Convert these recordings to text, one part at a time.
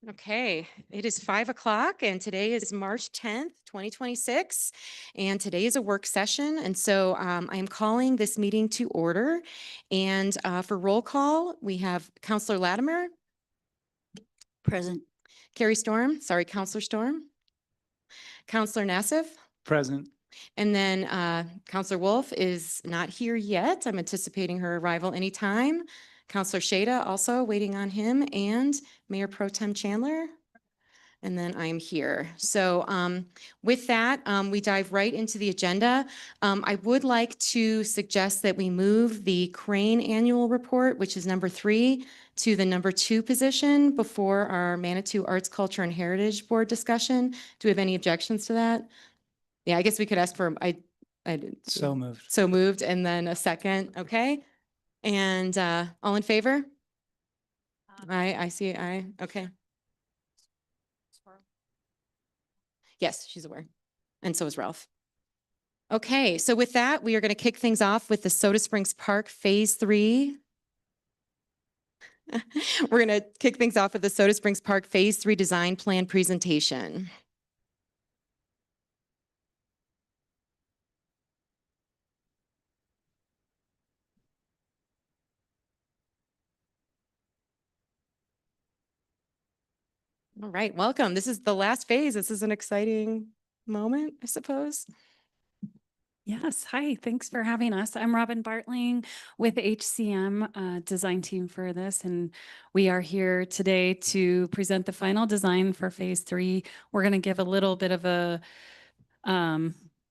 Okay, it is 5 o'clock and today is March 10th, 2026. And today is a work session. And so I am calling this meeting to order. And for roll call, we have Counselor Latimer, Present. Carrie Storm, sorry, Counselor Storm, Counselor Nassif, Present. and then Counselor Wolf is not here yet. I'm anticipating her arrival anytime. Counselor Shada also waiting on him, and Mayor Pro Tem Chandler. And then I'm here. So with that, we dive right into the agenda. I would like to suggest that we move the Crane Annual Report, which is number 3, to the number 2 position before our Manitou Arts, Culture, and Heritage Board discussion. Do we have any objections to that? Yeah, I guess we could ask for, So moved. so moved, and then a second, okay? And all in favor? I see, okay. Yes, she's aware. And so is Ralph. Okay, so with that, we are going to kick things off with the Soda Springs Park Phase 3. We're going to kick things off with the Soda Springs Park Phase 3 design plan presentation. All right, welcome. This is the last phase. This is an exciting moment, I suppose. Yes. Hi. Thanks for having us. I'm Robin Bartling with HCM design team for this, and we are here today to present the final design for Phase 3. We're going to give a little bit of a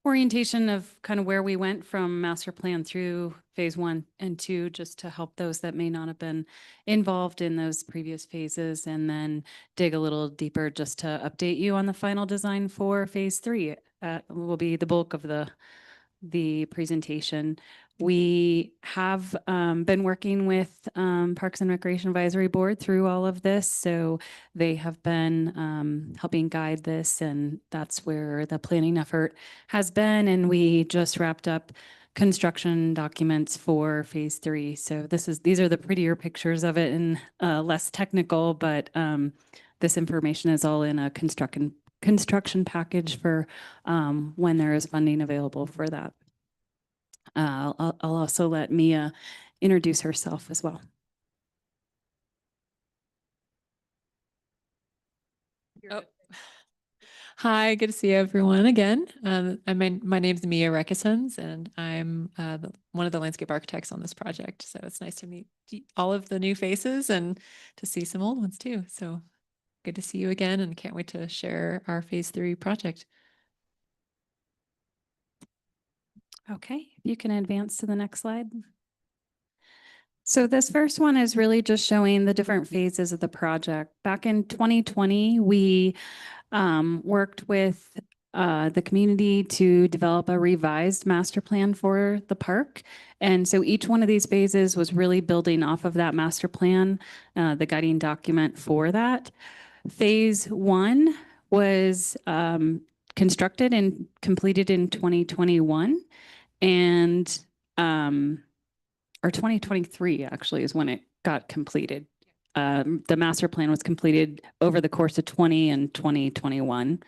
orientation of kind of where we went from master plan through Phase 1 and 2, just to help those that may not have been involved in those previous phases, and then dig a little deeper just to update you on the final design for Phase 3. Will be the bulk of the presentation. We have been working with Parks and Recreation Advisory Board through all of this. So they have been helping guide this, and that's where the planning effort has been. And we just wrapped up construction documents for Phase 3. So these are the prettier pictures of it, and less technical, but this information is all in a construction package for when there is funding available for that. I'll also let Mia introduce herself as well. Oh. Hi, good to see everyone again. My name's Mia Rekesons, and I'm one of the landscape architects on this project. So it's nice to meet all of the new faces and to see some old ones too. So good to see you again, and can't wait to share our Phase 3 project. Okay, you can advance to the next slide. So this first one is really just showing the different phases of the project. Back in 2020, we worked with the community to develop a revised master plan for the park. And so each one of these phases was really building off of that master plan, the guiding document for that. Phase 1 was constructed and completed in 2021. And or 2023 actually is when it got completed. The master plan was completed over the course of 20 and 2021.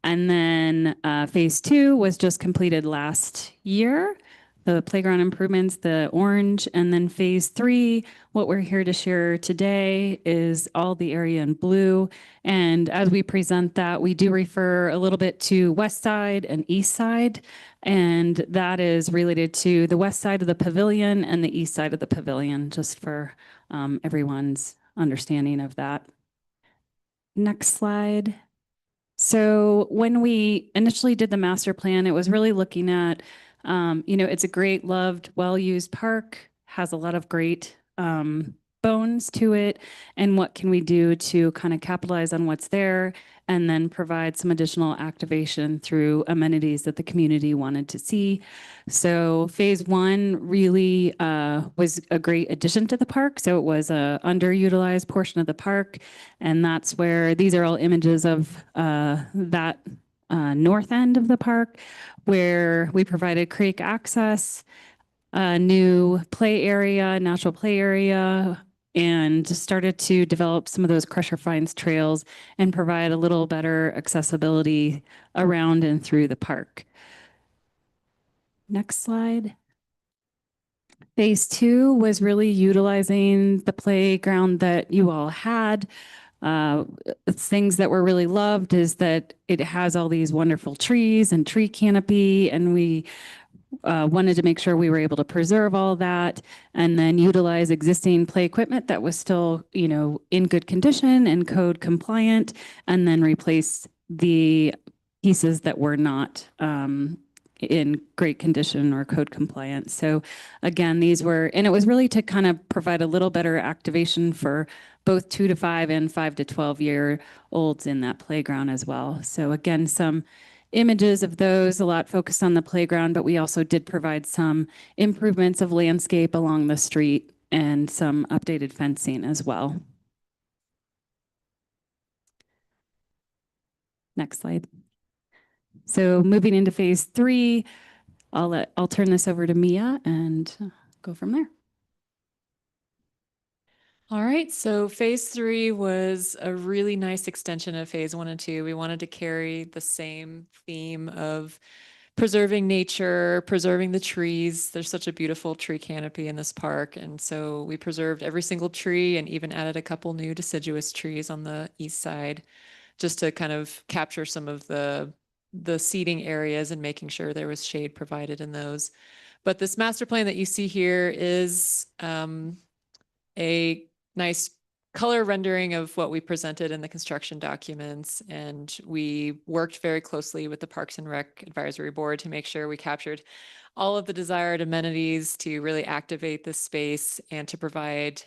And then Phase 2 was just completed last year, the playground improvements, the orange. And then Phase 3, what we're here to share today is all the area in blue. And as we present that, we do refer a little bit to west side and east side. And that is related to the west side of the pavilion and the east side of the pavilion, just for everyone's understanding of that. Next slide. So when we initially did the master plan, it was really looking at, it's a great, loved, well-used park, has a lot of great bones to it, and what can we do to kind of capitalize on what's there, and then provide some additional activation through amenities that the community wanted to see. So Phase 1 really was a great addition to the park. So it was a underutilized portion of the park. And that's where these are all images of that north end of the park, where we provided creek access, a new play area, natural play area, and started to develop some of those Crusher Finds trails and provide a little better accessibility around and through the park. Next slide. Phase 2 was really utilizing the playground that you all had. Things that were really loved is that it has all these wonderful trees and tree canopy, and we wanted to make sure we were able to preserve all that and then utilize existing play equipment that was still, in good condition and code compliant, and then replace the pieces that were not in great condition or code compliant. So again, and it was really to kind of provide a little better activation for both 2 to 5 and 5 to 12-year-olds in that playground as well. So again, some images of those, a lot focused on the playground, but we also did provide some improvements of landscape along the street and some updated fencing as well. Next slide. So moving into phase 3, I'll turn this over to Mia and go from there. All right, so phase 3 was a really nice extension of phase 1 and 2. We wanted to carry the same theme of preserving nature, preserving the trees. There's such a beautiful tree canopy in this park. And so we preserved every single tree and even added a couple new deciduous trees on the east side, just to kind of capture some of the seating areas and making sure there was shade provided in those. But this master plan that you see here is a nice color rendering of what we presented in the construction documents. And we worked very closely with the Parks and Rec Advisory Board to make sure we captured all of the desired amenities to really activate this space and to provide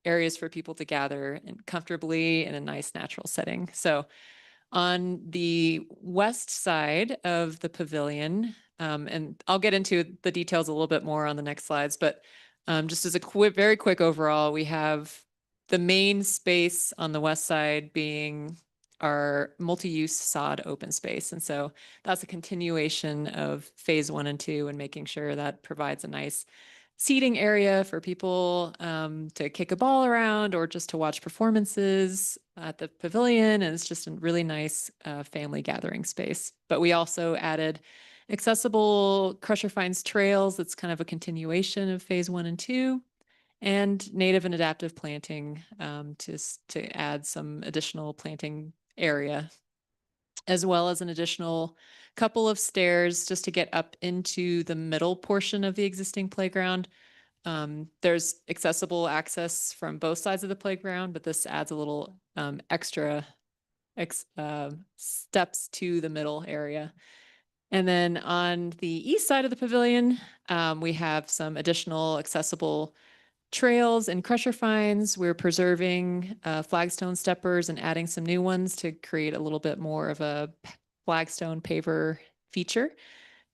areas for people to gather comfortably in a nice natural setting. So on the west side of the pavilion, and I'll get into the details a little bit more on the next slides, but just as a very quick overall, we have the main space on the west side being our multi-use sod open space. And so that's a continuation of phase 1 and 2 and making sure that provides a nice seating area for people to kick a ball around or just to watch performances at the pavilion. And it's just a really nice family gathering space. But we also added accessible Crusher Finds trails. That's kind of a continuation of phase 1 and 2, and native and adaptive planting to add some additional planting area, as well as an additional couple of stairs just to get up into the middle portion of the existing playground. There's accessible access from both sides of the playground, but this adds a little extra steps to the middle area. And then on the east side of the pavilion, we have some additional accessible trails and Crusher Finds. We're preserving flagstone steppers and adding some new ones to create a little bit more of a flagstone paver feature.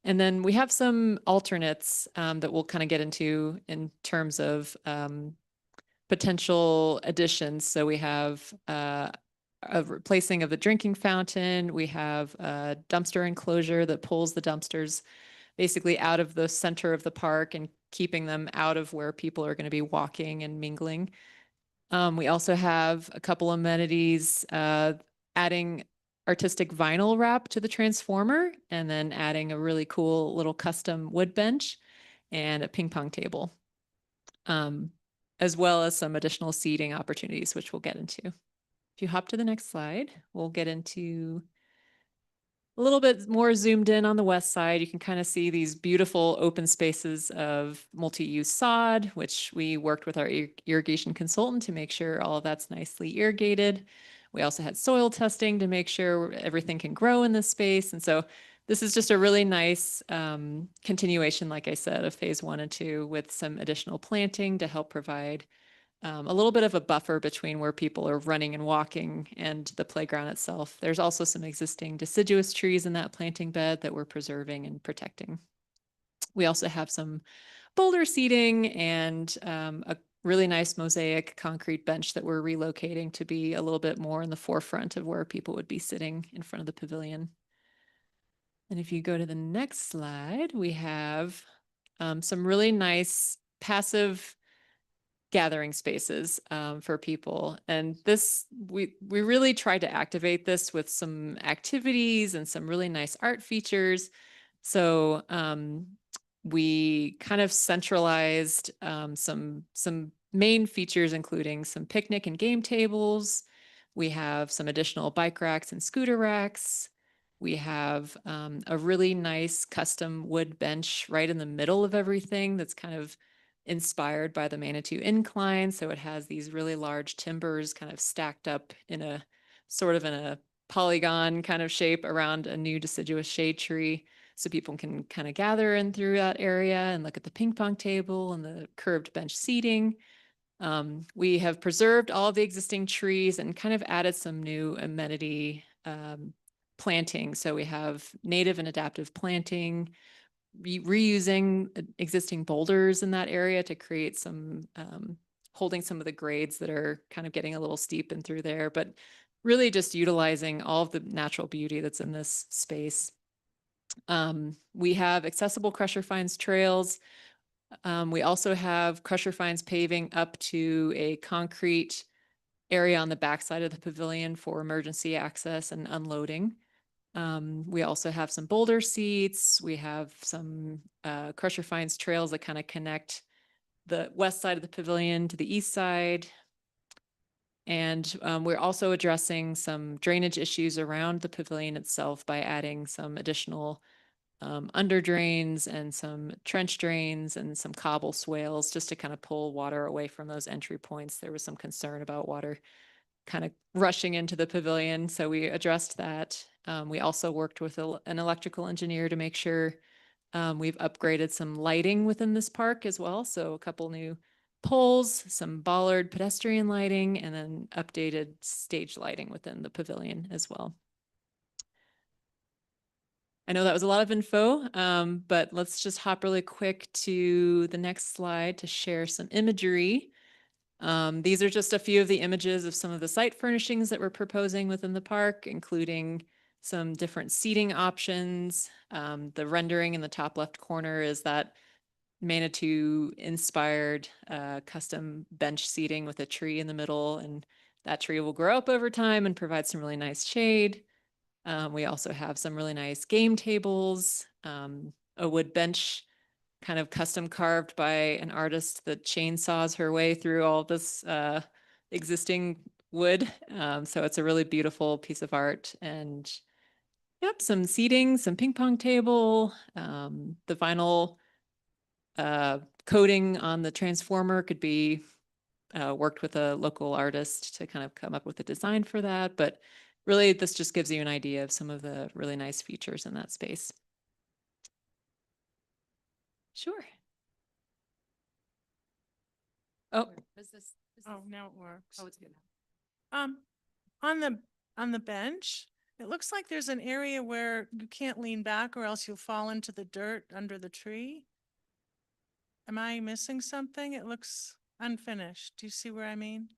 And then we have some alternates that we'll kind of get into in terms of potential additions. So we have a replacing of the drinking fountain. We have a dumpster enclosure that pulls the dumpsters basically out of the center of the park and keeping them out of where people are going to be walking and mingling. We also have a couple amenities, adding artistic vinyl wrap to the transformer, and then adding a really cool little custom wood bench and a ping pong table, as well as some additional seating opportunities, which we'll get into. If you hop to the next slide, we'll get into a little bit more zoomed in on the west side. You can kind of see these beautiful open spaces of multi-use sod, which we worked with our irrigation consultant to make sure all of that's nicely irrigated. We also had soil testing to make sure everything can grow in this space. And so this is just a really nice continuation, like I said, of phase 1 and 2 with some additional planting to help provide a little bit of a buffer between where people are running and walking and the playground itself. There's also some existing deciduous trees in that planting bed that we're preserving and protecting. We also have some boulder seating and a really nice mosaic concrete bench that we're relocating to be a little bit more in the forefront of where people would be sitting in front of the pavilion. And if you go to the next slide, we have some really nice passive gathering spaces for people. And this, we really tried to activate this with some activities and some really nice art features. So we kind of centralized some main features, including some picnic and game tables. We have some additional bike racks and scooter racks. We have a really nice custom wood bench right in the middle of everything that's kind of inspired by the Manitou Incline. So it has these really large timbers kind of stacked up in a sort of in a polygon kind of shape around a new deciduous shade tree. So people can kind of gather in through that area and look at the ping pong table and the curved bench seating. We have preserved all of the existing trees and kind of added some new amenity planting. So we have native and adaptive planting, reusing existing boulders in that area to create some, holding some of the grades that are kind of getting a little steep in through there, but really just utilizing all of the natural beauty that's in this space. We have accessible Crusher Finds trails. We also have Crusher Finds paving up to a concrete area on the backside of the pavilion for emergency access and unloading. We also have some boulder seats. We have some Crusher Finds trails that kind of connect the west side of the pavilion to the east side. And we're also addressing some drainage issues around the pavilion itself by adding some additional under drains and some trench drains and some cobble swales just to kind of pull water away from those entry points. There was some concern about water kind of rushing into the pavilion, so we addressed that. We also worked with an electrical engineer to make sure we've upgraded some lighting within this park as well. So a couple new poles, some bollard pedestrian lighting, and then updated stage lighting within the pavilion as well. I know that was a lot of info, but let's just hop really quick to the next slide to share some imagery. These are just a few of the images of some of the site furnishings that we're proposing within the park, including some different seating options. The rendering in the top left corner is that Manitou inspired custom bench seating with a tree in the middle, and that tree will grow up over time and provide some really nice shade. We also have some really nice game tables, a wood bench kind of custom carved by an artist that chainsaws her way through all this existing wood. So it's a really beautiful piece of art. And yep, some seating, some ping pong table, the vinyl coating on the transformer could be worked with a local artist to kind of come up with a design for that. But really, this just gives you an idea of some of the really nice features in that space. Sure. Oh, Oh, now it works. Oh, it's good. On the bench, it looks like there's an area where you can't lean back or else you'll fall into the dirt under the tree. Am I missing something? It looks unfinished. Do you see where I mean? Do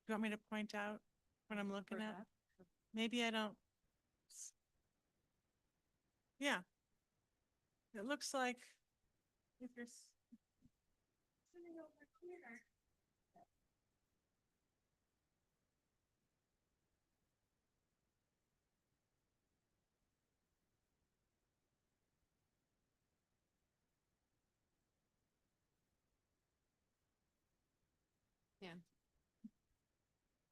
you want me to point out what I'm looking at? Maybe I don't. Yeah. It looks like if you're sitting over here.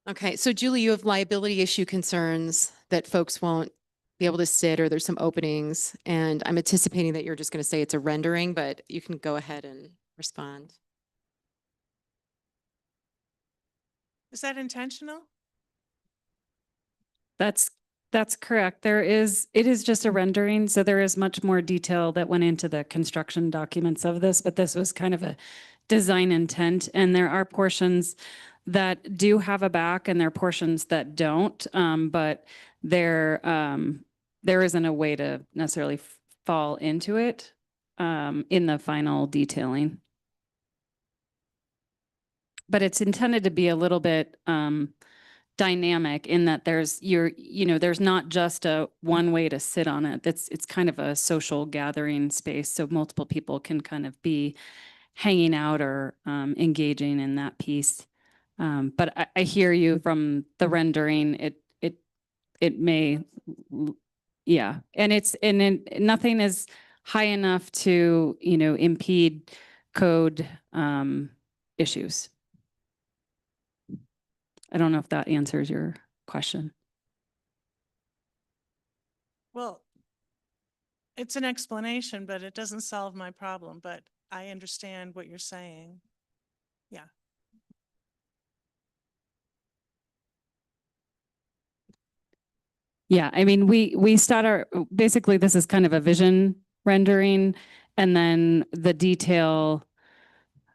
Okay, so Julie, you have liability issue concerns that folks won't be able to sit, or there's some openings, and I'm anticipating that you're just going to say it's a rendering, but you can go ahead and respond. Is that intentional? That's correct. It is just a rendering, so there is much more detail that went into the construction documents of this, but this was kind of a design intent, and there are portions that do have a back and there are portions that don't, but there isn't a way to necessarily fall into it in the final detailing. But it's intended to be a little bit dynamic in that there's not just a one way to sit on it. It's kind of a social gathering space, so multiple people can kind of be hanging out or engaging in that piece. But I hear you from the rendering. It may, yeah, and nothing is high enough to, impede code issues. I don't know if that answers your question. Well, it's an explanation, but it doesn't solve my problem, but I understand what you're saying. Yeah. Yeah, I mean, we start basically this is kind of a vision rendering, and then the detail,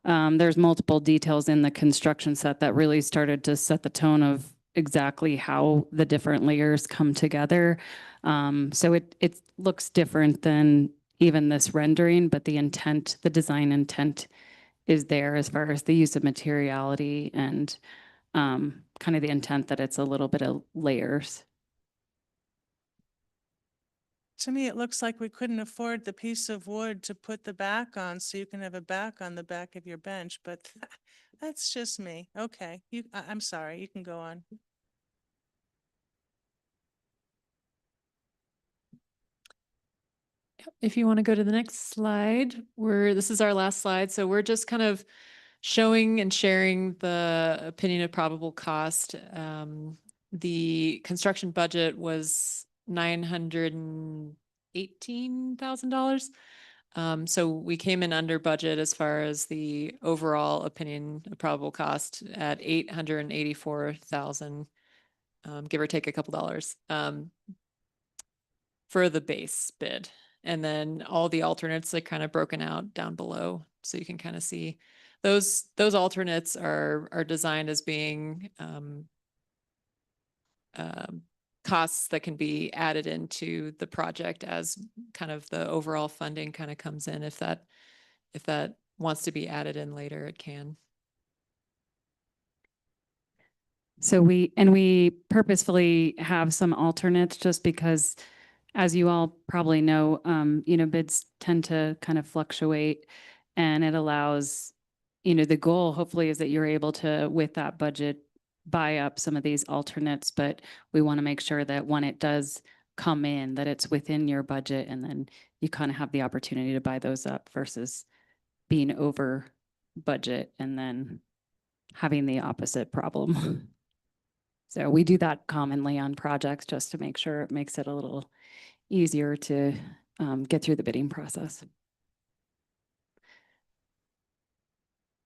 there's multiple details in the construction set that really started to set the tone of exactly how the different layers come together. So it looks different than even this rendering, but the intent, the design intent is there as far as the use of materiality and kind of the intent that it's a little bit of layers. To me, it looks like we couldn't afford the piece of wood to put the back on, so you can have a back on the back of your bench, but that's just me. Okay, I'm sorry, you can go on. If you want to go to the next slide, this is our last slide. So we're just kind of showing and sharing the opinion of probable cost. The construction budget was $918,000. So we came in under budget as far as the overall opinion of probable cost at 884,000, give or take a couple dollars, for the base bid. And then all the alternates are kind of broken out down below. So you can kind of see those alternates are designed as being costs that can be added into the project as kind of the overall funding kind of comes in. If that wants to be added in later, it can. So we purposefully have some alternates just because, as you all probably know, bids tend to kind of fluctuate, and it allows, the goal hopefully is that you're able to, with that budget, buy up some of these alternates, but we want to make sure that when it does come in, that it's within your budget, and then you kind of have the opportunity to buy those up versus being over budget and then having the opposite problem. So we do that commonly on projects just to make sure it makes it a little easier to get through the bidding process.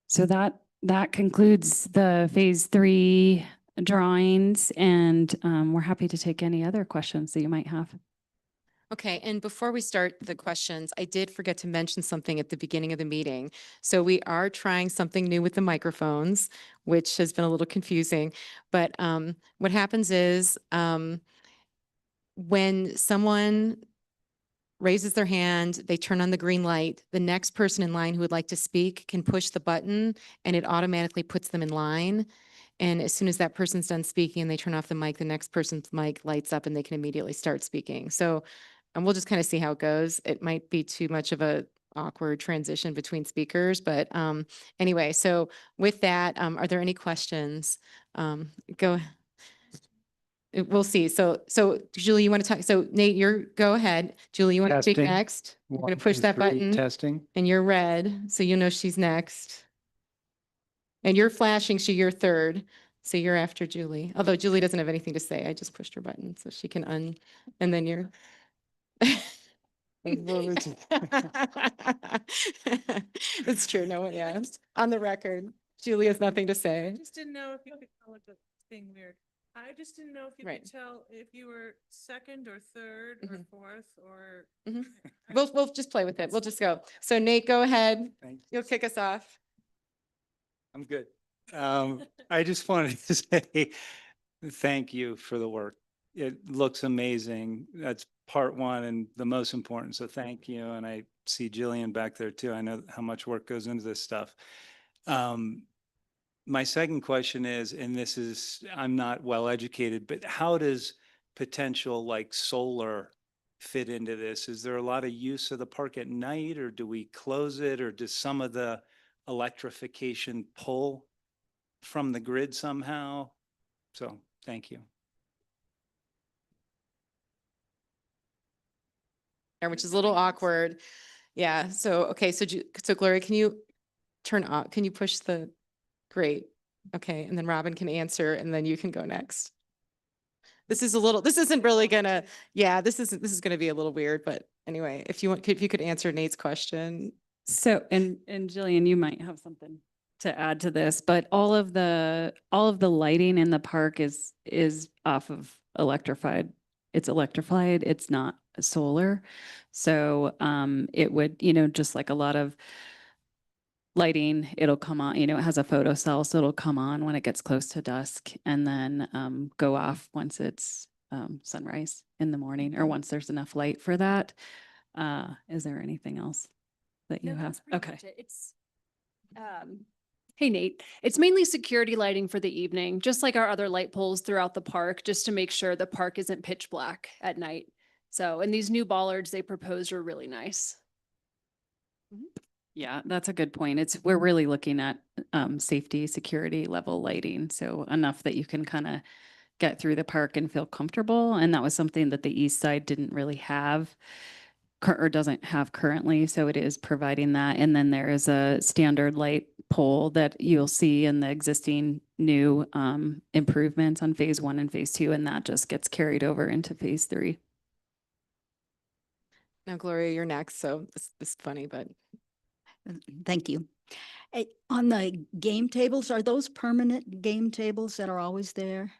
So that concludes the phase 3 drawings, and we're happy to take any other questions that you might have. Okay, and before we start the questions, I did forget to mention something at the beginning of the meeting. So we are trying something new with the microphones, which has been a little confusing. But what happens is when someone raises their hand, they turn on the green light, the next person in line who would like to speak can push the button and it automatically puts them in line. And as soon as that person's done speaking and they turn off the mic, the next person's mic lights up and they can immediately start speaking. So and we'll just kind of see how it goes. It might be too much of a awkward transition between speakers, but anyway, so with that, are there any questions? Go. We'll see. So Julie, you want to talk? So Nate, go ahead. Julie, you want to speak Testing. next? You're going 1, to push 2, that 3, button Testing. and you're red. So you know she's next. And you're flashing, so you're third. So you're after Julie. Although Julie doesn't have anything to say. I just pushed her button so she can and then you're. It's true. No one asked. On the record, Julie has nothing to I say. just didn't know if you could tell it being weird. I just didn't know if you Right. could tell if you were second or third or Mhm. fourth or. Mhm. We'll just play with it. We'll just go. So Nate, go ahead. Thank You'll kick us off. I'm good. I just wanted to say thank you for the work. It looks amazing. That's part 1 and the most important. So thank you. And I see Jillian back there too. I know how much work goes into this stuff. My second question is, and this is, I'm not well educated, but how does potential like solar fit into this? Is there a lot of use of the park at night, or do we close it, or does some of the electrification pull from the grid somehow. So thank you. Which is a little awkward. Yeah, so, okay, so, so Gloria, can you turn off, can you push the, great. Okay, and then Robin can answer and then you can go next. This is a little, this isn't really gonna, yeah, this is gonna be a little weird, but anyway, if you want, if you could answer Nate's question. So, and Jillian, you might have something to add to this, but all of the lighting in the park is off of electrified. It's electrified, it's not solar. So, it would, you know, just like a lot of lighting, it'll come on, you know, it has a photo cell, so it'll come on when it gets close to dusk and then, go off once it's, sunrise in the morning or once there's enough light for that. Is there anything else that you No, have? that's pretty Okay. much it. It's, hey Nate, it's mainly security lighting for the evening, just like our other light poles throughout the park, just to make sure the park isn't pitch black at night. So, and these new bollards they proposed are really nice. Yeah, that's a good point. We're really looking at safety, security level lighting. So enough that you can kind of get through the park and feel comfortable. And that was something that the east side didn't really have or doesn't have currently. So it is providing that. And then there is a standard light pole that you'll see in the existing new improvements on phase 1 and phase 2. And that just gets carried over into phase 3. Now, Gloria, you're next, so this is funny, but Thank you. On the game tables, are those permanent game tables that are always there?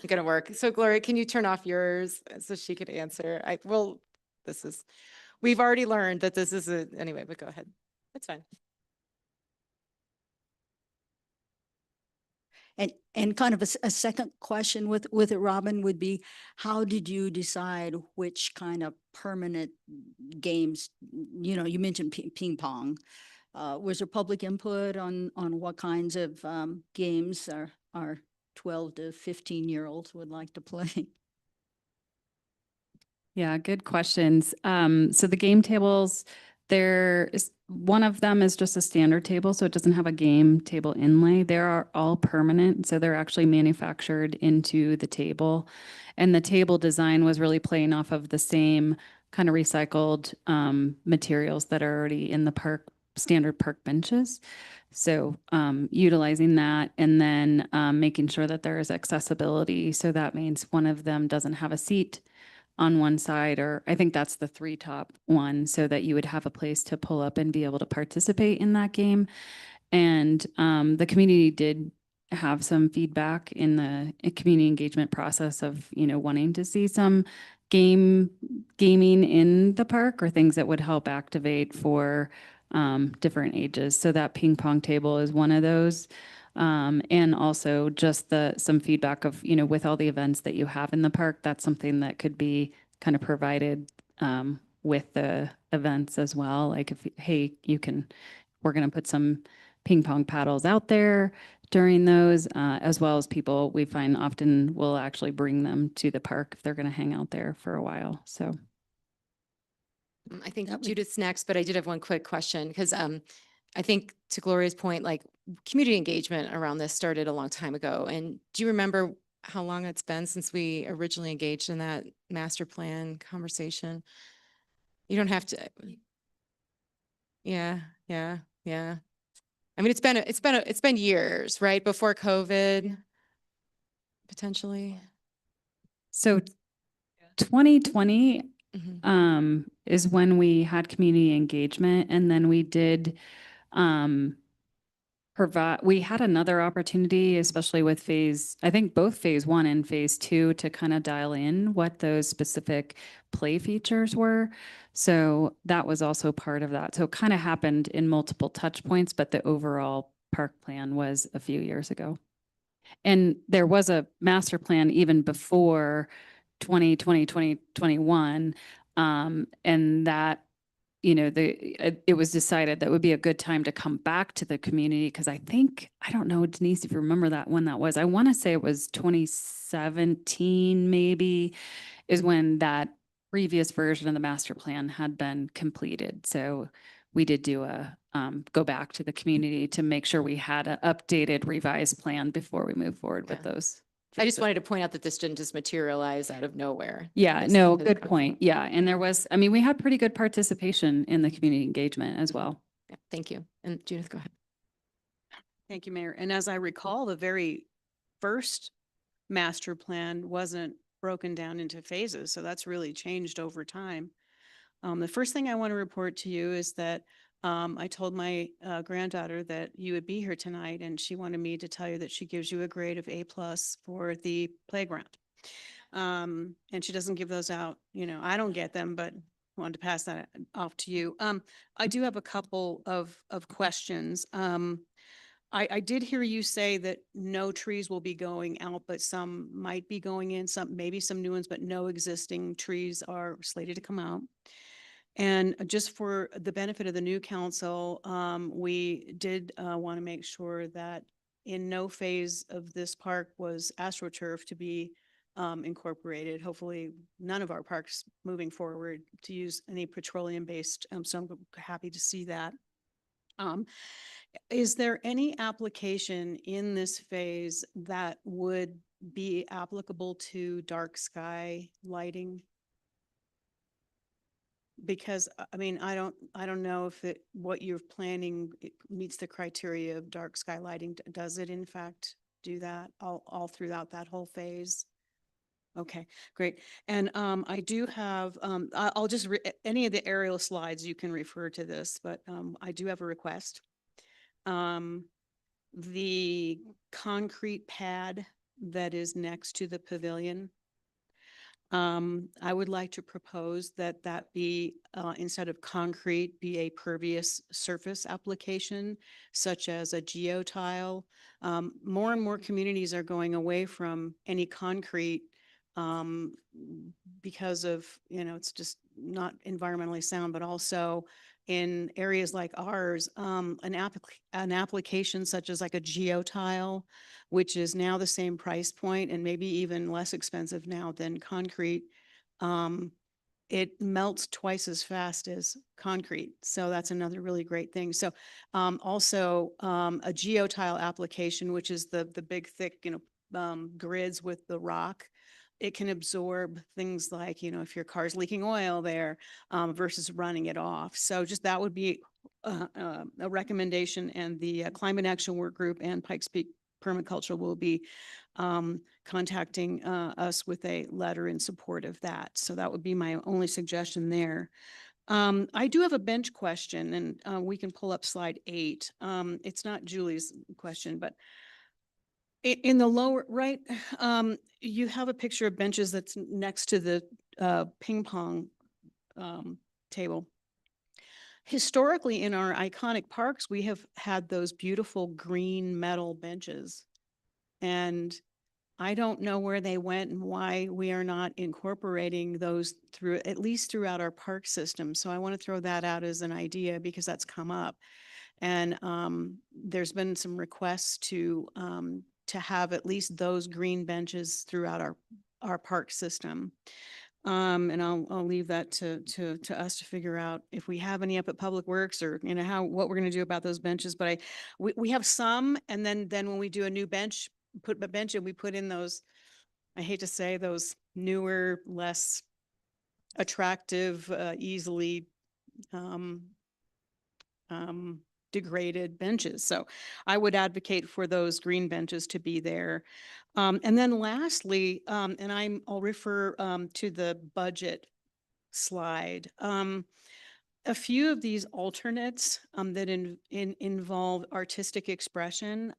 it's gonna work. So Gloria, can you turn off yours so she could answer? We've already learned that this is anyway, but go ahead. It's fine. And kind of a second question with it, Robin, would be, how did you decide which kind of permanent games, you know, you mentioned ping pong. Was there public input on what kinds of games our 12 to 15-year-olds would like to play? Yeah, good questions. So the game tables, one of them is just a standard table, so it doesn't have a game table inlay. They are all permanent, so they're actually manufactured into the table. And the table design was really playing off of the same kind of recycled materials that are already in the park, standard park benches. So utilizing that and then making sure that there is accessibility. So that means one of them doesn't have a seat on one side, or I think that's the 3 top one, so that you would have a place to pull up and be able to participate in that game. And the community did have some feedback in the community engagement process of, you know, wanting to see some gaming in the park or things that would help activate for different ages. So that ping pong table is one of those. And also just some feedback of, you know, with all the events that you have in the park, that's something that could be kind of provided with the events as well. Like if, hey, we're going to put some ping pong paddles out there during those, as well as people we find often will actually bring them to the park if they're going to hang out there for a while. So. I think That would- Judith's next, but I did have one quick question because I think to Gloria's point, like community engagement around this started a long time ago. And do you remember how long it's been since we originally engaged in that master plan conversation? You don't have to. Yeah. I mean, it's been years, right? Before COVID, potentially. So 2020 Mhm. is when we had community engagement, and then we did we had another opportunity, especially with I think both phase 1 and phase 2, to kind of dial in what those specific play features were. So that was also part of that. So it kind of happened in multiple touch points, but the overall park plan was a few years ago. And there was a master plan even before 2020, 2021. And that, you know, it was decided that would be a good time to come back to the community, because I don't know, Denise, if you remember that when that was. I want to say it was 2017 maybe is when that previous version of the master plan had been completed. So we did do a, go back to the community to make sure we had an updated revised plan before we move forward with Okay. those. I just phases. wanted to point out that this didn't just materialize out of nowhere. Yeah, This no, has good come point. from- Yeah, and there was, I mean, we had pretty good participation in the community engagement as well. Yeah, thank you. And Judith, go ahead. Thank you, Mayor. And as I recall, the very first master plan wasn't broken down into phases, so that's really changed over time. The first thing I want to report to you is that I told my granddaughter that you would be here tonight, and she wanted me to tell you that she gives you a grade of A+ for the playground. And she doesn't give those out, you know, I don't get them, but wanted to pass that off to you. I do have a couple of questions. I did hear you say that no trees will be going out, but some might be going in, some, maybe some new ones, but no existing trees are slated to come out. And just for the benefit of the new council, we did want to make sure that in no phase of this park was AstroTurf to be incorporated. Hopefully, none of our parks moving forward to use any petroleum-based, so I'm happy to see that. Is there any application in this phase that would be applicable to dark sky lighting? Because, I mean, I don't know if what you're planning meets the criteria of dark sky lighting. Does it in fact do that all throughout that whole phase? Okay, great. And I do have, I'll just, any of the aerial slides, you can refer to this, but I do have a request. The concrete pad that is next to the pavilion, I would like to propose that that be, instead of concrete, be a pervious surface application, such as a geotile. More and more communities are going away from any concrete because of, you know, it's just not environmentally sound, but also in areas like ours, an application such as like a geotile, which is now the same price point and maybe even less expensive now than concrete. It melts twice as fast as concrete. So that's another really great thing. So also a geotile application, which is the big thick, you know, grids with the rock. It can absorb things like, you know, if your car's leaking oil there versus running it off. So just that would be a recommendation, and the Climate Action Work Group and Pikes Peak Permaculture will be contacting us with a letter in support of that. So that would be my only suggestion there. I do have a bench question, and we can pull up slide 8. It's not Julie's question, but in the lower right, you have a picture of benches that's next to the ping pong table. Historically, in our iconic parks, we have had those beautiful green metal benches. And I don't know where they went and why we are not incorporating those through, at least throughout our park system. So I want to throw that out as an idea because that's come up. And there's been some requests to have at least those green benches throughout our park system. And I'll leave that to us to figure out if we have any up at Public Works, or, you know, what we're going to do about those benches. But we have some, and then when we do a new bench, put a bench and we put in those, I hate to say, those newer, less attractive, easily degraded benches. So I would advocate for those green benches to be there. And then lastly, and I'll refer to the budget slide. A few of these alternates that involve artistic expression,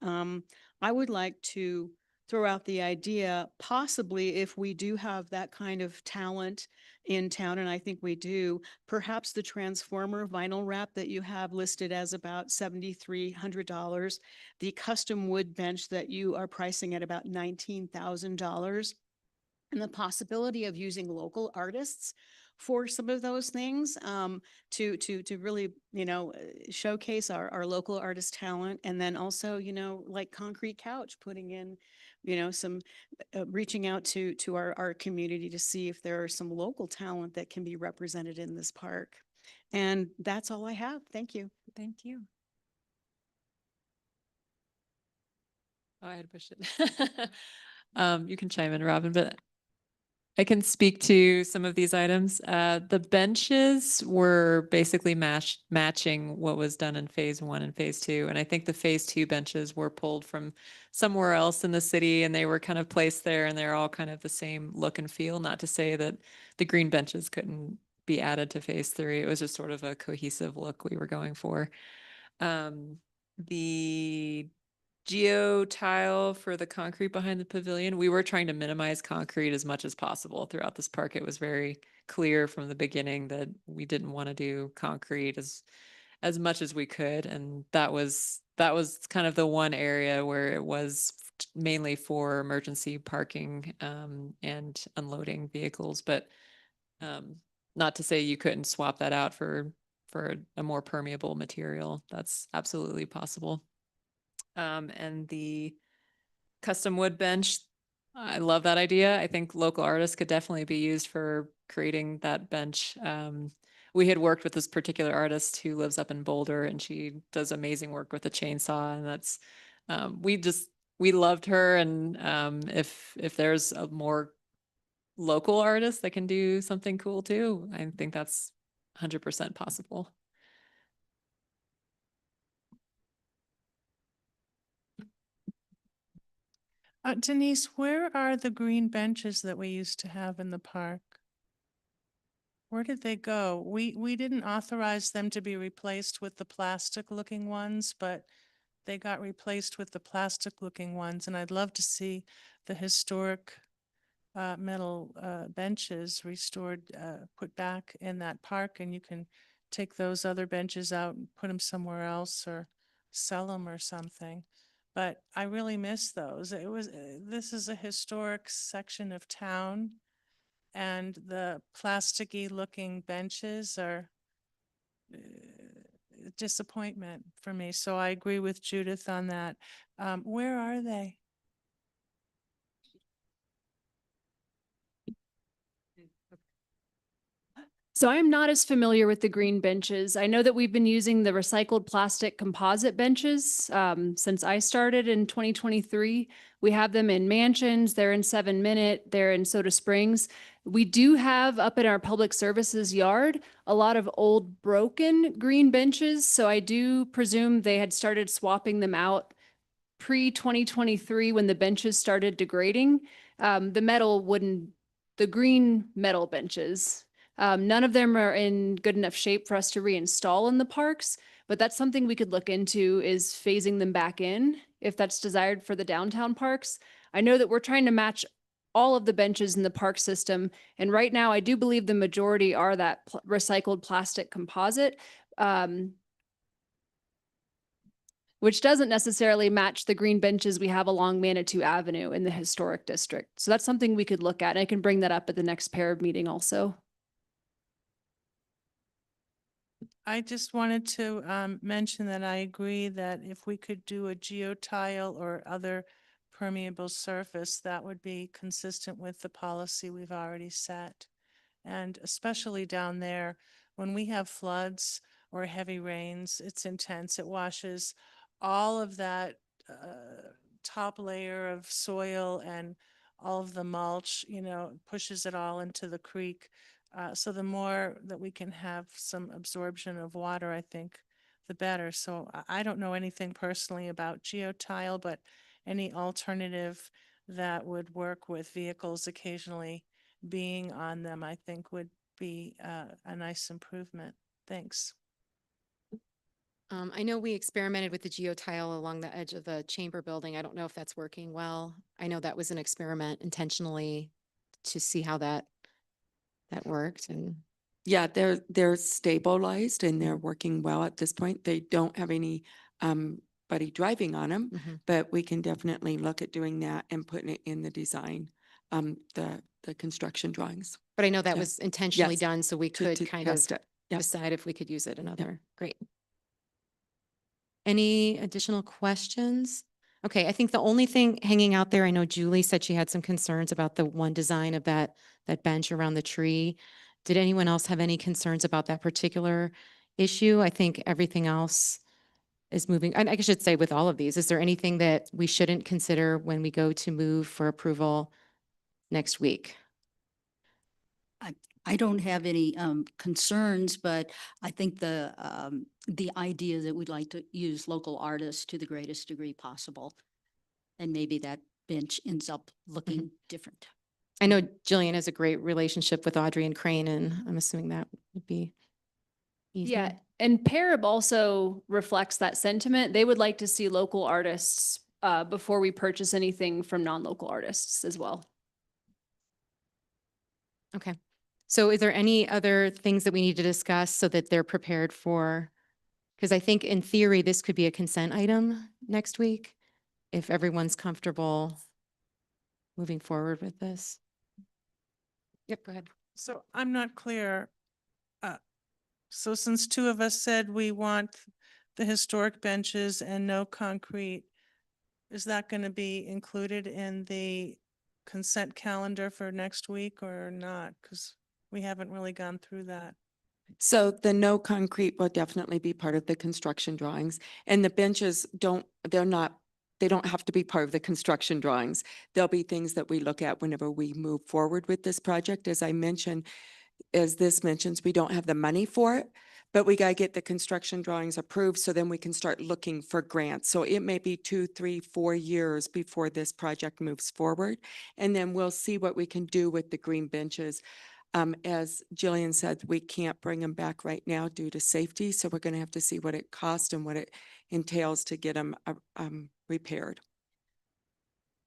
I would like to throw out the idea, possibly if we do have that kind of talent in town, and I think we do, perhaps the transformer vinyl wrap that you have listed as about $7,300, the custom wood bench that you are pricing at about $19,000, and the possibility of using local artists for some of those things, to really, showcase our local artist talent. And then also, like Concrete Couch, putting in, some, reaching out to our community to see if there are some local talent that can be represented in this park. And that's all I have. Thank you. Thank you. Oh, I had to push it. You can chime in, Robin, but I can speak to some of these items. The benches were basically matching what was done in phase 1 and phase 2. And I think the phase 2 benches were pulled from somewhere else in the city and they were kind of placed there and they're all kind of the same look and feel. Not to say that the green benches couldn't be added to phase 3. It was just sort of a cohesive look we were going for. The geo-tile for the concrete behind the pavilion, we were trying to minimize concrete as much as possible throughout this park. It was very clear from the beginning that we didn't want to do concrete as much as we could, and that was kind of the one area where it was mainly for emergency parking and unloading vehicles. But not to say you couldn't swap that out for a more permeable material. That's absolutely possible. And the custom wood bench, I love that idea. I think local artists could definitely be used for creating that bench. We had worked with this particular artist who lives up in Boulder and she does amazing work with a chainsaw, and that's we loved her. And if there's a more local artist that can do something cool too, I think that's 100% possible. Denise, where are the green benches that we used to have in the park? Where did they go? We didn't authorize them to be replaced with the plastic looking ones, but they got replaced with the plastic looking ones. And I'd love to see the historic metal benches restored, put back in that park, and you can take those other benches out and put them somewhere else or sell them or something. But I really miss those. This is a historic section of town, and the plasticky looking benches are disappointment for me. So I agree with Judith on that. Where are they? So I am not as familiar with the green benches. I know that we've been using the recycled plastic composite benches since I started in 2023. We have them in Mansions, they're in 7 Minute, they're in Soda Springs. We do have up in our public services yard a lot of old broken green benches. So I do presume they had started swapping them out pre-2023 when the benches started degrading. The green metal benches. None of them are in good enough shape for us to reinstall in the parks, but that's something we could look into, is phasing them back in if that's desired for the downtown parks. I know that we're trying to match all of the benches in the park system, and right now I do believe the majority are that recycled plastic composite, which doesn't necessarily match the green benches we have along Manitou Avenue in the historic district. So that's something we could look at, and I can bring that up at the next PAIR meeting also. I just wanted to mention that I agree that if we could do a geotile or other permeable surface, that would be consistent with the policy we've already set. And especially down there, when we have floods or heavy rains, it's intense. It washes all of that top layer of soil and all of the mulch, pushes it all into the creek. So the more that we can have some absorption of water, I think, the better. So I don't know anything personally about geotile, but any alternative that would work with vehicles occasionally being on them, I think would be a nice improvement. Thanks. I know we experimented with the geotile along the edge of the chamber building. I don't know if that's working well. I know that was an experiment intentionally to see how that worked. And Yeah, they're stabilized and they're working well at this point. They don't have any buddy driving on them, mhm. but we can definitely look at doing that and putting it in the design. the construction drawings. But I know that Yeah. was intentionally Yes, done, so we could to kind of test it. Yep. decide if we could use it another. Great. Any additional questions? Okay, I think the only thing hanging out there, I know Julie said she had some concerns about the one design of that bench around the tree. Did anyone else have any concerns about that particular issue? I think everything else is moving. And I should say with all of these, is there anything that we shouldn't consider when we go to move for approval next week? I don't have any concerns, but I think the idea that we'd like to use local artists to the greatest degree possible. And maybe that bench ends up looking different. I know Jillian has a great relationship with Audrey and Crane, and I'm assuming that would be easy. Yeah, and Parib also reflects that sentiment. They would like to see local artists before we purchase anything from non-local artists as well. Okay. So is there any other things that we need to discuss so that they're prepared for? Because I think in theory, this could be a consent item next week, if everyone's comfortable moving forward with this. Yep, go ahead. So I'm not clear. So since two of us said we want the historic benches and no concrete, is that going to be included in the consent calendar for next week or not? Because we haven't really gone through that. So the no concrete will definitely be part of the construction drawings, and the benches they don't have to be part of the construction drawings. There'll be things that we look at whenever we move forward with this project. As I mentioned, as this mentions, we don't have the money for it, but we got to get the construction drawings approved so then we can start looking for grants. So it may be 2, 3, 4 years before this project moves forward. And then we'll see what we can do with the green benches. As Jillian said, we can't bring them back right now due to safety. So we're going to have to see what it costs and what it entails to get them repaired.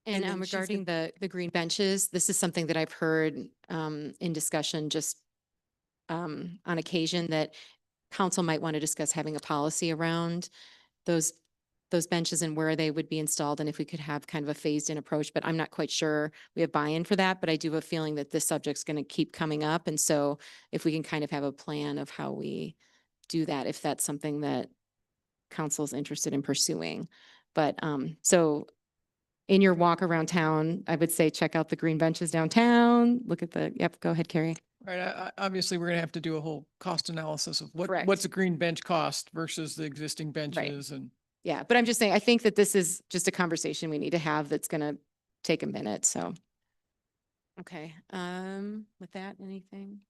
And then she's regarding the green benches, this is something that I've heard in discussion just on occasion, that council might want to discuss having a policy around those benches and where they would be installed, and if we could have kind of a phased in approach, but I'm not quite sure we have buy-in for that, but I do have a feeling that this subject's going to keep coming up. And so if we can kind of have a plan of how we do that, if that's something that council's interested in pursuing. But so in your walk around town, I would say check out the green benches downtown, look at yep, go ahead, Carrie. Right, obviously, we're gonna have to do a whole cost analysis of Correct. what's a green bench cost versus the existing benches and. Yeah, but I'm just saying, I think that this is just a conversation we need to have that's gonna take a minute, so. Okay, with that, anything?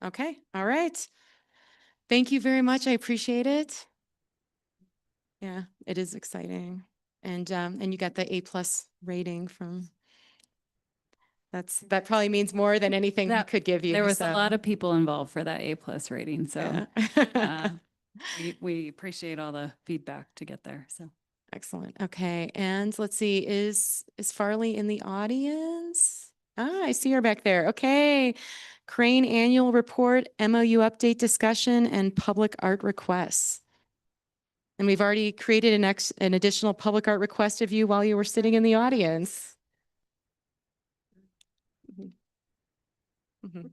Okay, all right. Thank you very much. I appreciate it. Yeah, it is exciting. And you got the A+ rating from, that probably means more than anything we That- could give you. There was so, a lot of people involved for that A+ rating, so yeah. we appreciate all the feedback to get there, so. Excellent. Okay. And let's see, is Farley in the audience? Ah, I see her back there. Okay. Crane Annual Report, MOU update discussion, and public art requests. And we've already created an additional public art request of you while you were sitting in the audience. Mhm. Mhm.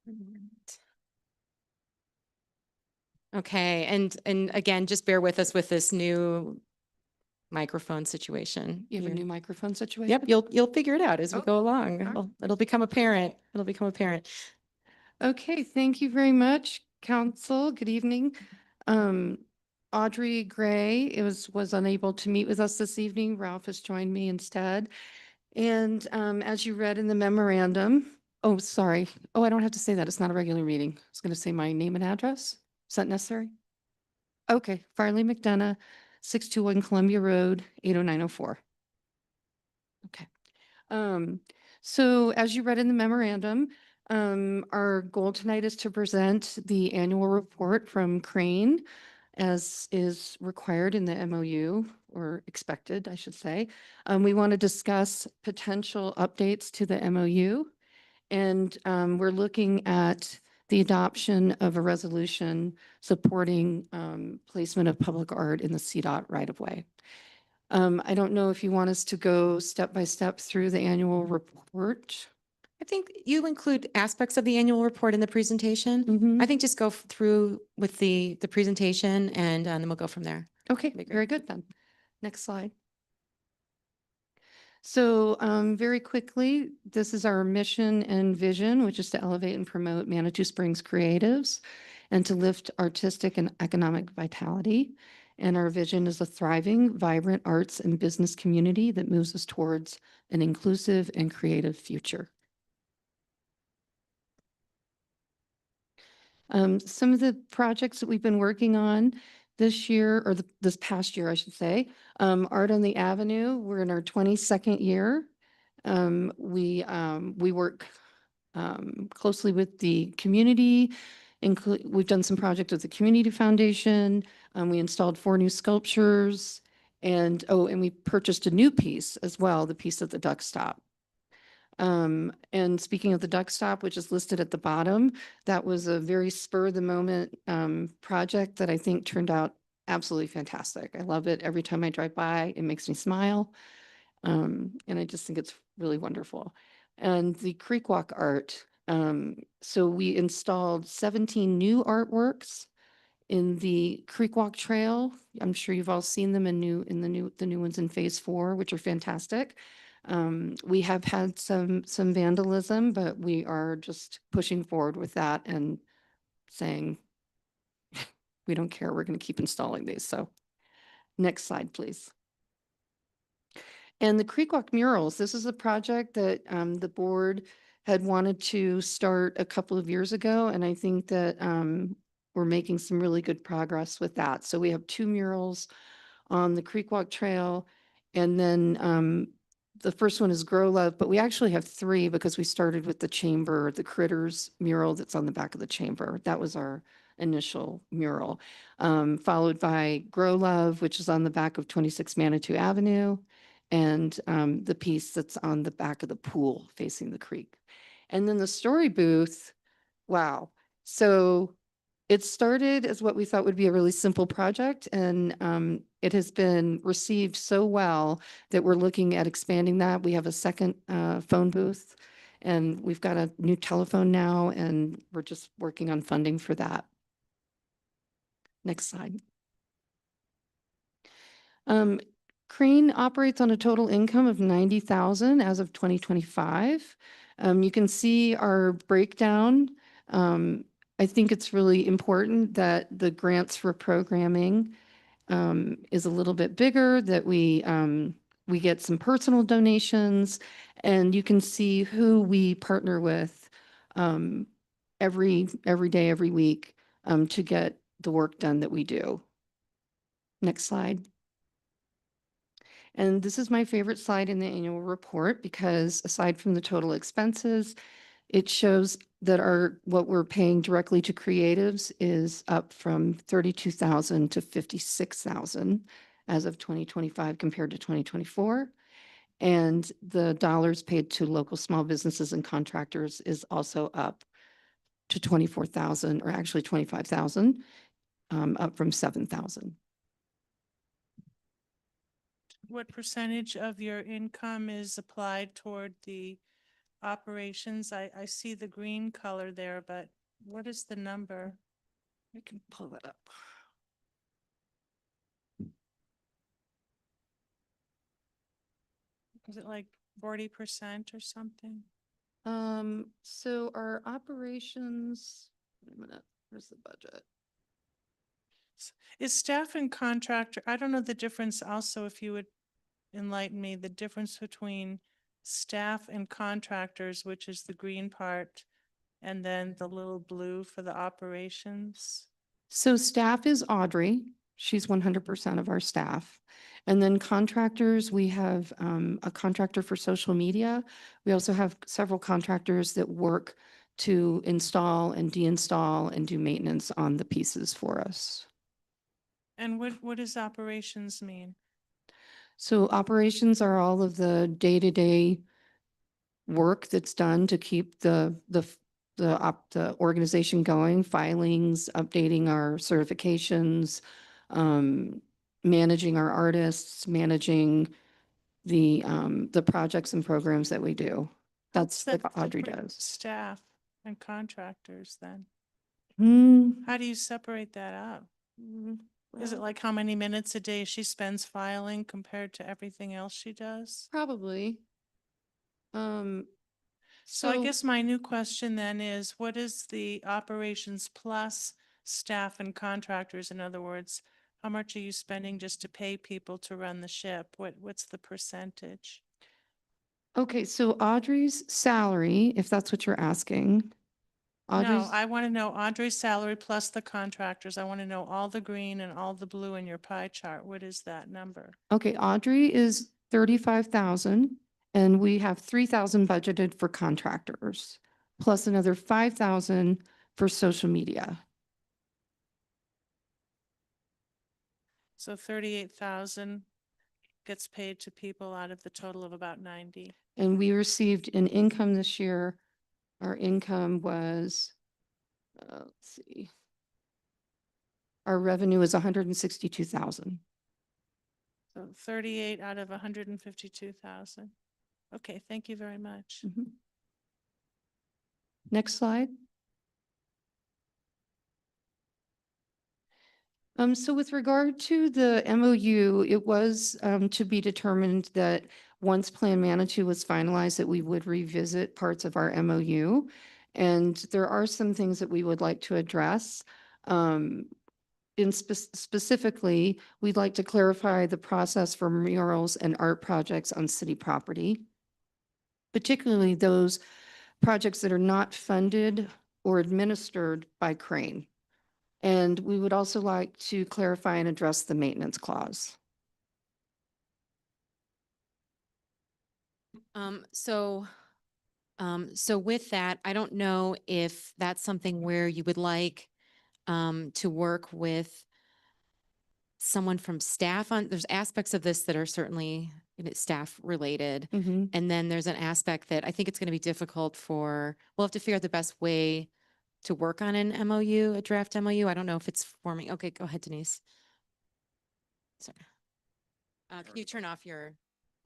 Alright. Okay, and again, just bear with us with this new microphone situation. You have a here. new microphone situation? Yep, you'll figure it out as we go along. It'll become apparent. It'll become apparent. Okay, thank you very much, council. Good evening. Audrey Gray was unable to meet with us this evening. Ralph has joined me instead. And as you read in the memorandum, oh, sorry. Oh, I don't have to say that. It's not a regular meeting. I was going to say my name and address. Is that necessary? Okay, Farley McDonough, 621 Columbia Road, 80904. Okay. So as you read in the memorandum, our goal tonight is to present the annual report from Crane as is required in the MOU, or expected, I should say. We want to discuss potential updates to the MOU. And we're looking at the adoption of a resolution supporting placement of public art in the CDOT right-of-way. I don't know if you want us to go step by step through the annual report. I think you include aspects of the annual report in the presentation. Mhm. I think just go through with the presentation and then we'll go from there. Okay, Be great. very good then. Next slide. So very quickly, this is our mission and vision, which is to elevate and promote Manitou Springs creatives and to lift artistic and economic vitality. And our vision is a thriving, vibrant arts and business community that moves us towards an inclusive and creative future. Some of the projects that we've been working on this year, or this past year, I should say, Art on the Avenue, we're in our 22nd year. We work closely with the community. We've done some projects with the Community Foundation. We installed 4 new sculptures, and we purchased a new piece as well, the piece of the duck stop. And speaking of the duck stop, which is listed at the bottom, that was a very spur of the moment project that I think turned out absolutely fantastic. I love it. Every time I drive by, it makes me smile. And I just think it's really wonderful. And the Creek Walk art. So we installed 17 new artworks in the Creek Walk Trail. I'm sure you've all seen them in the new ones in phase 4, which are fantastic. We have had some vandalism, but we are just pushing forward with that and saying, we don't care, we're going to keep installing these. So next slide, please. And the Creek Walk murals, this is a project that the board had wanted to start a couple of years ago. And I think that we're making some really good progress with that. So we have 2 murals on the Creek Walk Trail. And then the first one is Grow Love, but we actually have 3 because we started with the chamber, the Critters mural that's on the back of the chamber. That was our initial mural, followed by Grow Love, which is on the back of 26 Manitou Avenue, and the piece that's on the back of the pool facing the creek. And then the story booth, wow. So it started as what we thought would be a really simple project, and it has been received so well that we're looking at expanding that. We have a second phone booth, and we've got a new telephone now, and we're just working on funding for that. Next slide. Crane operates on a total income of 90,000 as of 2025. You can see our breakdown. I think it's really important that the grants for programming is a little bit bigger, that we get some personal donations, and you can see who we partner with every day, every week to get the work done that we do. Next slide. And this is my favorite slide in the annual report because aside from the total expenses, it shows that what we're paying directly to creatives is up from 32,000 to 56,000 as of 2025 compared to 2024. And the dollars paid to local small businesses and contractors is also up to 24,000, or actually 25,000, up from 7,000. What percentage of your income is applied toward the operations? I see the green color there, but what is the number? I can pull that up. Is it like 40% or something? So our operations, wait a minute, where's the budget? Is staff and contractor, I don't know the difference also, if you would enlighten me, the difference between staff and contractors, which is the green part, and then the little blue for the operations? So staff is Audrey. She's 100% of our staff. And then contractors, we have a contractor for social media. We also have several contractors that work to install and deinstall and do maintenance on the pieces for us. And what does operations mean? So operations are all of the day-to-day work that's done to keep the the organization going, filings, updating our certifications, managing our artists, managing the projects and programs that we do. That's What's what the Audrey separate does. Staff and contractors then? Hmm, How do you separate that out? Is it well, like how many minutes a day she spends filing compared to everything else she does? probably. So I guess my new question then is, what is the operations plus staff and contractors? In other words, how much are you spending just to pay people to run the ship? What's the percentage? Okay, so Audrey's salary, if that's what you're asking. No, Audrey's, I want to know Audrey's salary plus the contractors. I want to know all the green and all the blue in your pie chart. What is that number? okay, Audrey is 35,000 and we have 3,000 budgeted for contractors, plus another 5,000 for social media. So 38,000 gets paid to people out of the total of about 90. And we received an income this year. Our income was, let's see. Our revenue is 162,000. So 38 out of 152,000. Okay, thank you very much. Mhm. Next slide. So with regard to the MOU, it was to be determined that once Plan Manitou was finalized, that we would revisit parts of our MOU. And there are some things that we would like to address. Specifically, we'd like to clarify the process for murals and art projects on city property, particularly those projects that are not funded or administered by Crane. And we would also like to clarify and address the maintenance clause. So with that, I don't know if that's something where you would like to work with someone from staff on, there's aspects of this that are certainly staff related. Mhm. And then there's an aspect that I think it's going to be difficult we'll have to figure out the best way to work on an MOU, a draft MOU. I don't know if it's forming. Okay, go ahead, Denise. Sorry. Can you turn off your?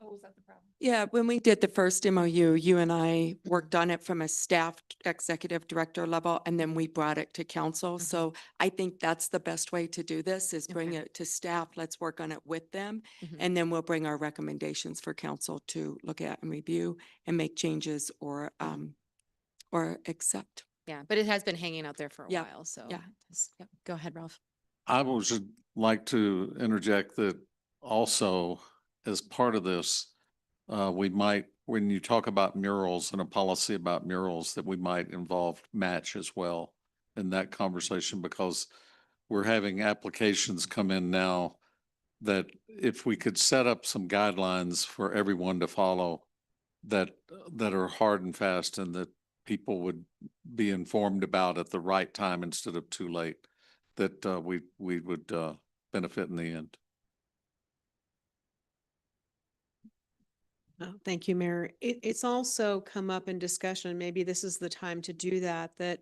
Oh, was that the problem? Yeah, when we did the first MOU, you and I worked on it from a staff executive director level, and then we brought it to council. So I think that's the best way to do this is bring Okay. it to staff. Let's work on it with them. Mhm. And then we'll bring our recommendations for council to look at and review and make changes or accept. Yeah, but it has been hanging out there for a Yeah, while, so. yeah. Yep. Go ahead, Ralph. I would just like to interject that also as part of this, we might, when you talk about murals and a policy about murals, that we might involve match as well in that conversation, because we're having applications come in now that if we could set up some guidelines for everyone to follow that are hard and fast and that people would be informed about at the right time instead of too late, that we would benefit in the end. Oh, thank you, Mayor. It's also come up in discussion, maybe this is the time to do that, that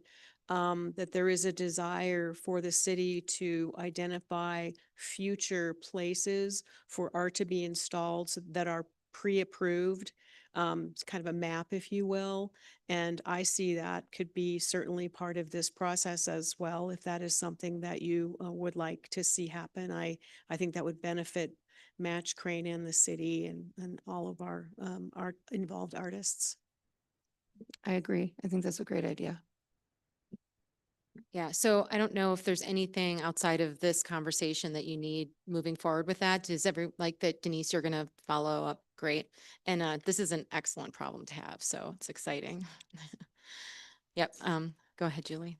there is a desire for the city to identify future places for art to be installed that are pre-approved. It's kind of a map, if you will. And I see that could be certainly part of this process as well, if that is something that you would like to see happen. I think that would benefit Match, Crane, and the city and all of our art involved artists. I agree. I think that's a great idea. Yeah, so I don't know if there's anything outside of this conversation that you need moving forward with that. Does like that, Denise, you're gonna follow up? Great. And this is an excellent problem to have, so it's exciting. Yep, go ahead, Julie.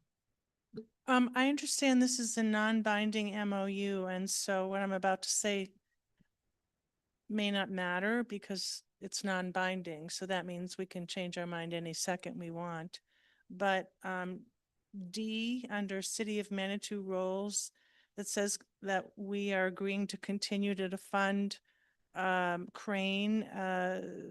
I understand this is a non-binding MOU, and so what I'm about to say may not matter because it's non-binding. So that means we can change our mind any second we want. But D, under City of Manitou roles, that says that we are agreeing to continue to fund Crane,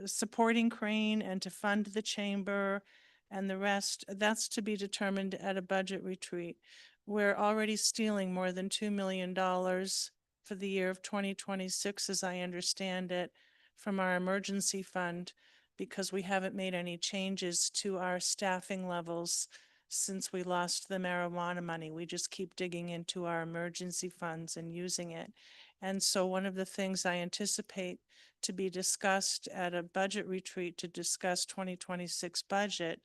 supporting Crane and to fund the chamber And the rest, that's to be determined at a budget retreat. We're already stealing more than $2 million for the year of 2026, as I understand it, from our emergency fund because we haven't made any changes to our staffing levels since we lost the marijuana money. We just keep digging into our emergency funds and using it. And so one of the things I anticipate to be discussed at a budget retreat to discuss 2026 budget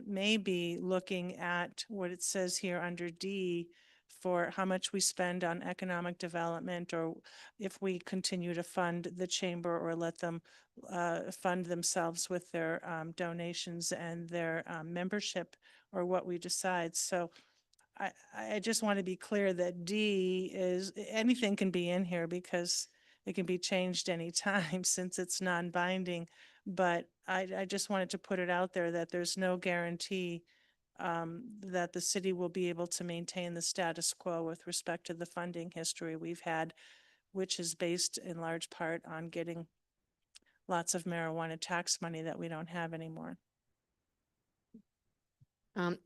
may be looking at what it says here under D for how much we spend on economic development, or if we continue to fund the chamber or let them fund themselves with their donations and their membership, or what we decide. So I just want to be clear that D is, anything can be in here because it can be changed anytime since it's non-binding. But I just wanted to put it out there that there's no guarantee that the city will be able to maintain the status quo with respect to the funding history we've had, which is based in large part on getting lots of marijuana tax money that we don't have anymore.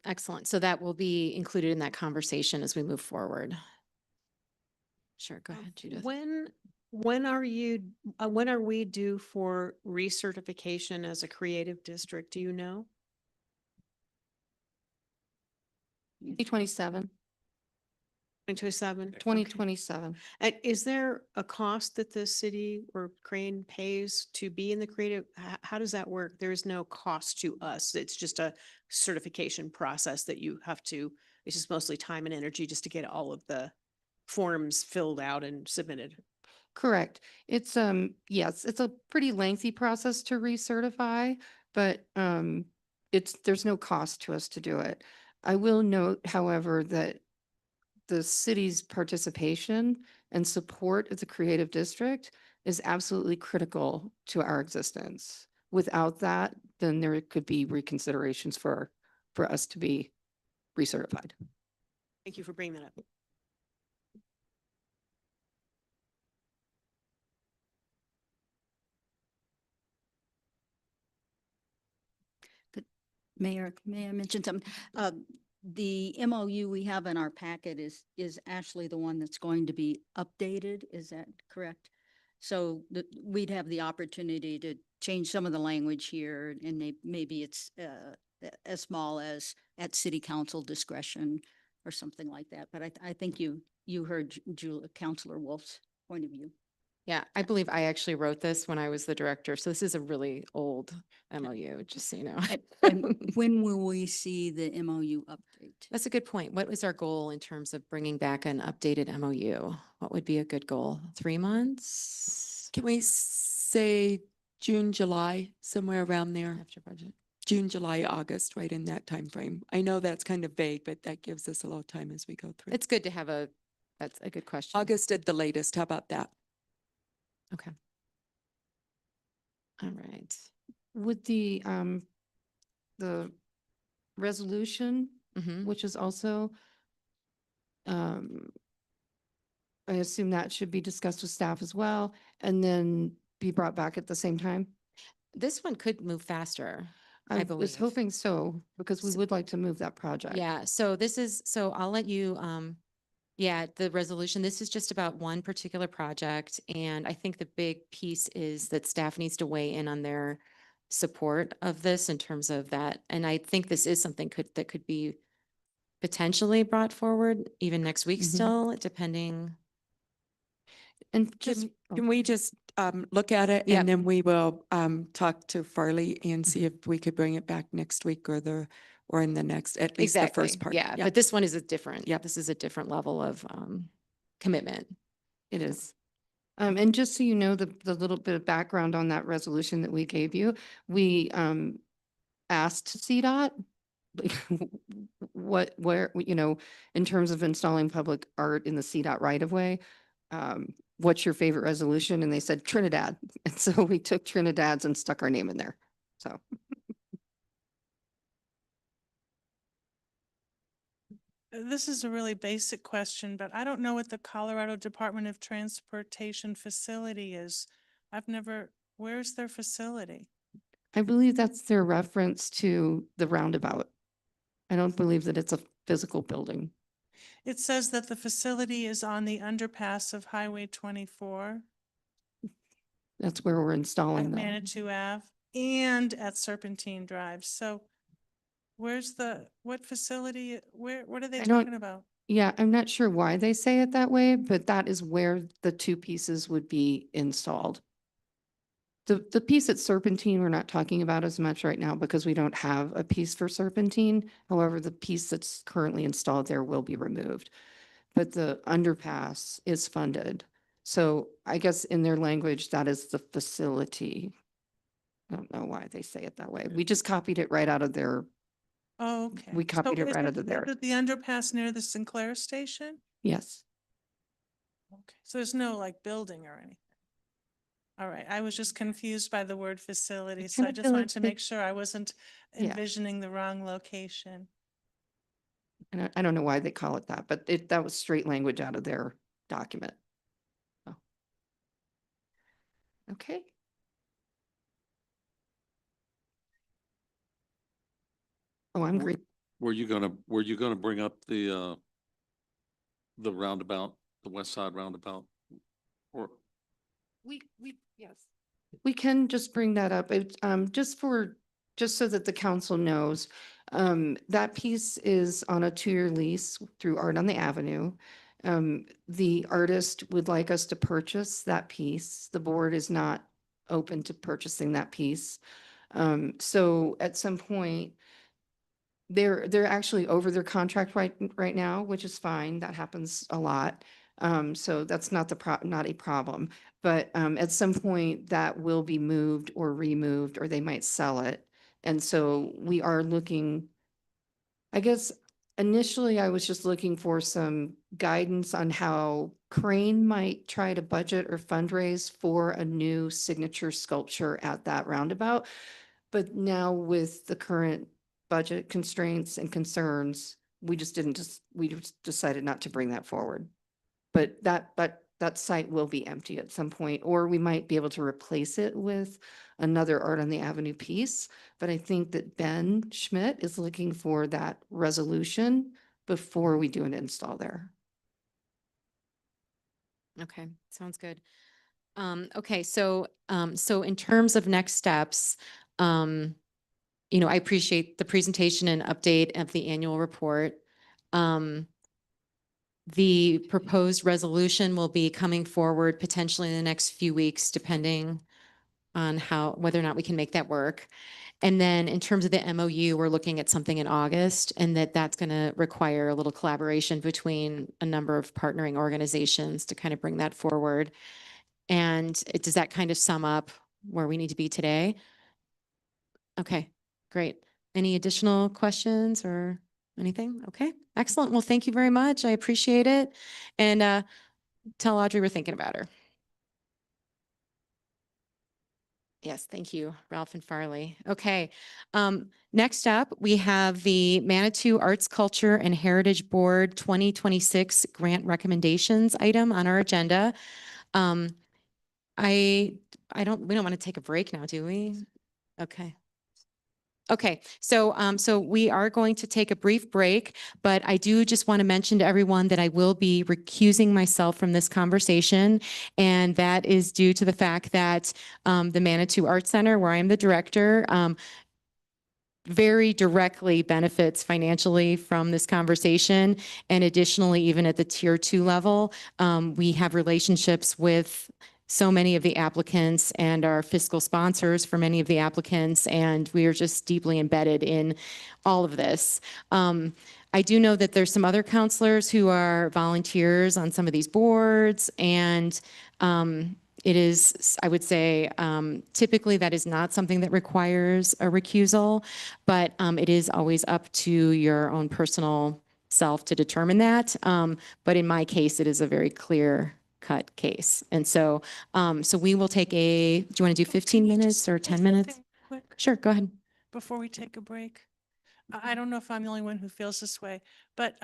Excellent. So that will be included in that conversation as we move forward. Sure, go ahead, Judith. When are we due for recertification as a creative district? Do you know? 2027, 2027? 2027. And is there a cost that the city or Crane pays to be in the creative? How does that work? There is no cost to us. It's just a certification process that you have to, it's just mostly time and energy just to get all of the forms filled out and submitted. Correct. It's, yes, it's a pretty lengthy process to recertify, but, there's no cost to us to do it. I will note, however, that the city's participation and support of the creative district is absolutely critical to our existence. Without that, then there could be reconsiderations for us to be recertified. Thank you for bringing that up. Mayor, may I mention something? The MOU we have in our packet is actually the one that's going to be updated. Is that correct? So we'd have the opportunity to change some of the language here, and maybe it's as small as at city council discretion or something like that. But I think you heard Councilor Wolf's point of view. Yeah, I believe I actually wrote this when I was the director. So this is a really old MOU, just so you know. And when will we see the MOU update? That's a good point. What was our goal in terms of bringing back an updated MOU? What would be a good goal? 3 months? Can we say June, July, somewhere around there? After budget. June, July, August, right in that time frame. I know that's kind of vague, but that gives us a little time as we go through. It's good to have that's a good question. August at the latest. How about that? Okay. All right. With the resolution, Mhm. which is also, I assume that should be discussed with staff as well, and then be brought back at the same time? This one could move faster. I was believe. hoping so, because we So- would like to move that project. Yeah, so so I'll let you, yeah, the resolution, this is just about one particular project. And I think the big piece is that staff needs to weigh in on their support of this in terms of that. And I think this is something that could be potentially brought forward even next week Mhm. still, depending. And Can we just look at it Yep. and then we will talk to Farley and see if we could bring it back next week or in the next, at least the first part. Yeah, but this one is a different, Yep. this is a different level of commitment. it is. And just so you know, the little bit of background on that resolution that we gave you, we asked CDOT like, where, in terms of installing public art in the CDOT right of way, what's your favorite resolution? And they said Trinidad. And so we took Trinidad's and stuck our name in there. So. This is a really basic question, but I don't know what the Colorado Department of Transportation facility is. Where's their facility? I believe that's their reference to the roundabout. I don't believe that it's a physical building. It says that the facility is on the underpass of Highway 24 That's where we're at installing them. Manitou Ave and at Serpentine Drive. So where's what facility, what are they I don't- talking about? Yeah, I'm not sure why they say it that way, but that is where the two pieces would be installed. The piece at Serpentine, we're not talking about as much right now because we don't have a piece for Serpentine. However, the piece that's currently installed there will be removed. But the underpass is funded. So I guess in their language, that is the facility. I don't know why they say it that way. We just copied it right out of their, Oh, okay. We copied it right out of there. Is it the underpass near the Sinclair station? yes. Okay. So there's no like building or anything? All right, I was just confused by the word facility, It's so in I a just wanted to village, make sure I wasn't Yeah. envisioning the wrong location. And I don't know why they call it that, but that was straight language out of their document. So. Okay. Oh, I'm Were- great. Were you gonna bring up the roundabout, the west side roundabout? Or, Yes. We can just bring that up. Just so that the council knows, that piece is on a 2-year lease through Art on the Avenue. The artist would like us to purchase that piece. The board is not open to purchasing that piece. So at some point, they're actually over their contract right now, which is fine. That happens a lot. So that's not not a problem. But at some point that will be moved or removed, or they might sell it. And so we are looking, I guess initially I was just looking for some guidance on how Crane might try to budget or fundraise for a new signature sculpture at that roundabout. But now with the current budget constraints and concerns, we just decided not to bring that forward. But that site will be empty at some point, or we might be able to replace it with another Art on the Avenue piece. But I think that Ben Schmidt is looking for that resolution before we do an install there. Okay, sounds good. Okay, so in terms of next steps, I appreciate the presentation and update of the annual report. The proposed resolution will be coming forward potentially in the next few weeks, depending on whether or not we can make that work. And then in terms of the MOU, we're looking at something in August, and that's going to require a little collaboration between a number of partnering organizations to kind of bring that forward. And does that kind of sum up where we need to be today? Okay, great. Any additional questions or anything? Okay, excellent. Well, thank you very much. I appreciate it. And tell Audrey we're thinking about her. Yes, thank you, Ralph and Farley. Okay, next up, we have the Manitou Arts, Culture, and Heritage Board 2026 Grant Recommendations item on our agenda. We don't want to take a break now, do we? Okay. Okay, so we are going to take a brief break, but I do just want to mention to everyone that I will be recusing myself from this conversation. And that is due to the fact that the Manitou Arts Center, where I am the director, very directly benefits financially from this conversation. And additionally, even at the tier 2 level, we have relationships with so many of the applicants and our fiscal sponsors for many of the applicants, and we are just deeply embedded in all of this. I do know that there's some other counselors who are volunteers on some of these boards, and it is, I would say, typically that is not something that requires a recusal, but it is always up to your own personal self to determine that. But in my case, it is a very clear cut case. And so we will take do you want to do 15 minutes or 10 minutes? Quick, Sure, go ahead. before we take a break. I don't know if I'm the only one who feels this way, but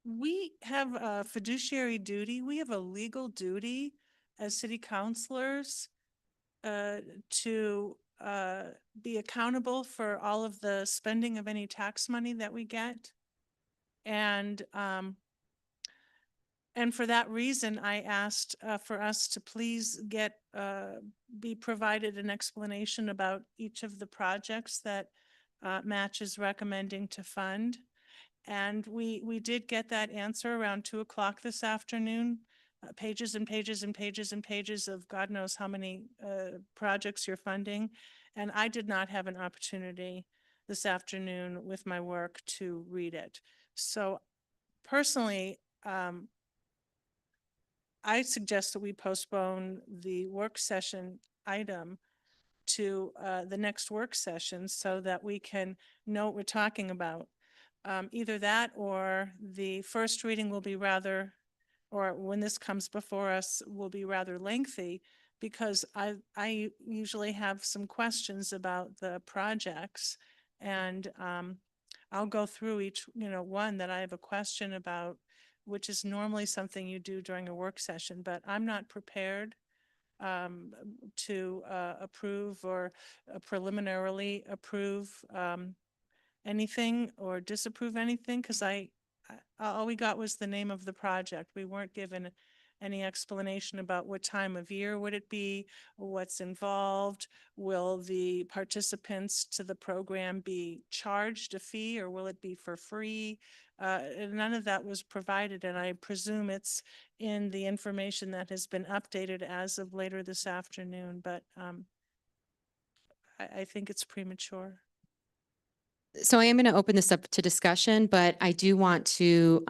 we have a fiduciary duty. We have a legal duty as city councilors to be accountable for all of the spending of any tax money that we get. And for that reason, I asked for us to please be provided an explanation about each of the projects that Match is recommending to fund. And we did get that answer around 2 o'clock this afternoon. Pages and pages and pages and pages of God knows how many projects you're funding. And I did not have an opportunity this afternoon with my work to read it. So personally, I suggest that we postpone the work session item to the next work session so that we can know what we're talking about. Either that or the first reading will be rather, or when this comes before us, will be rather lengthy, because I usually have some questions about the projects, and I'll go through each, one that I have a question about, which is normally something you do during a work session, but I'm not prepared to approve or preliminarily approve anything or disapprove anything, because all we got was the name of the project. We weren't given any explanation about what time of year would it be, what's involved, will the participants to the program be charged a fee, or will it be for free? None of that was provided, and I presume it's in the information that has been updated as of later this afternoon, but I think it's premature. So I am going to open this up to discussion, but I do want to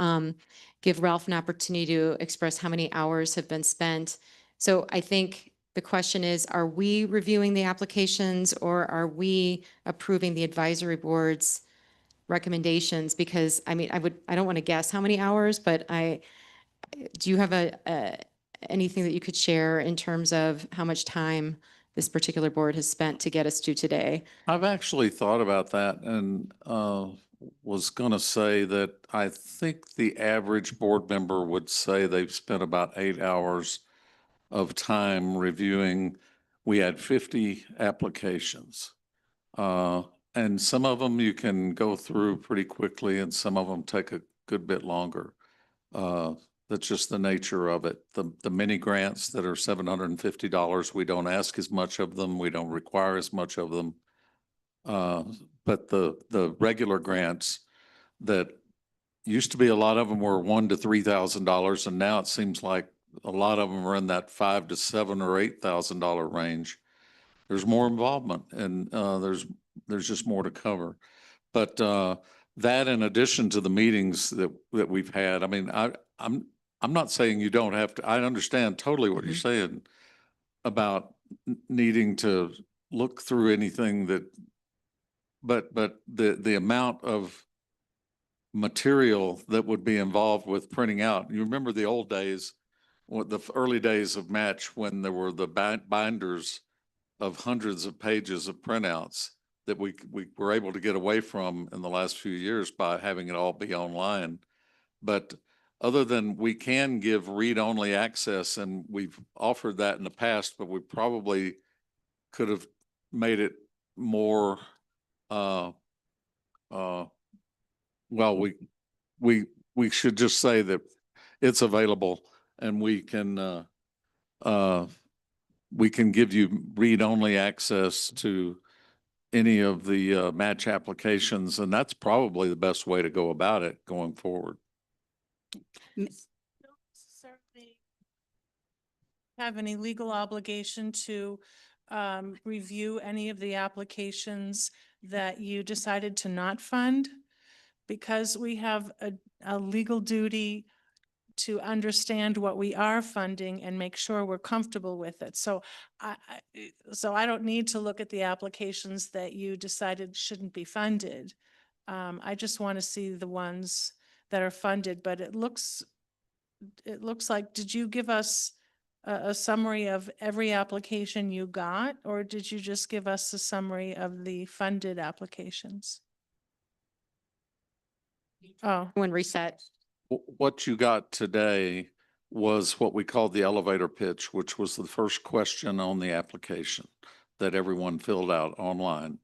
give Ralph an opportunity to express how many hours have been spent. So I think the question is, are we reviewing the applications, or are we approving the advisory board's recommendations? Because I mean, I don't want to guess how many hours, but do you have anything that you could share in terms of how much time this particular board has spent to get us to today? I've actually thought about that and was going to say that I think the average board member would say they've spent about 8 hours of time reviewing. We had 50 applications. And some of them you can go through pretty quickly, and some of them take a good bit longer. That's just the nature of it. The mini grants that are $750, we don't ask as much of them. We don't require as much of them. But the regular grants that used to be, a lot of them were $1,000 to $3,000, and now it seems like a lot of them are in that $5,000 to $7,000 or $8,000 range. There's more involvement, and there's just more to cover. But that, in addition to the meetings that we've had, I mean, I'm not saying you don't have to. I understand totally what you're saying about needing to look through anything that, but the amount of material that would be involved with printing out. You remember the old days, the early days of Match, when there were the binders of hundreds of pages of printouts that we were able to get away from in the last few years by having it all be online. But other than, we can give read-only access, and we've offered that in the past, but we probably could have made it more, well, we should just say that it's available, and we can give you read-only access to any of the Match applications, and that's probably the best way to go about it going forward. Don't necessarily have any legal obligation to review any of the applications that you decided to not fund, because we have a legal duty to understand what we are funding and make sure we're comfortable with it. So I don't need to look at the applications that you decided shouldn't be funded. I just want to see the ones that are funded, but it looks like, did you give us a summary of every application you got, or did you just give us a summary of the funded applications? Oh, When reset. What you got today was what we called the elevator pitch, which was the first question on the application that everyone filled out online.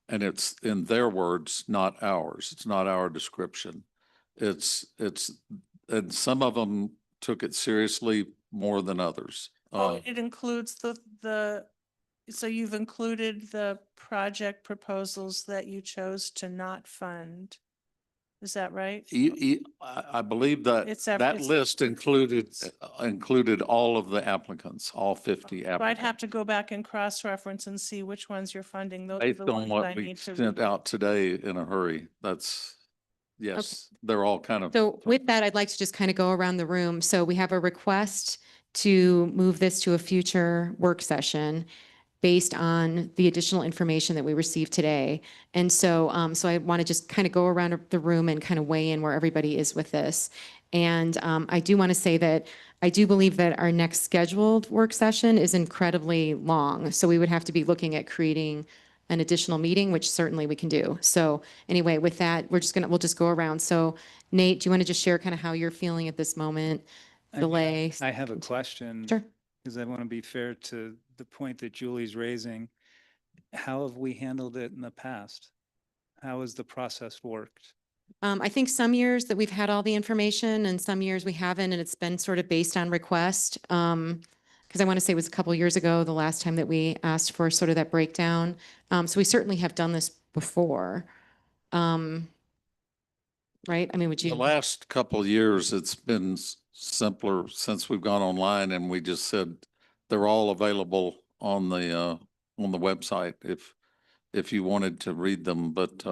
And it's in their words, not ours. It's not our description. And some of them took it seriously more than others. Oh, it includes so you've included the project proposals that you chose to not fund. Is that right? I believe that It's that list included all of the applicants, all 50 So I'd applicants. have to go back and cross-reference and see which ones you're funding. Those are Based the on ones I what we need to. sent out today in a hurry, yes, they're all kind of. So with that, I'd like to just kind of go around the room. So we have a request to move this to a future work session based on the additional information that we received today. And so, so I want to just kind of go around the room and kind of weigh in where everybody is with this. And I do want to say that I do believe that our next scheduled work session is incredibly long. So we would have to be looking at creating an additional meeting, which certainly we can do. So anyway, with that, we'll just go around. So Nate, do you want to just share kind of how you're feeling at this moment? Delay? I have a question. Sure. Because I want to be fair to the point that Julie's raising. How have we handled it in the past? How has the process worked? I think some years that we've had all the information and some years we haven't, and it's been sort of based on request. Because I want to say it was a couple years ago, the last time that we asked for sort of that breakdown. So we certainly have done this before. Right? I mean, would The you? last couple of years, it's been simpler since we've gone online and we just said they're all available on the website if you wanted to read them, but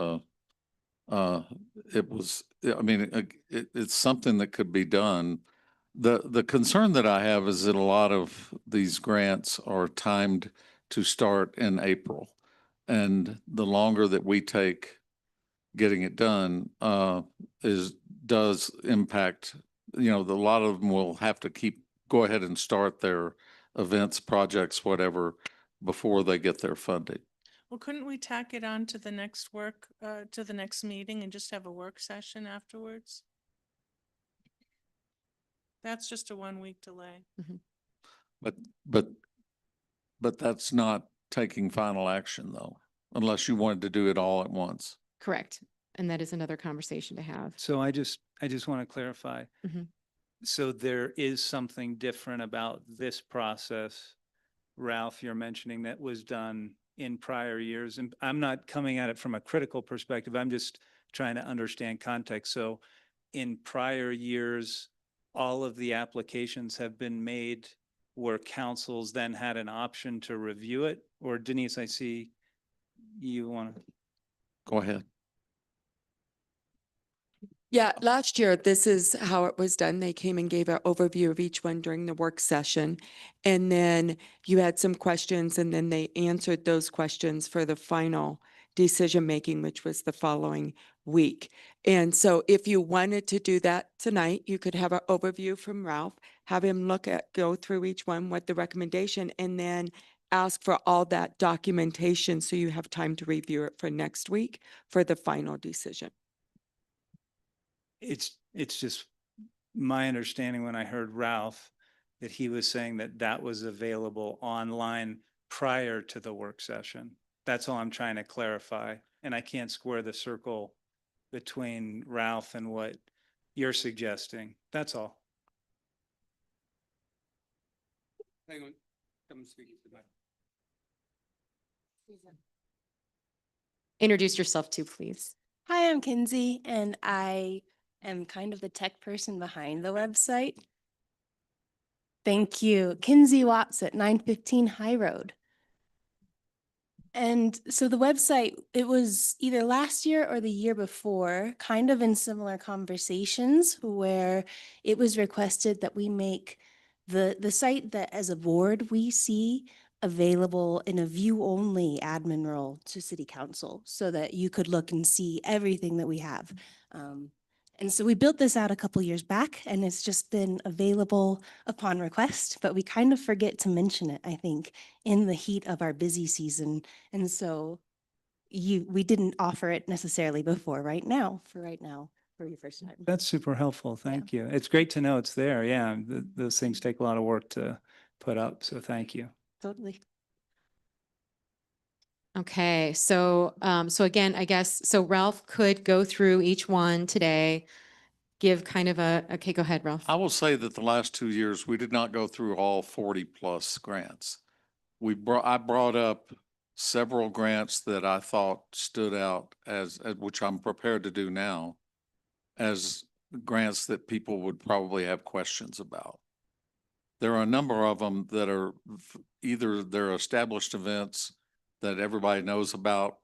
it was, I mean, it's something that could be done. The concern that I have is that a lot of these grants are timed to start in April. And the longer that we take getting it done does impact, a lot of them will have to go ahead and start their events, projects, whatever, before they get their funding. Well, couldn't we tack it on to the next to the next meeting and just have a work session afterwards? That's just a 1-week delay. But that's not taking final action though, unless you wanted to do it all at once. Correct. And that is another conversation to have. So I just want to clarify. Mhm. So there is something different about this process, Ralph, you're mentioning, that was done in prior years. And I'm not coming at it from a critical perspective. I'm just trying to understand context. So in prior years, all of the applications have been made where councils then had an option to review it? Or Denise, I see you want to. Go ahead. Yeah, last year, this is how it was done. They came and gave an overview of each one during the work session. And then you had some questions and then they answered those questions for the final decision-making, which was the following week. And so if you wanted to do that tonight, you could have an overview from Ralph, have him go through each one, what the recommendation, and then ask for all that documentation so you have time to review it for next week for the final decision. It's just my understanding when I heard Ralph that he was saying that that was available online prior to the work session. That's all I'm trying to clarify. And I can't square the circle between Ralph and what you're suggesting. That's all. Hang on, come and speak to that. Introduce yourself too, please. Hi, I'm Kinsey, and I am kind of the tech person behind the website. Thank you. Kinsey Watts at 915 High Road. And so the website, it was either last year or the year before, kind of in similar conversations where it was requested that we make the site that as a board we see available in a view-only admin role to City Council so that you could look and see everything that we have. And so we built this out a couple years back and it's just been available upon request, but we kind of forget to mention it, I think, in the heat of our busy season. And so we didn't offer it necessarily before for right now. for your first time. That's super helpful. Thank you. It's great to know it's there. Yeah, those things take a lot of work to put up. So thank you. Totally. Okay, so, so again, I guess, so Ralph could go through each one today, give kind of okay, go ahead, Ralph. I will say that the last 2 years, we did not go through all 40+ grants. I brought up several grants that I thought stood out as which I'm prepared to do now, as grants that people would probably have questions about. There are a number of them that are either they're established events that everybody knows about,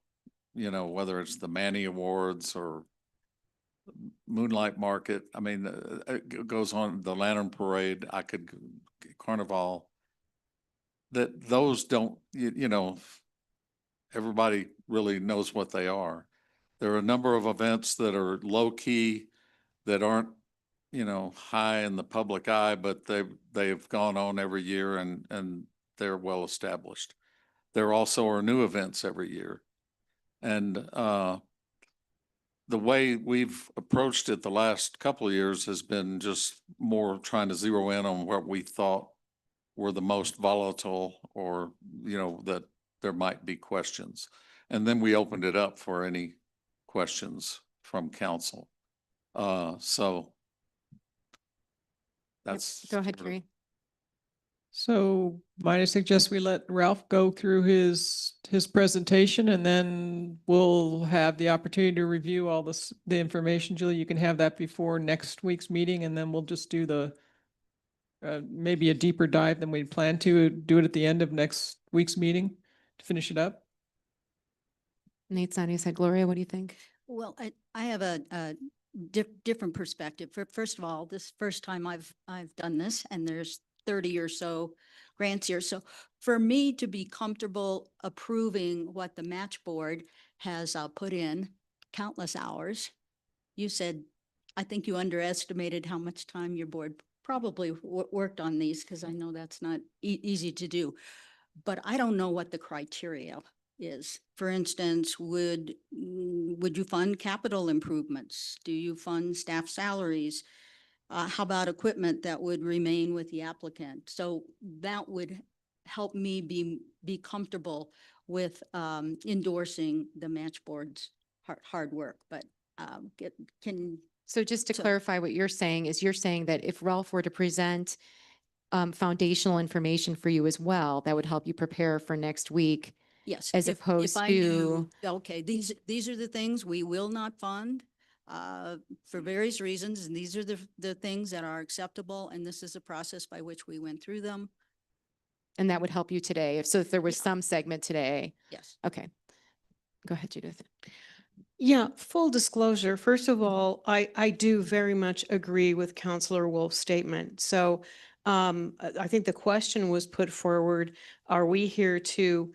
whether it's the Manny Awards or Moonlight Market. I mean, it goes on, the Lantern Parade, Carnival, that those don't, everybody really knows what they are. There are a number of events that are low key, that aren't, high in the public eye, but they've gone on every year and they're well established. There also are new events every year. And the way we've approached it the last couple of years has been just more trying to zero in on what we thought were the most volatile, or, that there might be questions. And then we opened it up for any questions from council. So that's. Go ahead, sort of- Carrie. So might I suggest we let Ralph go through his presentation, and then we'll have the opportunity to review all the information. Julie, you can have that before next week's meeting, and then we'll just do maybe a deeper dive than we'd planned to do it at the end of next week's meeting to finish it up. Nate's on his head. Gloria, what do you think? Well, I have a different perspective. First of all, this first time I've done this, and there's 30 or so grants here. So for me to be comfortable approving what the match board has put in countless hours, you said, I think you underestimated how much time your board probably worked on these, because I know that's not easy to do. But I don't know what the criteria is. For instance, would you fund capital improvements? Do you fund staff salaries? How about equipment that would remain with the applicant? So that would help me be comfortable with endorsing the match board's hard work. But So just to clarify what you're saying is, you're saying that if Ralph were to present foundational information for you as well, that would help you prepare for next week. Yes. As if opposed I to. knew, okay, these are the things we will not fund for various reasons, and these are the things that are acceptable, and this is a process by which we went through them. And that would help you today. If there was some segment today. Yes. Okay. Go ahead, Judith. Yeah, full disclosure. First of all, I do very much agree with Counselor Wolf's statement. So I think the question was put forward, are we here to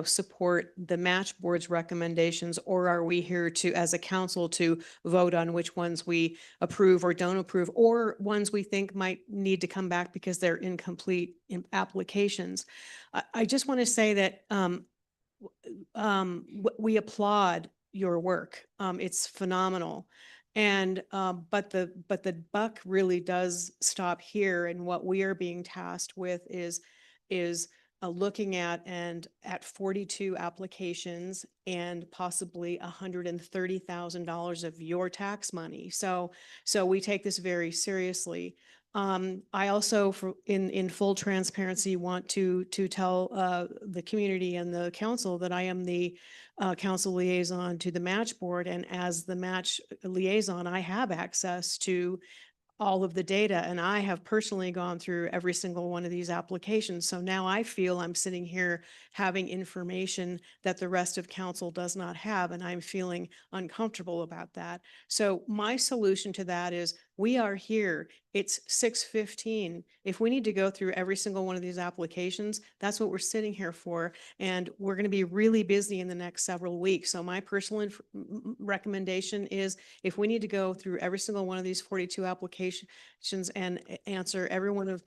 support the match board's recommendations, or are we here to, as a council, to vote on which ones we approve or don't approve, or ones we think might need to come back because they're incomplete applications? I just want to say that we applaud your work. It's phenomenal. And but the buck really does stop here. And what we are being tasked with is looking at 42 applications and possibly $130,000 of your tax money. So we take this very seriously. I also, in full transparency, want to tell the community and the council that I am the council liaison to the match board, and as the match liaison, I have access to all of the data, and I have personally gone through every single one of these applications. So now I feel I'm sitting here having information that the rest of council does not have, and I'm feeling uncomfortable about that. So my solution to that is, we are here. It's 6:15. If we need to go through every single one of these applications, that's what we're sitting here for. And we're going to be really busy in the next several weeks. So my personal recommendation is, if we need to go through every single one of these 42 applications and answer every one of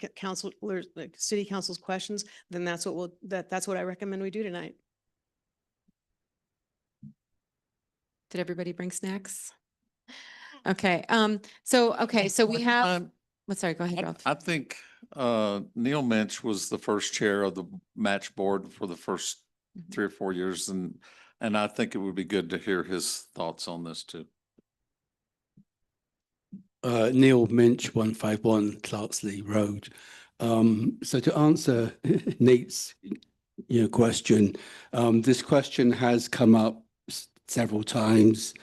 city council's questions, then that's what I recommend we do tonight. Did everybody bring snacks? Okay, so we have, Um, sorry, go ahead, Ralph. I think Neil Minch was the first chair of the match board for the first 3 or 4 years, and I think it would be good to hear his thoughts on this too. Neil Minch, 151 Clarksley Road. So to answer Nate's question, this question has come up several times.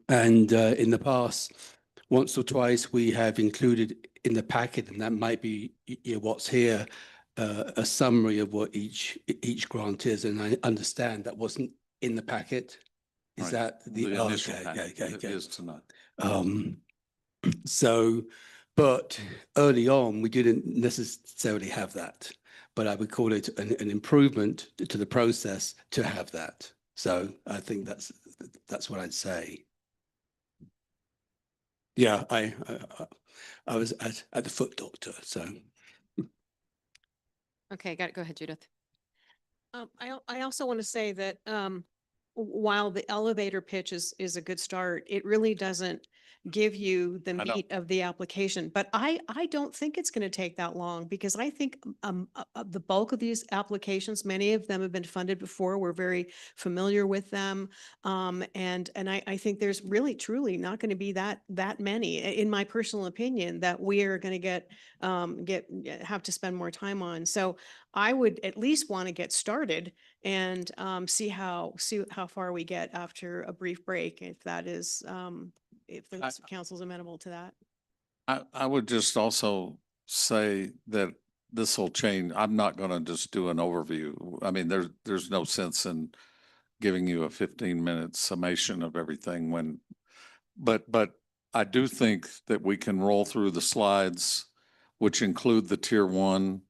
And in the past, once or twice, we have included in the packet, and that might be what's here, a summary of what each grant is. And I understand that wasn't in the packet. Is Right. that The oh, initial okay, packet. It okay. is tonight. So, but early on, we didn't necessarily have that, but I would call it an improvement to the process to have that. So I think that's what I'd say. Yeah, I was at the foot doctor, so. Okay, got it. Go ahead, Judith. I also want to say that while the elevator pitch is a good start, it really doesn't give you the I know. meat of the application. But I don't think it's going to take that long because I think the bulk of these applications, many of them have been funded before. We're very familiar with them. And I think there's really truly not going to be that many, in my personal opinion, that we are going to have to spend more time on. So I would at least want to get started and see how far we get after a brief break, if that is, if the council's amenable to that. I would just also say that this will change. I'm not going to just do an overview. I mean, there's no sense in giving you a 15-minute summation of everything but I do think that we can roll through the slides, which include the tier 1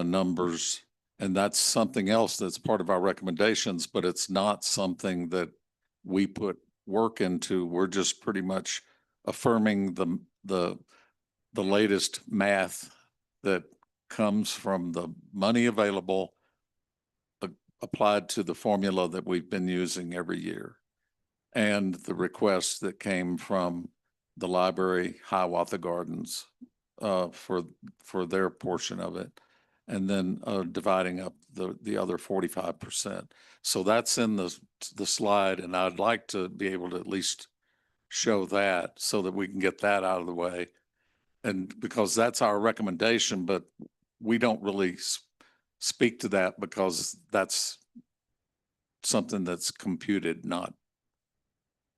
numbers. And that's something else that's part of our recommendations, but it's not something that we put work into. We're just pretty much affirming the latest math that comes from the money available applied to the formula that we've been using every year, and the requests that came from the library, Hiawatha Gardens, for their portion of it, and then dividing up the other 45%. So that's in the slide, and I'd like to be able to at least show that so that we can get that out of the way. And because that's our recommendation, but we don't really speak to that because that's something that's computed,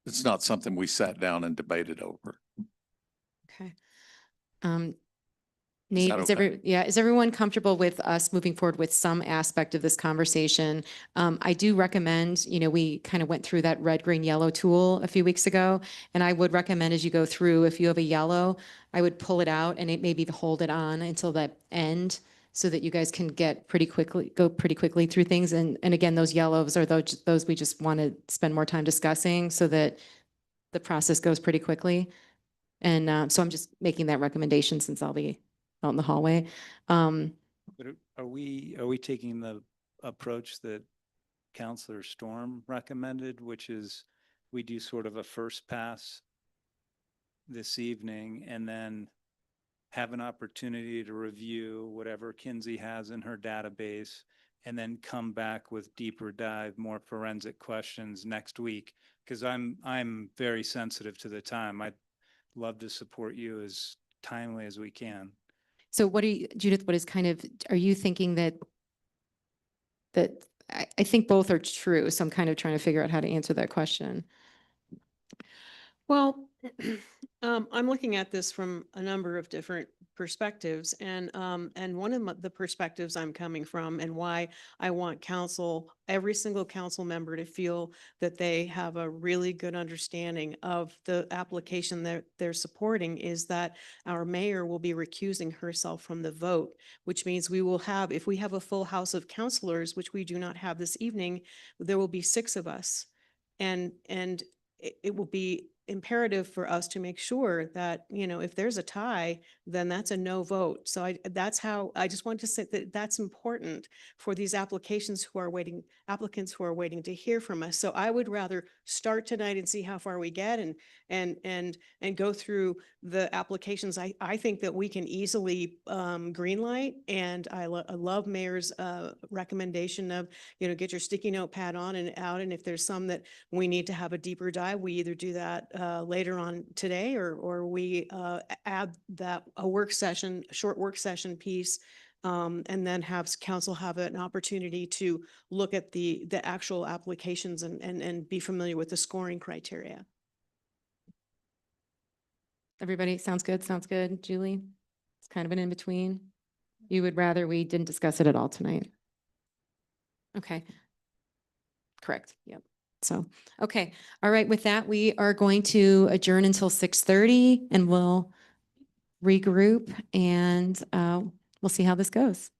it's not something we sat down and debated over. Okay. Nate, that okay? is everyone comfortable with us moving forward with some aspect of this conversation? I do recommend, we kind of went through that red, green, yellow tool a few weeks ago. And I would recommend as you go through, if you have a yellow, I would pull it out and maybe hold it on until the end so that you guys can go pretty quickly through things. And again, those yellows are those we just want to spend more time discussing so that the process goes pretty quickly. And so I'm just making that recommendation since I'll be out in the hallway. But are we taking the approach that Councilor Storm recommended, which is we do sort of a first pass this evening and then have an opportunity to review whatever Kinsey has in her database and then come back with deeper dive, more forensic questions next week? Because I'm very sensitive to the time. I'd love to support you as timely as we can. So Judith, are you thinking that I think both are true. So I'm kind of trying to figure out how to answer that question. Well, I'm looking at this from a number of different perspectives, and one of the perspectives I'm coming from, and why I want every single council member to feel that they have a really good understanding of the application that they're supporting, is that our mayor will be recusing herself from the vote, which means we will have, if we have a full house of councilors, which we do not have this evening, there will be 6 of us, and it will be imperative for us to make sure that, you know, if there's a tie, then that's a no vote. So that's how, I just want to say that that's important for these applicants who are waiting to hear from us. So I would rather start tonight and see how far we get and go through the applications. I think that we can easily green light, and I love Mayor's recommendation of, you know, get your sticky notepad on and out. And if there's some that we need to have a deeper dive, we either do that later on today, or we add that a short work session piece, and then have council have an opportunity to look at the actual applications and be familiar with the scoring criteria. Everybody, sounds good? Sounds good, Julie? It's kind of an in-between. You would rather we didn't discuss it at all tonight? Okay. Correct, yep. So, okay, all right, with that, we are going to adjourn until 6:30 and we'll regroup and we'll see how this goes.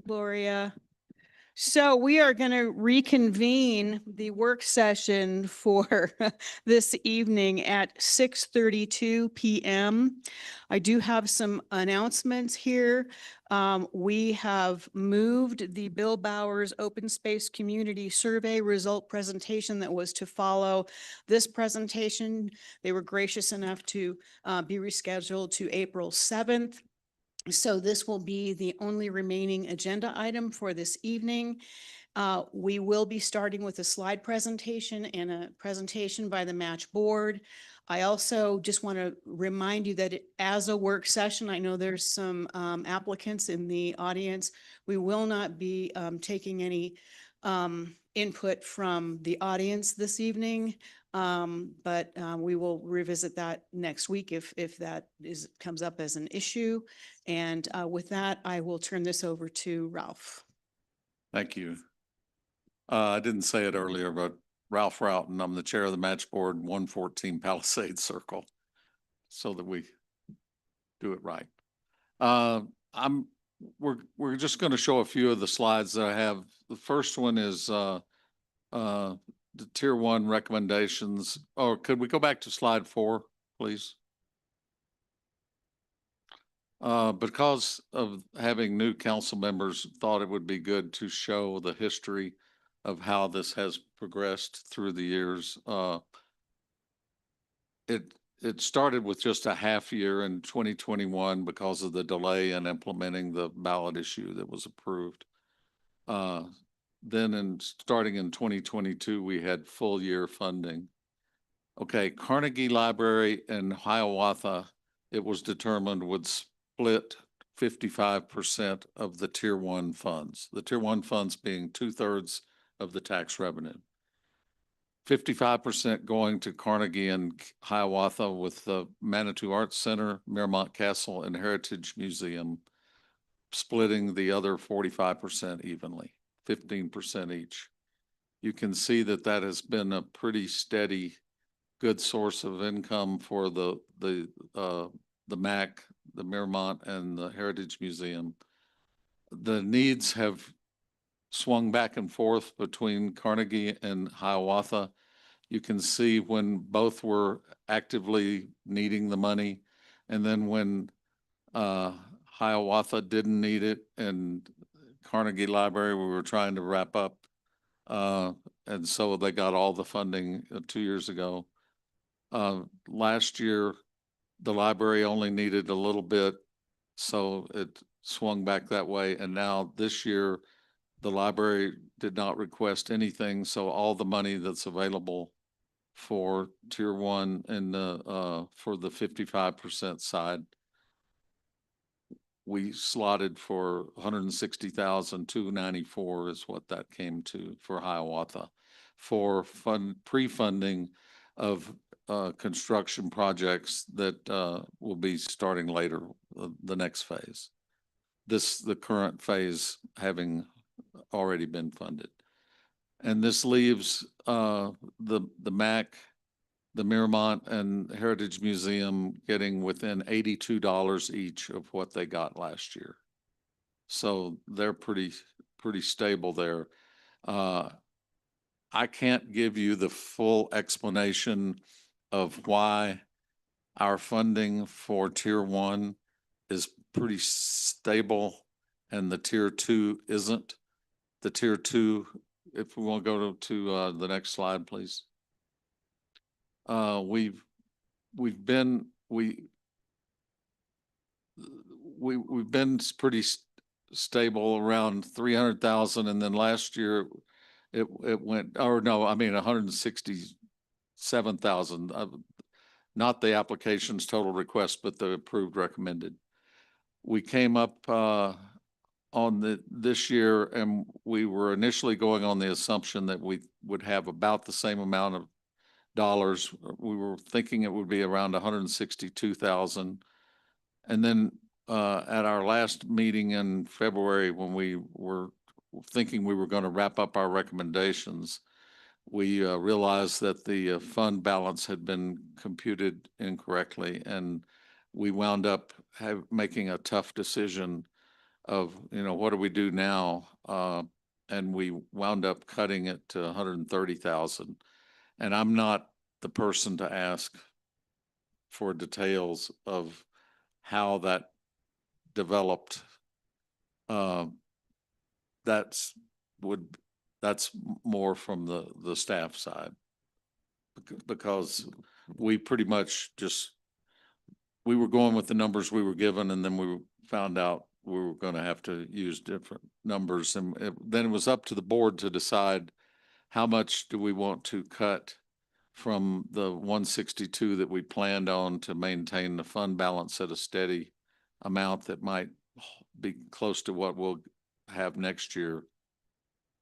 Gloria. So we are going to reconvene the work session for this evening at 6:32 PM. I do have some announcements here. We have moved the Bill Bowers Open Space Community Survey result presentation that was to follow this presentation. They were gracious enough to be rescheduled to April 7th. So this will be the only remaining agenda item for this evening. We will be starting with a slide presentation and a presentation by the match board. I also just want to remind you that as a work session, I know there's some applicants in the audience. We will not be taking any input from the audience this evening. But we will revisit that next week if that comes up as an issue. And with that, I will turn this over to Ralph. Thank you. I didn't say it earlier, but Ralph Roughton, I'm the chair of the match board, 114 Palisades Circle, so that we do it right. We're just going to show a few of the slides that I have. The first one is the tier 1 recommendations. Or could we go back to slide 4, please? Because of having new council members, thought it would be good to show the history of how this has progressed through the years. It started with just a half year in 2021 because of the delay in implementing the ballot issue that was approved. Then starting in 2022, we had full year funding. Okay, Carnegie Library and Hiawatha, it was determined would split 55% of the tier 1 funds. The tier 1 funds being 2/3 of the tax revenue. 55% going to Carnegie and Hiawatha, with the Manitou Arts Center, Miramont Castle, and Heritage Museum splitting the other 45% evenly, 15% each. You can see that that has been a pretty steady, good source of income for the MAC, the Miramont, and the Heritage Museum. The needs have swung back and forth between Carnegie and Hiawatha. You can see when both were actively needing the money, and then when Hiawatha didn't need it and Carnegie Library, we were trying to wrap up. And so they got all the funding 2 years ago. Last year, the library only needed a little bit, so it swung back that way. And now this year, the library did not request anything, so all the money that's available for tier 1 and for the 55% side, we slotted for 160,294 is what that came to for Hiawatha, for pre-funding of construction projects that will be starting later, the next phase. The current phase having already been funded. And this leaves the MAC, the Miramont, and Heritage Museum getting within $82 each of what they got last year. So they're pretty stable there. I can't give you the full explanation of why our funding for tier 1 is pretty stable and the tier 2 isn't. The tier 2, if we want to go to the next slide, please. We've been pretty stable around 300,000, and then last year it went, or no, I mean 167,000. Not the application's total request, but the approved recommended. We came up on this year, and we were initially going on the assumption that we would have about the same amount of dollars. We were thinking it would be around 162,000. And then at our last meeting in February, when we were thinking we were going to wrap up our recommendations, we realized that the fund balance had been computed incorrectly, and we wound up making a tough decision of, what do we do now? And we wound up cutting it to 130,000. And I'm not the person to ask for details of how that developed. That's more from the staff side. Because we pretty much we were going with the numbers we were given, and then we found out we were going to have to use different numbers. And then it was up to the board to decide how much do we want to cut from the 162 that we planned on to maintain the fund balance at a steady amount that might be close to what we'll have next year.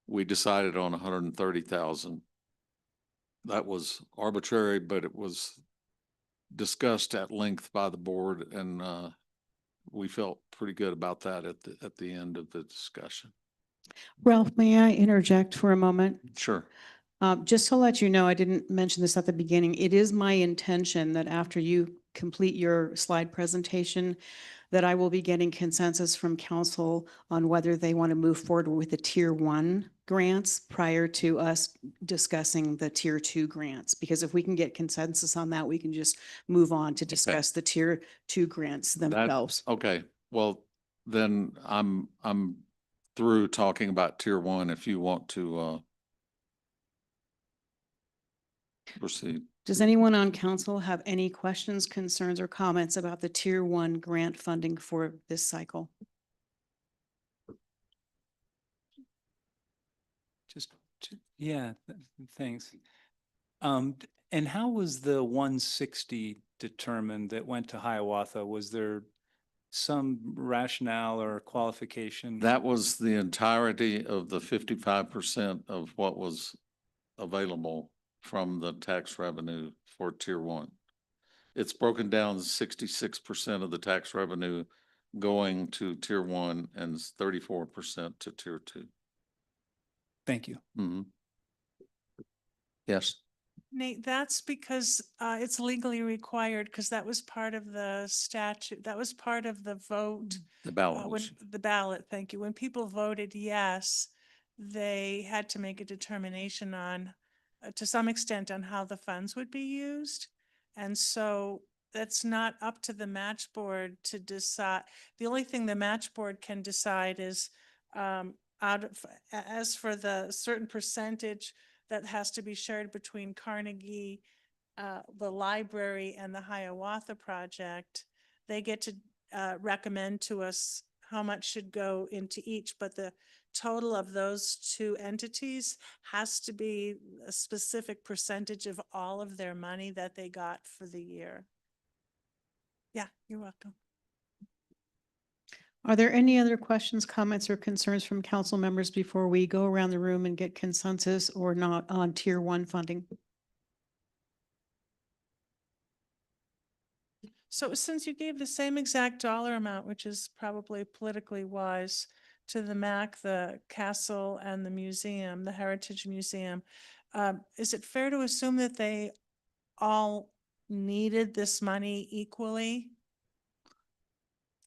We decided on 130,000. That was arbitrary, but it was discussed at length by the board, and we felt pretty good about that at the end of the discussion. Ralph, may I interject for a moment? Sure. Just to let you know, I didn't mention this at the beginning. It is my intention that after you complete your slide presentation, that I will be getting consensus from council on whether they want to move forward with the tier 1 grants prior to us discussing the tier 2 grants. Because if we can get consensus on that, we can just move on to discuss the tier 2 grants themselves. Okay. Well, then I'm through talking about tier 1 if you want to proceed. Does anyone on council have any questions, concerns, or comments about the tier 1 grant funding for this cycle? Yeah, thanks. And how was the 160 determined that went to Hiawatha? Was there some rationale or qualification? That was the entirety of the 55% of what was available from the tax revenue for tier 1. It's broken down 66% of the tax revenue going to tier 1 and 34% to tier 2. Thank you. Mm-hmm. Yes. Nate, that's because it's legally required, because that was part of the statute. That was part of the vote. The ballot. The ballot, thank you. When people voted yes, they had to make a determination on, to some extent, on how the funds would be used. And so that's not up to the match board to decide. The only thing the match board can decide is as for the certain percentage that has to be shared between Carnegie, the library, and the Hiawatha project, they get to recommend to us how much should go into each, but the total of those two entities has to be a specific percentage of all of their money that they got for the year. Yeah, you're welcome. Are there any other questions, comments, or concerns from council members before we go around the room and get consensus or not on tier 1 funding? So since you gave the same exact dollar amount, which is probably politically wise, to the MAC, the castle, and the museum, the Heritage Museum, is it fair to assume that they all needed this money equally?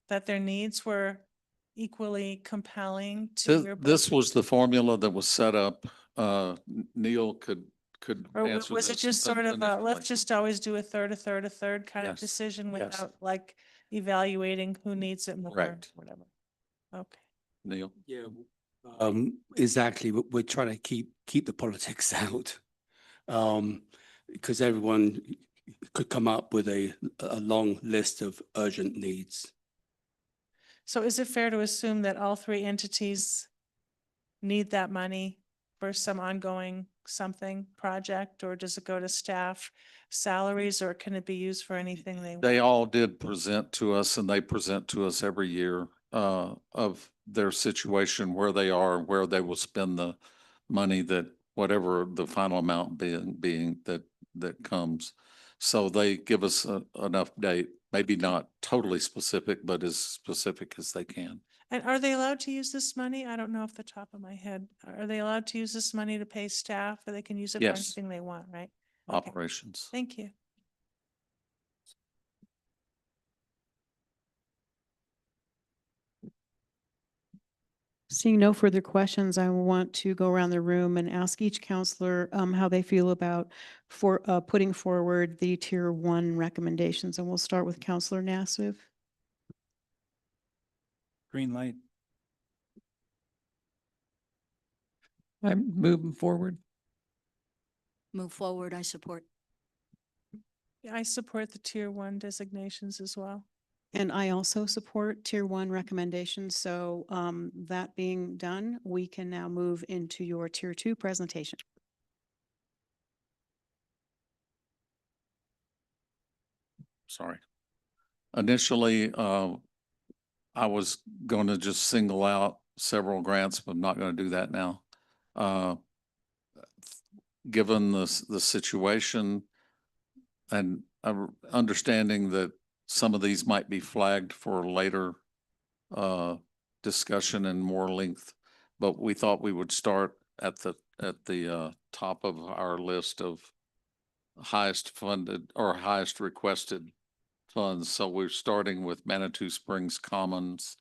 That their needs were equally compelling to your This budget? was the formula that was set up. Neil could Or answer was it this just sort of a, initially. let's just always do a third kind of Yes, decision yes. without like evaluating who needs it more, Correct. whatever? Okay. Neil? Yeah. Exactly. We're trying to keep the politics out. Because everyone could come up with a long list of urgent needs. So is it fair to assume that all three entities need that money for some ongoing something project, or does it go to staff salaries, or can it be used for anything they want? They all did present to us, and they present to us every year of their situation, where they are, where they will spend the money, that whatever the final amount being that comes. So they give us enough date, maybe not totally specific, but as specific as they can. And are they allowed to use this money? I don't know off the top of my head. Are they allowed to use this money to pay staff, or they can use it for Yes. anything they want, right? Okay. Operations. Thank you. Seeing no further questions, I want to go around the room and ask each counselor how they feel about putting forward the tier 1 recommendations. And we'll start with Counselor Nassif. Green light. I'm moving forward. Move forward, I support. I support the tier 1 designations as well. And I also support tier 1 recommendations. So that being done, we can now move into your tier 2 presentation. Sorry. Initially, I was going to just single out several grants, but I'm not going to do that now. Given the situation and understanding that some of these might be flagged for later discussion and more length, but we thought we would start at the top of our list of highest funded or highest requested funds. So we're starting with Manitou Springs Commons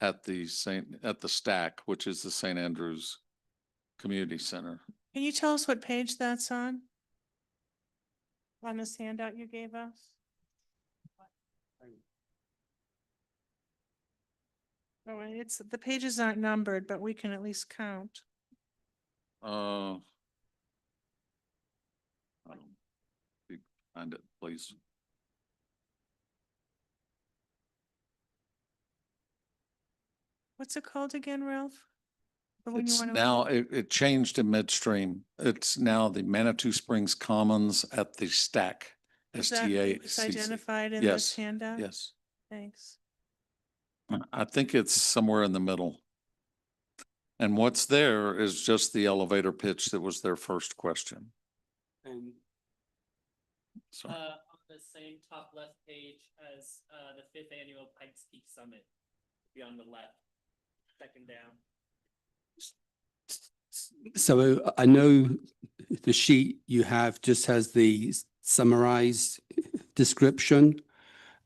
at the Stack, which is the St. Andrews Community Center. Can you tell us what page that's on? On this handout you gave us? Oh, and the pages aren't numbered, but we can at least count. I don't find it, please. What's it called again, Ralph? The one you It's wanna- now, it changed in midstream. It's now the Manitou Springs Commons at the Stack. Is that STA. what's identified in Yes, this handout? yes. Thanks. I think it's somewhere in the middle. And what's there is just the elevator pitch that was their first question. And So on the same top left page as the 5th annual Pikes Peak Summit, be on the left, second down. So I know the sheet you have just has the summarized description.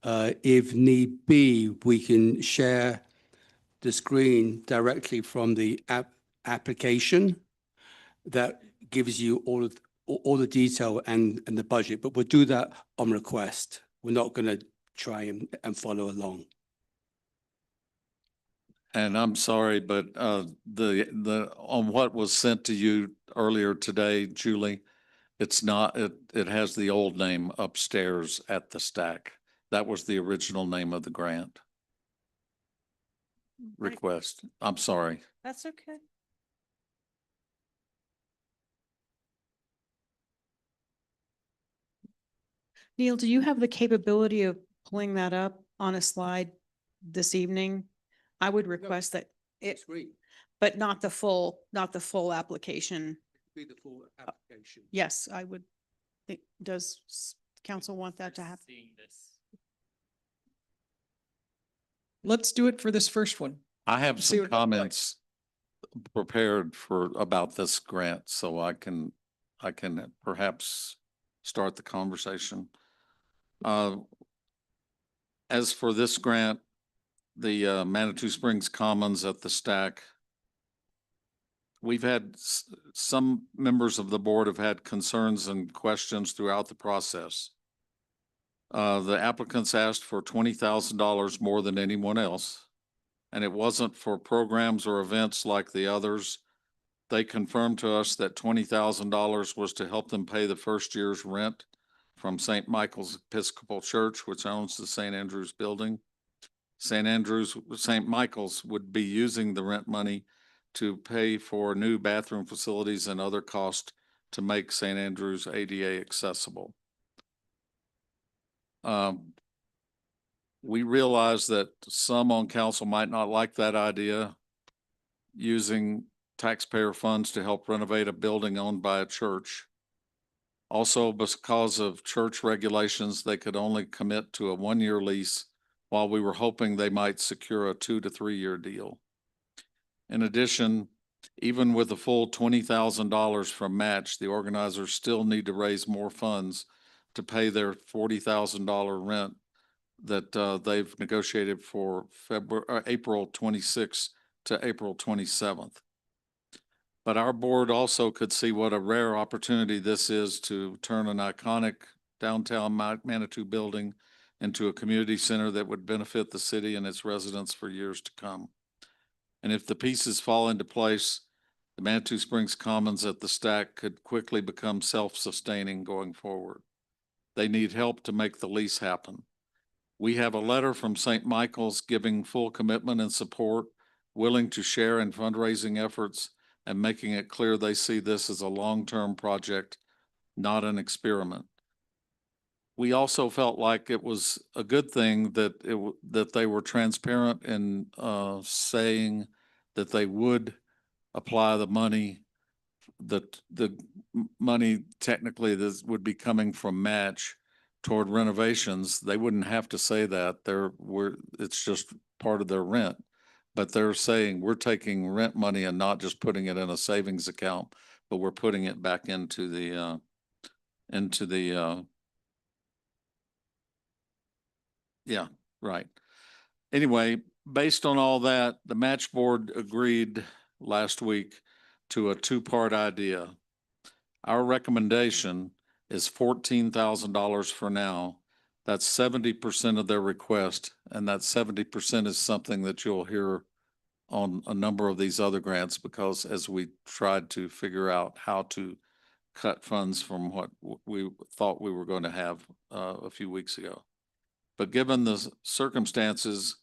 If need be, we can share the screen directly from the application that gives you all the detail and the budget, but we'll do that on request. We're not going to try and follow along. And I'm sorry, but on what was sent to you earlier today, Julie, it's not, it has the old name upstairs at the Stack. That was the original name of the grant request. I'm sorry. That's okay. Neil, do you have the capability of pulling that up on a slide this evening? I would request that but not the full application. Be the full application. Yes, I would think, does council want that to happen? Seeing this. Let's do it for this first one. I have See some what it looks like. comments prepared about this grant, so I can perhaps start the conversation. As for this grant, the Manitou Springs Commons at the Stack, we've had some members of the board have had concerns and questions throughout the process. The applicants asked for $20,000 more than anyone else, and it wasn't for programs or events like the others. They confirmed to us that $20,000 was to help them pay the first year's rent from St. Michael's Episcopal Church, which owns the St. Andrews building. St. Michael's would be using the rent money to pay for new bathroom facilities and other costs to make St. Andrews ADA accessible. We realize that some on council might not like that idea, using taxpayer funds to help renovate a building owned by a church. Also, because of church regulations, they could only commit to a 1-year lease, while we were hoping they might secure a 2 to 3 year deal. In addition, even with the full $20,000 from match, the organizers still need to raise more funds to pay their $40,000 rent that they've negotiated for April 26, to April 27th. But our board also could see what a rare opportunity this is to turn an iconic downtown Manitou building into a community center that would benefit the city and its residents for years to come. And if the pieces fall into place, the Manitou Springs Commons at the Stack could quickly become self-sustaining going forward. They need help to make the lease happen. We have a letter from St. Michael's giving full commitment and support, willing to share in fundraising efforts, and making it clear they see this as a long-term project, not an experiment. We also felt like it was a good thing that that they were transparent in saying that they would apply the money, that the money technically that would be coming from match toward renovations. They wouldn't have to say that. It's just part of their rent. But they're saying we're taking rent money and not just putting it in a savings account, but we're putting it back into the yeah, right. Anyway, based on all that, the match board agreed last week to a two-part idea. Our recommendation is $14,000 for now. That's 70% of their request, and that 70% is something that you'll hear on a number of these other grants, because as we tried to figure out how to cut funds from what we thought we were going to have a few weeks ago. But given the circumstances,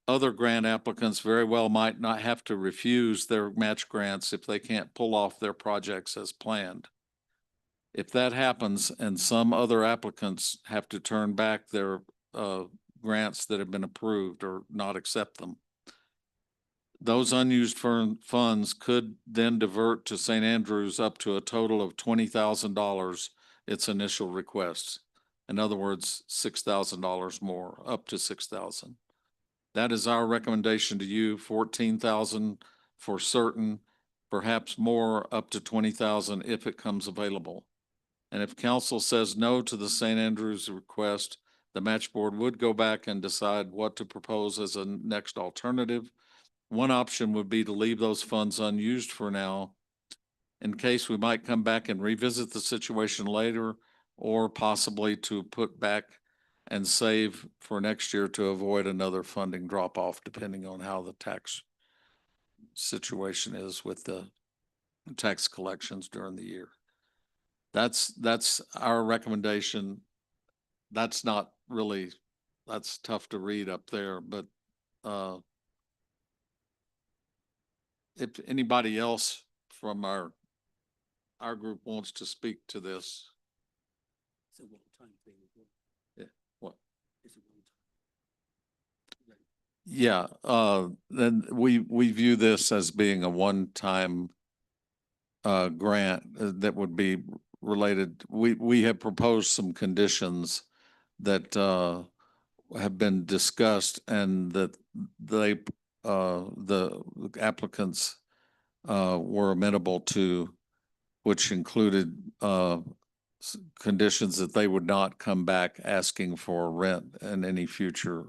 other grant applicants very well might not have to refuse their match grants if they can't pull off their projects as planned. If that happens and some other applicants have to turn back their grants that have been approved or not accept them, those unused funds could then divert to St. Andrews up to a total of $20,000, its initial request. In other words, $6,000 more, up to $6,000. That is our recommendation to you, $14,000 for certain, perhaps more, up to $20,000 if it comes available. And if council says no to the St. Andrews request, the match board would go back and decide what to propose as a next alternative. One option would be to leave those funds unused for now, in case we might come back and revisit the situation later, or possibly to put back and save for next year to avoid another funding drop off, depending on how the tax situation is with the tax collections during the year. That's our recommendation. That's not really, that's tough to read up there, but if anybody else from our group wants to speak to this. Yeah, what? Yeah, then we view this as being a one-time grant that would be related. We have proposed some conditions that have been discussed, and that the applicants were amenable to, which included conditions that they would not come back asking for rent in any future,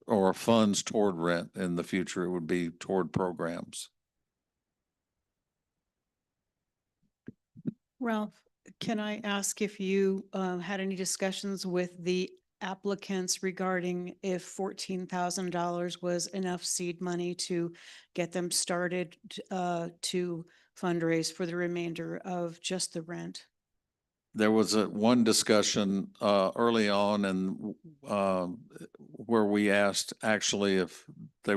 or funds toward rent in the future. It would be toward programs. Ralph, can I ask if you had any discussions with the applicants regarding if $14,000 was enough seed money to get them started to fundraise for the remainder of just the rent? There was one discussion early on, and where we asked actually if they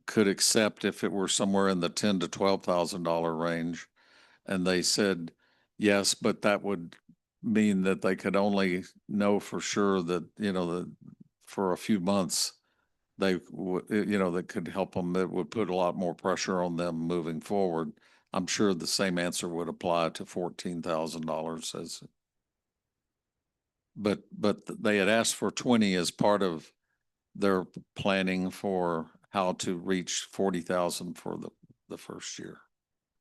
could accept if it were somewhere in the $10,000 to $12,000 range, and they said yes, but that would mean that they could only know for sure that that for a few months they would that could help them. That would put a lot more pressure on them moving forward. I'm sure the same answer would apply to $14,000 but they had asked for 20 as part of their planning for how to reach 40,000 for the first year.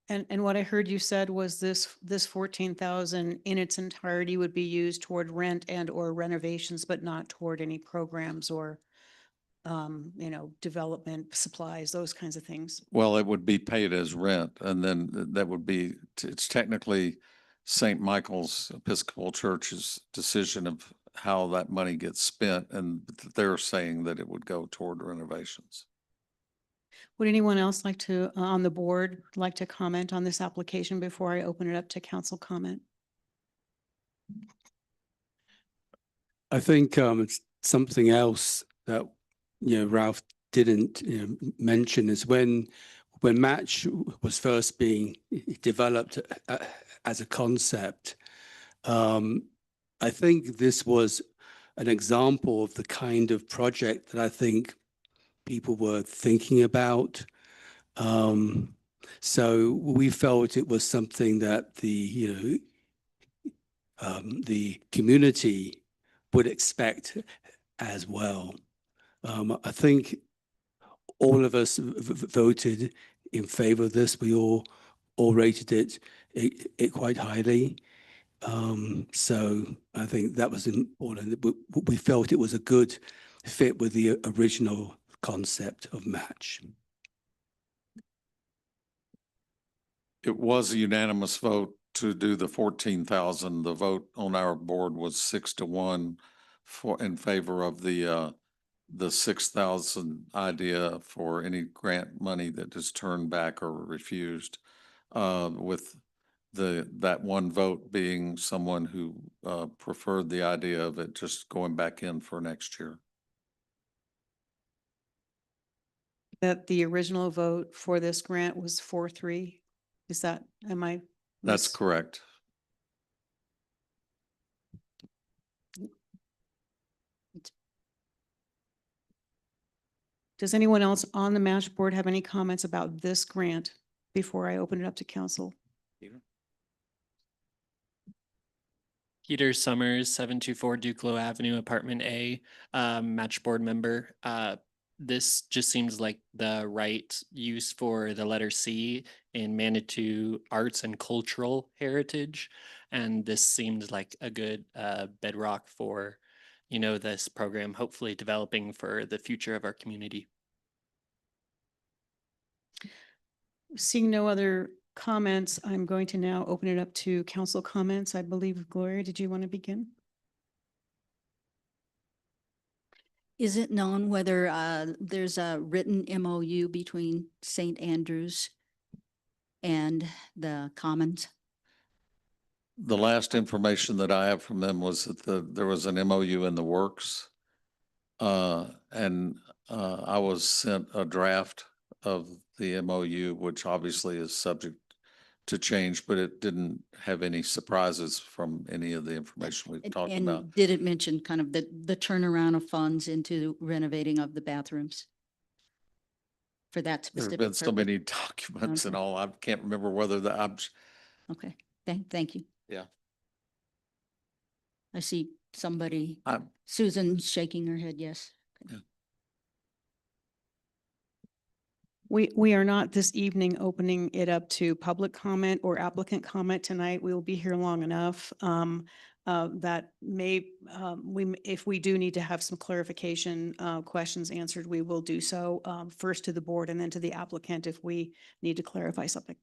And what I heard you said was this 14,000 in its entirety would be used toward rent and or renovations, but not toward any programs or development supplies, those kinds of things. Well, it would be paid as rent, and then that would be, it's technically St. Michael's Episcopal Church's decision of how that money gets spent, and they're saying that it would go toward renovations. Would anyone else like to, on the board, like to comment on this application before I open it up to council comment? I think it's something else that Ralph didn't mention is when Match was first being developed as a concept. I think this was an example of the kind of project that I think people were thinking about. So we felt it was something that the community would expect as well. I think all of us voted in favor of this. We all rated it quite highly. So I think that was important. We felt it was a good fit with the original concept of Match. It was a unanimous vote to do the 14,000. The vote on our board was 6-1 in favor of the 6,000 idea for any grant money that is turned back or refused. With that one vote being someone who preferred the idea of it just going back in for next year. That the original vote for this grant was 4-3. Is that, am I? That's correct. Does anyone else on the Match board have any comments about this grant before I open it up to council? Peter Summers, 724 Duclos Avenue, Apartment A, Match board member. This just seems like the right use for the letter C in Manitou Arts and Cultural Heritage. And this seems like a good bedrock for, this program, hopefully developing for the future of our community. Seeing no other comments, I'm going to now open it up to council comments. I believe, Gloria, did you want to begin? Is it known whether there's a written MOU between St. Andrews and the Commons? The last information that I have from them was that there was an MOU in the works. And I was sent a draft of the MOU, which obviously is subject to change, but it didn't have any surprises from any of the information we've talked about. And did it mention kind of the turnaround of funds into renovating of the bathrooms? For that There's specific been so purpose? many documents and Okay. all, I can't remember whether Okay, thank you. yeah. I see somebody, I'm- Susan shaking her head, yes. We are not this evening opening it up to public comment or applicant comment tonight. We will be here long enough. That may, if we do need to have some clarification questions answered, we will do so first to the board and then to the applicant if we need to clarify something.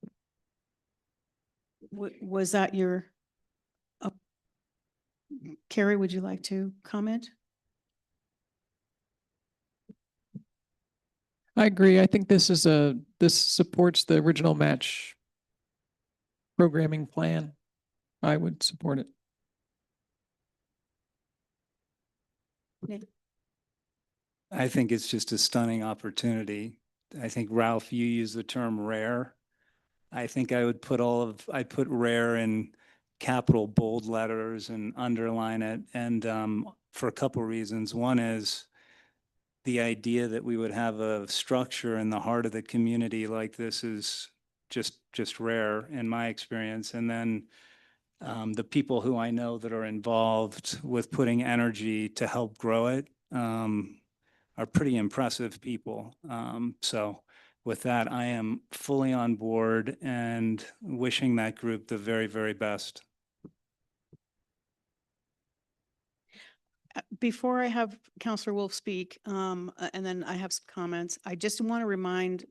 Was that your? Carrie, would you like to comment? I agree. I think this supports the original Match programming plan. I would support it. I think it's just a stunning opportunity. I think, Ralph, you use the term rare. I think I would put I'd put rare in capital bold letters and underline it. And for a couple reasons. One is the idea that we would have a structure in the heart of the community like this is just rare in my experience. And then the people who I know that are involved with putting energy to help grow it are pretty impressive people. So with that, I am fully on board and wishing that group the very, very best. Before I have Counselor Wolf speak, and then I have some comments, I just want to remind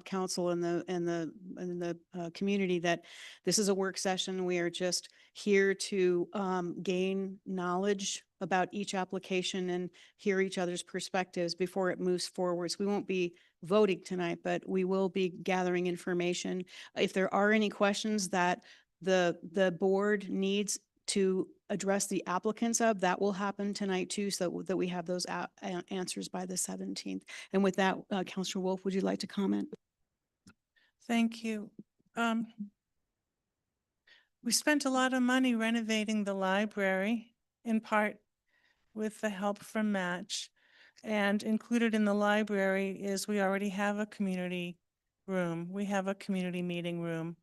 council and the community that this is a work session. We are just here to gain knowledge about each application and hear each other's perspectives before it moves forwards. We won't be voting tonight, but we will be gathering information. If there are any questions that the board needs to address the applicants of, that will happen tonight too, so that we have those answers by the 17th. And with that, Counselor Wolf, would you like to comment? Thank you. We spent a lot of money renovating the library, in part with the help from Match. And included in the library is we already have a community room. We have a community meeting room.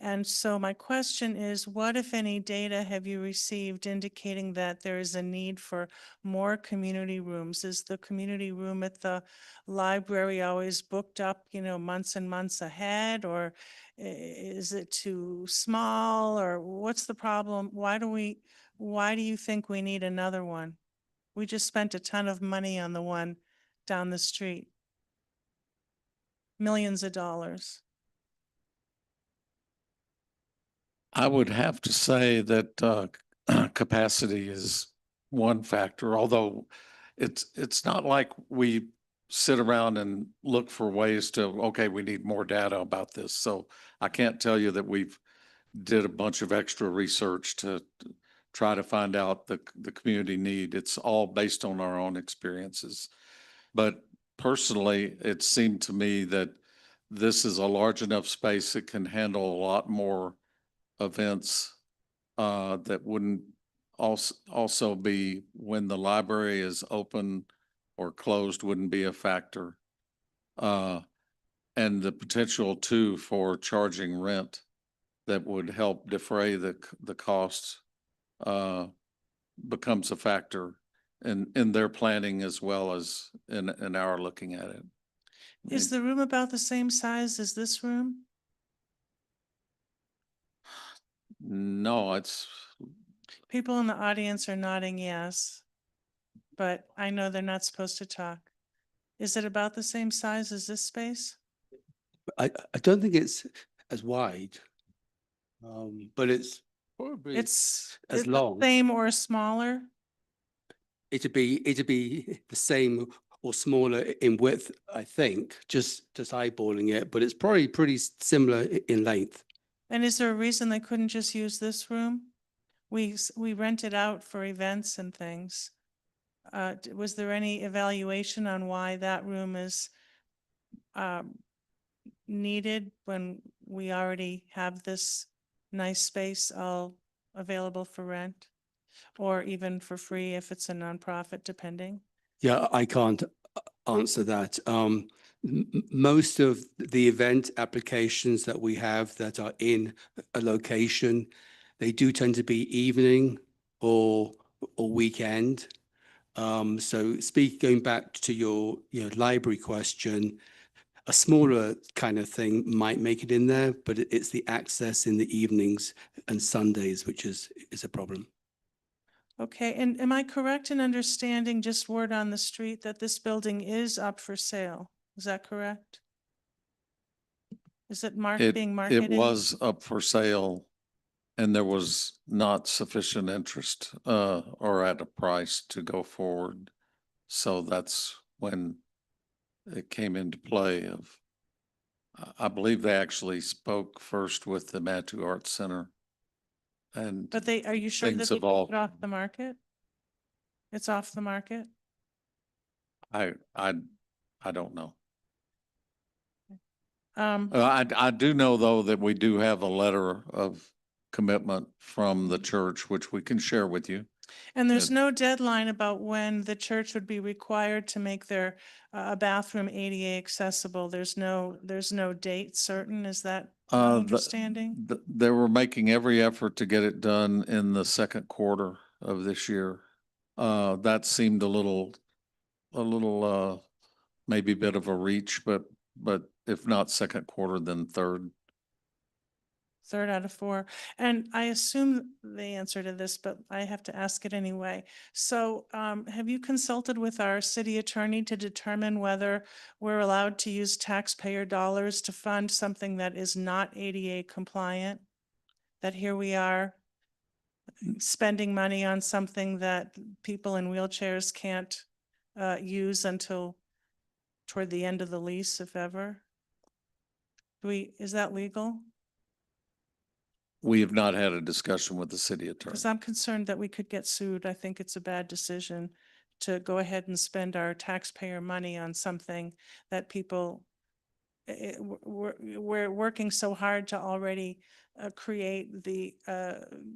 And so my question is, what, if any, data have you received indicating that there is a need for more community rooms? Is the community room at the library always booked up, months and months ahead? Or is it too small? Or what's the problem? Why do you think we need another one? We just spent a ton of money on the one down the street. Millions of dollars. I would have to say that capacity is one factor, although it's not like we sit around and look for ways to, okay, we need more data about this. So I can't tell you that we've did a bunch of extra research to try to find out the community need. It's all based on our own experiences. But personally, it seemed to me that this is a large enough space that can handle a lot more events that wouldn't also be, when the library is open or closed, wouldn't be a factor. And the potential too for charging rent that would help defray the costs becomes a factor in their planning as well as in our looking at it. Is the room about the same size as this room? No, it's. People in the audience are nodding yes, but I know they're not supposed to talk. Is it about the same size as this space? I don't think it's as wide, but it's probably It's as the long. same or smaller? It'd be the same or smaller in width, I think, just eyeballing it, but it's probably pretty similar in length. And is there a reason they couldn't just use this room? We rent it out for events and things. Was there any evaluation on why that room is needed when we already have this nice space all available for rent? Or even for free if it's a nonprofit, depending? Yeah, I can't answer that. Most of the event applications that we have that are in a location, they do tend to be evening or weekend. So going back to your library question, a smaller kind of thing might make it in there, but it's the access in the evenings and Sundays, which is a problem. Okay, and am I correct in understanding, just word on the street, that this building is up for sale? Is that correct? Is it being marketed? It was up for sale and there was not sufficient interest or at a price to go forward. So that's when it came into play of, I believe they actually spoke first with the Mattu Arts Center. And But are you sure that things they took evolved. it off the market? It's off the market? I don't know. Um, I do know though that we do have a letter of commitment from the church, which we can share with you. And there's no deadline about when the church would be required to make their bathroom ADA accessible. There's no date certain. Is that my understanding? They were making every effort to get it done in the second quarter of this year. That seemed a little maybe a bit of a reach, but if not second quarter, then third. Third out of four. And I assume the answer to this, but I have to ask it anyway. So have you consulted with our city attorney to determine whether we're allowed to use taxpayer dollars to fund something that is not ADA compliant? That here we are spending money on something that people in wheelchairs can't use until toward the end of the lease, if ever? Is that legal? We have not had a discussion with the city attorney. Because I'm concerned that we could get sued. I think it's a bad decision to go ahead and spend our taxpayer money on something that people, we're working so hard to already create the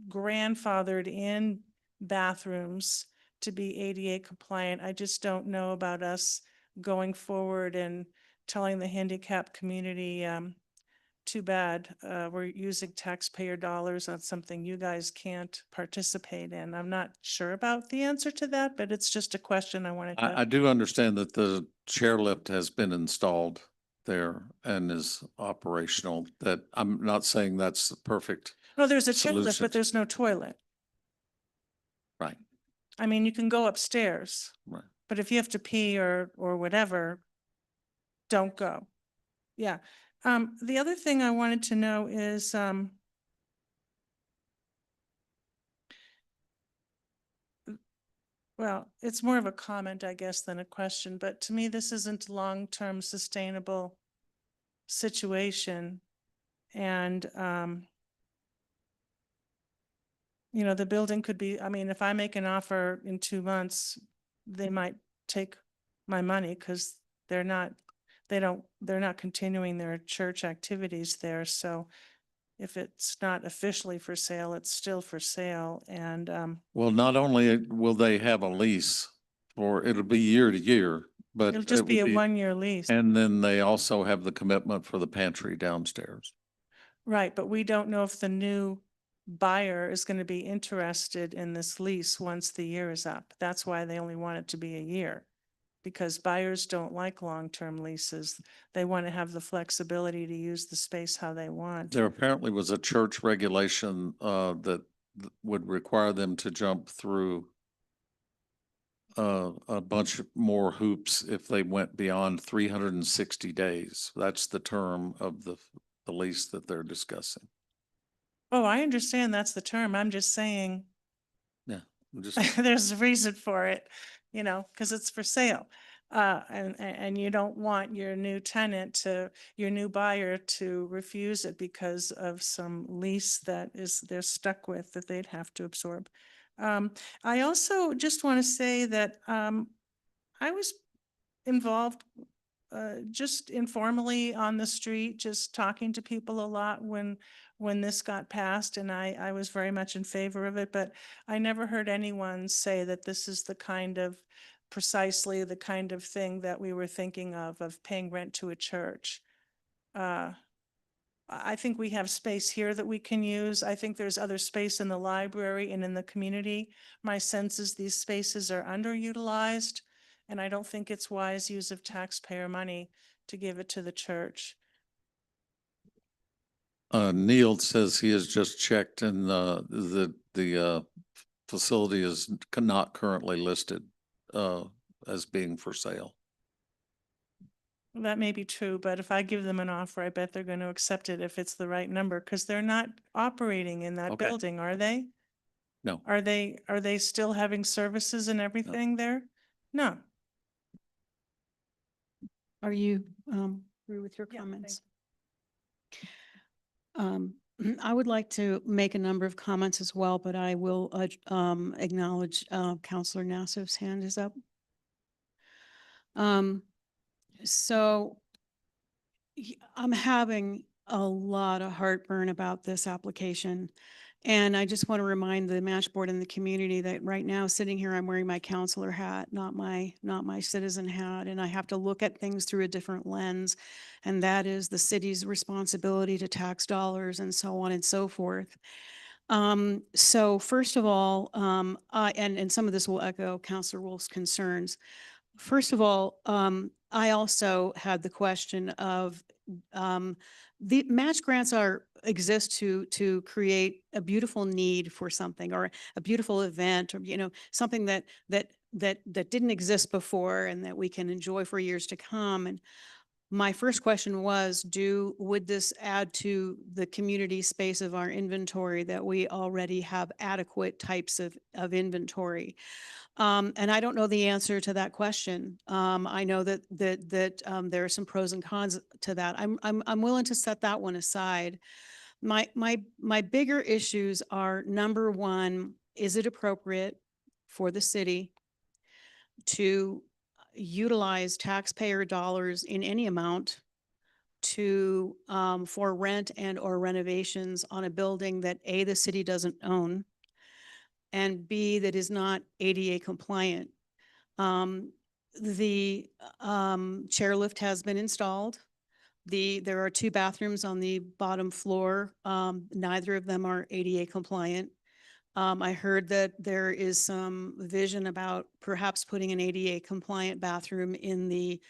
grandfathered in bathrooms to be ADA compliant. I just don't know about us going forward and telling the handicapped community, too bad, we're using taxpayer dollars on something you guys can't participate in. I'm not sure about the answer to that, but it's just a question I wanted I to. do understand that the chairlift has been installed there and is operational. That I'm not saying that's the perfect. No, there's a chairlift, solution. but there's no toilet. Right. I mean, you can go upstairs, Right. but if you have to pee or whatever, don't go. Yeah. The other thing I wanted to know is, well, it's more of a comment, I guess, than a question, but to me, this isn't a long-term sustainable situation. And, you know, the building could be, I mean, if I make an offer in 2 months, they might take my money because they're not continuing their church activities there. So if it's not officially for sale, it's still for sale. And, Well, not only will they have a lease or it'll be year to year, but it'll just it be a will 1-year lease. And then they also have the commitment for the pantry downstairs. Right, but we don't know if the new buyer is going to be interested in this lease once the year is up. That's why they only want it to be a year. Because buyers don't like long-term leases. They want to have the flexibility to use the space how they want. There apparently was a church regulation that would require them to jump through a bunch more hoops if they went beyond 360 days. That's the term of the lease that they're discussing. Oh, I understand that's the term. I'm just saying Yeah, I'm just there's a reason for it, you know, because it's for sale. And you don't want your new your new buyer to refuse it because of some lease that they're stuck with that they'd have to absorb. I also just want to say that I was involved just informally on the street, just talking to people a lot when this got passed, and I was very much in favor of it, but I never heard anyone say that this is precisely the kind of thing that we were thinking of paying rent to a church. I think we have space here that we can use. I think there's other space in the library and in the community. My sense is these spaces are underutilized, and I don't think it's wise use of taxpayer money to give it to the church. Neil says he has just checked and the facility is not currently listed as being for sale. That may be true, but if I give them an offer, I bet they're going to accept it if it's the right number, because they're not operating in that Okay. building, are they? No. Are they still having services and everything there? No. Are you through with your comments? I would like to make a number of comments as well, but I will acknowledge Counselor Nassif's hand is up. So I'm having a lot of heartburn about this application. And I just want to remind the match board and the community that right now, sitting here, I'm wearing my counselor hat, not my citizen hat. And I have to look at things through a different lens. And that is the city's responsibility to tax dollars and so on and so forth. So first of all, and some of this will echo Counselor Wolf's concerns. First of all, I also had the question of the match grants exist to create a beautiful need for something or a beautiful event or, something that didn't exist before and that we can enjoy for years to come. And my first question was, would this add to the community space of our inventory that we already have adequate types of inventory? And I don't know the answer to that question. I know that there are some pros and cons to that. I'm willing to set that one aside. My bigger issues are, number one, is it appropriate for the city to utilize taxpayer dollars in any amount for rent and or renovations on a building that A, the city doesn't own, and B, that is not ADA compliant? The chairlift has been installed. There are 2 bathrooms on the bottom floor. Neither of them are ADA compliant. I heard that there is some vision about perhaps putting an ADA compliant bathroom in the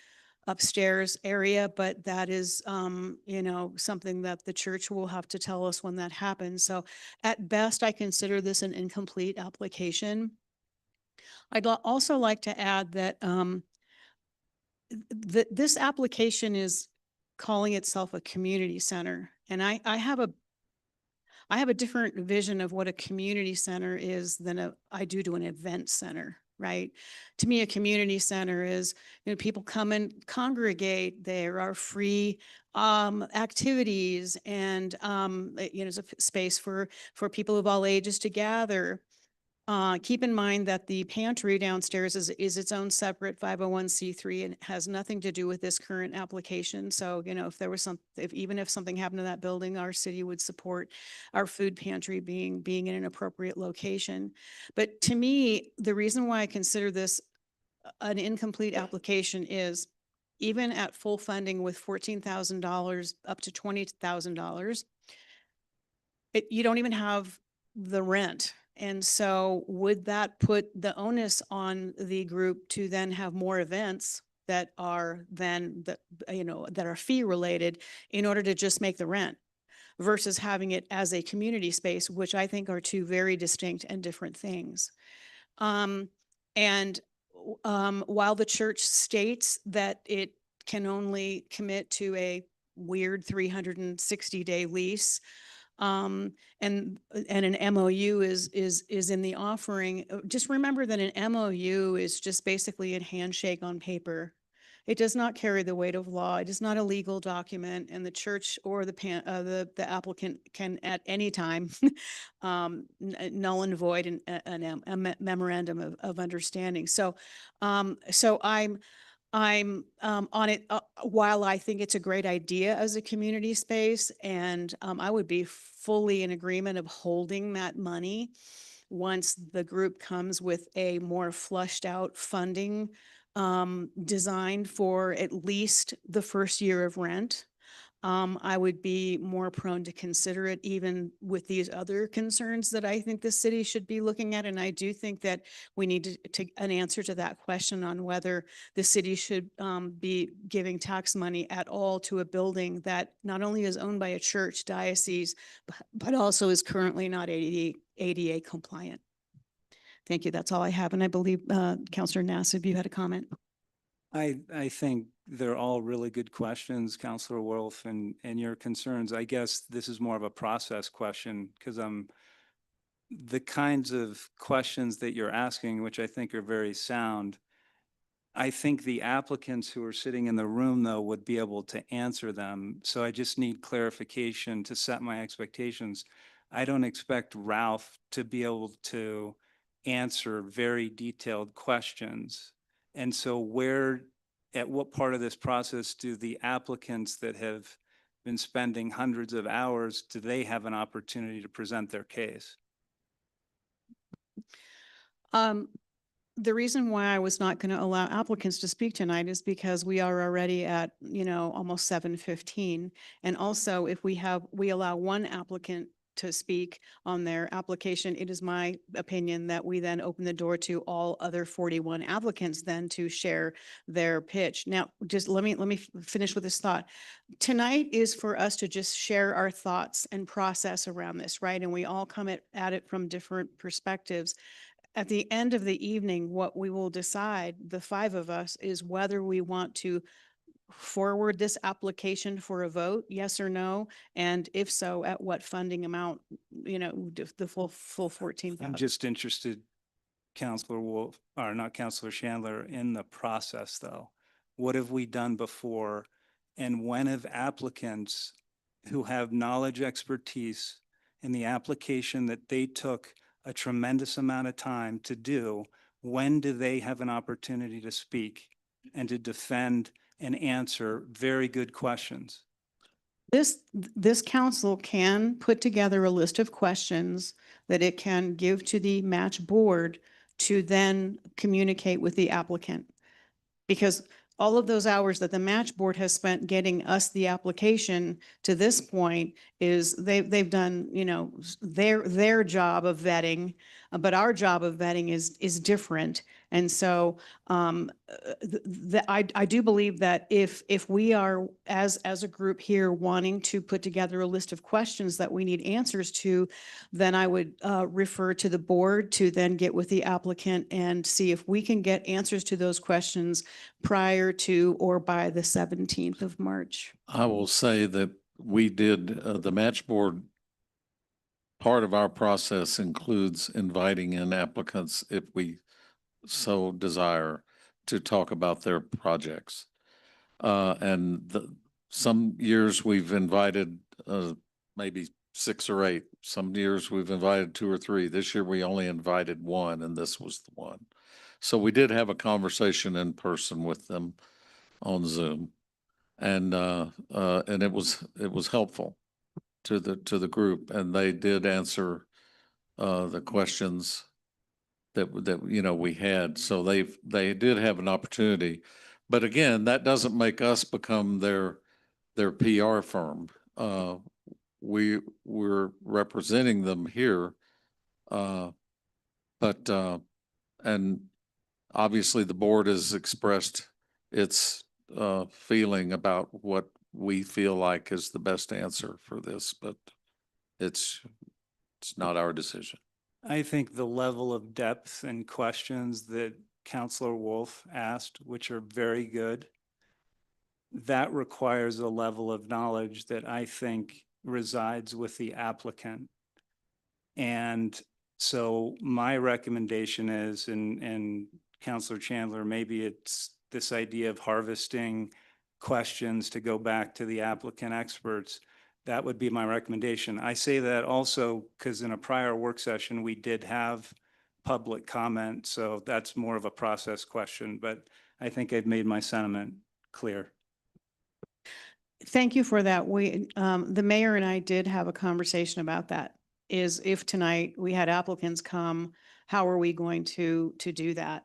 upstairs area, but that is, something that the church will have to tell us when that happens. So at best, I consider this an incomplete application. I'd also like to add that this application is calling itself a community center. And I have a different vision of what a community center is than I do to an event center, right? To me, a community center is, people come and congregate. There are free activities and, it's a space for people of all ages to gather. Keep in mind that the pantry downstairs is its own separate 501c3 and has nothing to do with this current application. So, if there was even if something happened to that building, our city would support our food pantry being in an appropriate location. But to me, the reason why I consider this an incomplete application is, even at full funding with $14,000 up to $20,000, you don't even have the rent. And so would that put the onus on the group to then have more events that are that are fee related in order to just make the rent, versus having it as a community space, which I think are 2 very distinct and different things. While the church states that it can only commit to a weird 360-day lease, and an MOU is in the offering, just remember that an MOU is just basically a handshake on paper. It does not carry the weight of law. It is not a legal document, and the church or the applicant can at any time null and void a memorandum of understanding. So I'm on it, while I think it's a great idea as a community space, and I would be fully in agreement of holding that money once the group comes with a more flushed out funding designed for at least the first year of rent. I would be more prone to consider it, even with these other concerns that I think the city should be looking at. And I do think that we need an answer to that question on whether the city should be giving tax money at all to a building that not only is owned by a church diocese, but also is currently not ADA compliant. Thank you. That's all I have. And I believe Councilor Nassib, you had a comment. I think they're all really good questions, Councilor Wolf, and your concerns. I guess this is more of a process question, because the kinds of questions that you're asking, which I think are very sound, I think the applicants who are sitting in the room, though, would be able to answer them. So I just need clarification to set my expectations. I don't expect Ralph to be able to answer very detailed questions. And so at what part of this process do the applicants that have been spending hundreds of hours, do they have an opportunity to present their case? The reason why I was not going to allow applicants to speak tonight is because we are already at, almost 7:15. And also, if we allow one applicant to speak on their application, it is my opinion that we then open the door to all other 41 applicants then to share their pitch. Now, just let me finish with this thought. Tonight is for us to just share our thoughts and process around this, right? And we all come at it from different perspectives. At the end of the evening, what we will decide, the five of us, is whether we want to forward this application for a vote, yes or no? And if so, at what funding amount, the full 14,000? I'm just interested, Counselor Wolf, or not Counselor Chandler, in the process though. What have we done before? And when have applicants who have knowledge, expertise in the application that they took a tremendous amount of time to do, when do they have an opportunity to speak and to defend and answer very good questions? This council can put together a list of questions that it can give to the match board to then communicate with the applicant. Because all of those hours that the match board has spent getting us the application to this point is they've done, their job of vetting, but our job of vetting is different. And so I do believe that if we are as a group here wanting to put together a list of questions that we need answers to, then I would refer to the board to then get with the applicant and see if we can get answers to those questions prior to or by the 17th of March. I will say that we did, the match board, part of our process includes inviting in applicants if we so desire to talk about their projects. Some years we've invited maybe 6 or 8. Some years we've invited 2 or 3. This year we only invited 1, and this was the one. So we did have a conversation in person with them on Zoom, and it was helpful to the group, and they did answer the questions that we had. So they did have an opportunity, but again, that doesn't make us become their PR firm. We're representing them here, but and obviously the board has expressed its feeling about what we feel like is the best answer for this, but it's not our decision. I think the level of depth and questions that Counselor Wolf asked, which are very good, that requires a level of knowledge that I think resides with the applicant. And so my recommendation is, and Counselor Chandler, maybe it's this idea of harvesting questions to go back to the applicant experts. That would be my recommendation. I say that also because in a prior work session, we did have public comment. So that's more of a process question, but I think I've made my sentiment clear. Thank you for that. The mayor and I did have a conversation about that. Is if tonight we had applicants come, how are we going to do that?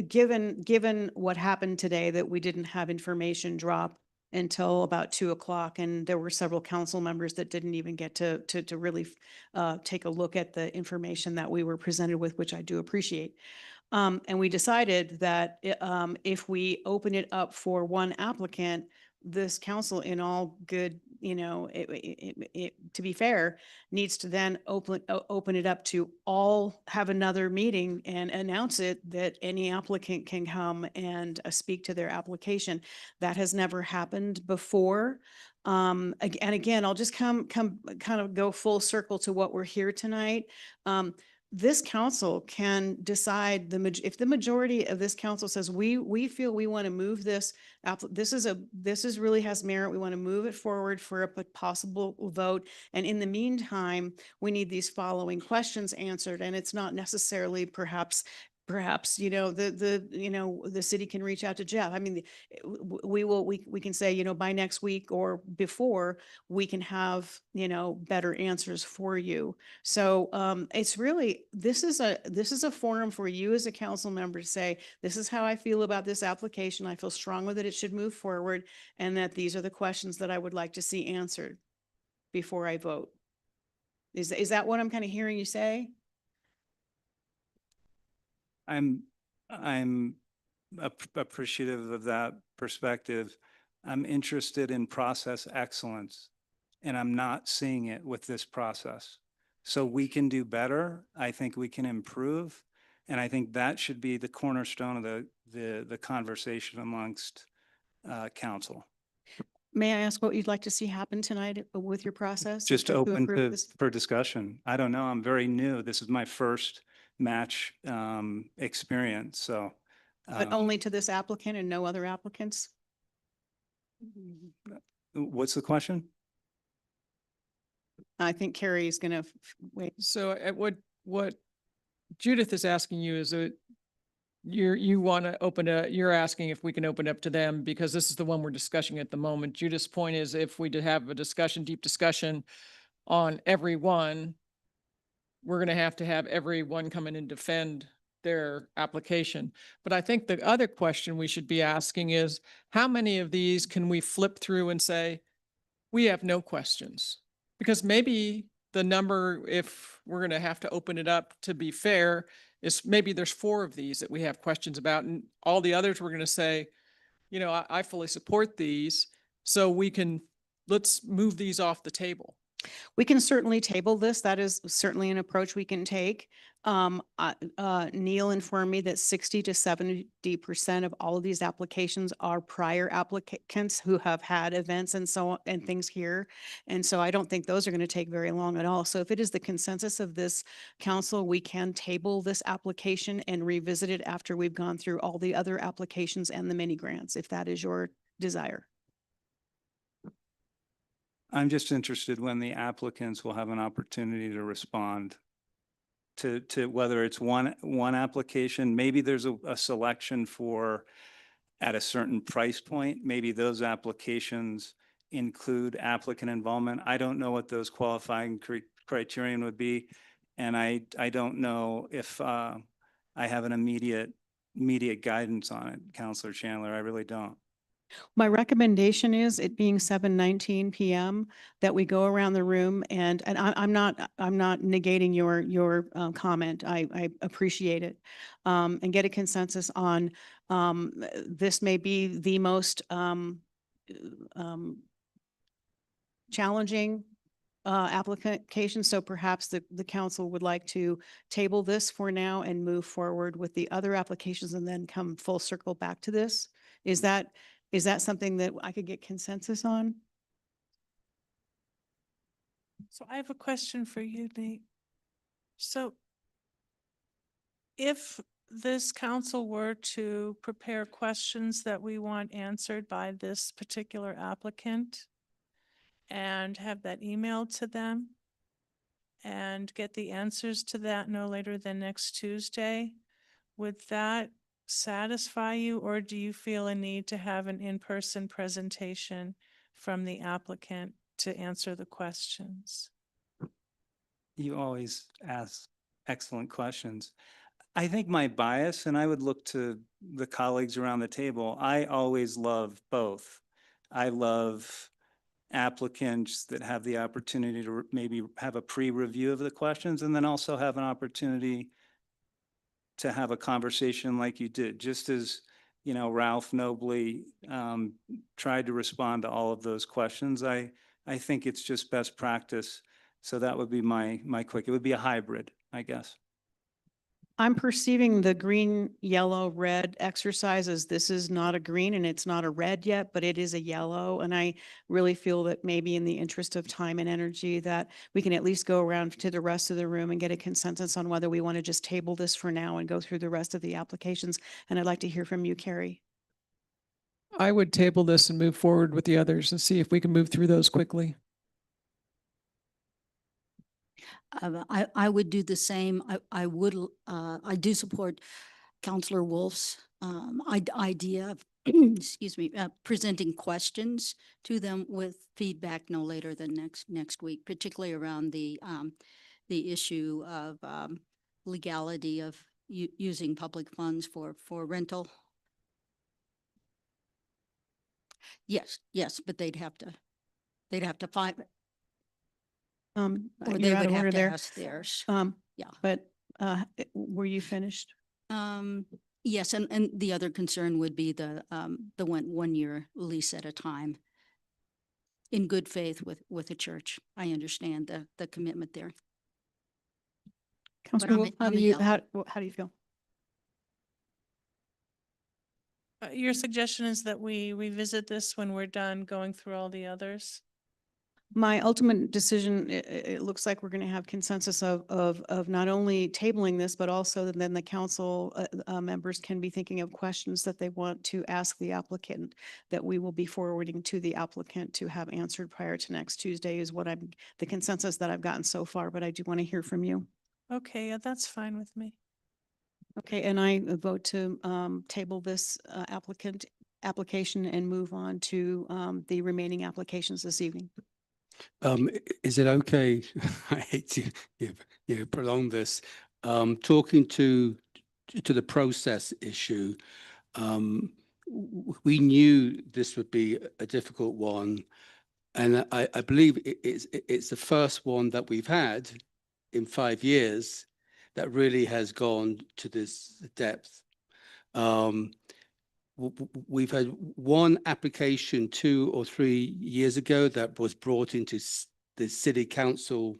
Given what happened today, that we didn't have information drop until about 2 o'clock, and there were several council members that didn't even get to really take a look at the information that we were presented with, which I do appreciate. And we decided that if we open it up for one applicant, this council, in all good, to be fair, needs to then open it up to all, have another meeting and announce it that any applicant can come and speak to their application. That has never happened before. And again, I'll just kind of go full circle to what we're here tonight. This council can decide if the majority of this council says we feel we want to move this this really has merit. We want to move it forward for a possible vote. And in the meantime, we need these following questions answered. And it's not necessarily perhaps the city can reach out to Jeff. I mean, we can say, by next week or before, we can have, better answers for you. So it's really, this is a forum for you as a council member to say, this is how I feel about this application. I feel strongly that it should move forward, and that these are the questions that I would like to see answered before I vote. Is that what I'm kind of hearing you say? I'm appreciative of that perspective. I'm interested in process excellence, and I'm not seeing it with this process. So we can do better. I think we can improve. And I think that should be the cornerstone of the conversation amongst council. May I ask what you'd like to see happen tonight with your process? Just to open improve to, this? for discussion. I don't know. I'm very new. This is my first match experience, so. But only to this applicant and no other applicants? What's the question? I think Carrie is gonna wait. So what Judith is asking you is that you want to you're asking if we can open up to them because this is the one we're discussing at the moment. Judith's point is if we did have a discussion, deep discussion on every one, we're going to have everyone come in and defend their application. But I think the other question we should be asking is how many of these can we flip through and say, we have no questions? Because maybe the number, if we're going to have to open it up to be fair, is maybe there's 4 of these that we have questions about, and all the others we're going to say, you know, I fully support these, so let's move these off the table. We can certainly table this. That is certainly an approach we can take. Neil informed me that 60 to 70% of all of these applications are prior applicants who have had events and so on and things here. And so I don't think those are going to take very long at all. So if it is the consensus of this council, we can table this application and revisit it after we've gone through all the other applications and the mini grants, if that is your desire. I'm just interested when the applicants will have an opportunity to respond to whether it's one application, maybe there's a selection for at a certain price point, maybe those applications include applicant involvement. I don't know what those qualifying criterion would be. And I don't know if I have an immediate guidance on it, Counselor Chandler. I really don't. My recommendation is, it being 7:19 PM, that we go around the room and I'm not negating your comment. I appreciate it. And get a consensus on, this may be the most challenging application. So perhaps the council would like to table this for now and move forward with the other applications and then come full circle back to this. Is that something that I could get consensus on? So I have a question for you, Nate. So if this council were to prepare questions that we want answered by this particular applicant and have that emailed to them and get the answers to that no later than next Tuesday, would that satisfy you, or do you feel a need to have an in-person presentation from the applicant to answer the questions? You always ask excellent questions. I think my bias, and I would look to the colleagues around the table, I always love both. I love applicants that have the opportunity to maybe have a pre-review of the questions and then also have an opportunity to have a conversation like you did, just as, you know, Ralph nobly tried to respond to all of those questions. I think it's just best practice. So that would be my quick, it would be a hybrid, I guess. I'm perceiving the green, yellow, red exercise as this is not a green and it's not a red yet, but it is a yellow. And I really feel that maybe in the interest of time and energy that we can at least go around to the rest of the room and get a consensus on whether we want to just table this for now and go through the rest of the applications. And I'd like to hear from you, Carrie. I would table this and move forward with the others and see if we can move through those quickly. I would do the same. I do support Counselor Wolf's idea of, excuse me, presenting questions to them with feedback no later than next week, particularly around the issue of legality of using public funds for rental. Yes, but they'd have to find. Or you're they out would of have order to there. ask theirs. Yeah. But were you finished? Yes, and the other concern would be the 1 year lease at a time. In good faith with the church. I understand the commitment there. Councilor I'm Wolf, a- I'm a yes. how do you feel? Your suggestion is that we revisit this when we're done going through all the others? My ultimate decision, it looks like we're going to have consensus of not only tabling this, but also then the council members can be thinking of questions that they want to ask the applicant that we will be forwarding to the applicant to have answered prior to next Tuesday is what the consensus that I've gotten so far, but I do want to hear from you. Okay, yeah, that's fine with me. Okay, and I vote to table this application and move on to the remaining applications this evening. Is it okay? I hate to prolong this. Talking to the process issue, we knew this would be a difficult one, and I believe it's the first one that we've had in 5 years that really has gone to this depth. We've had one application 2 or 3 years ago that was brought into the city council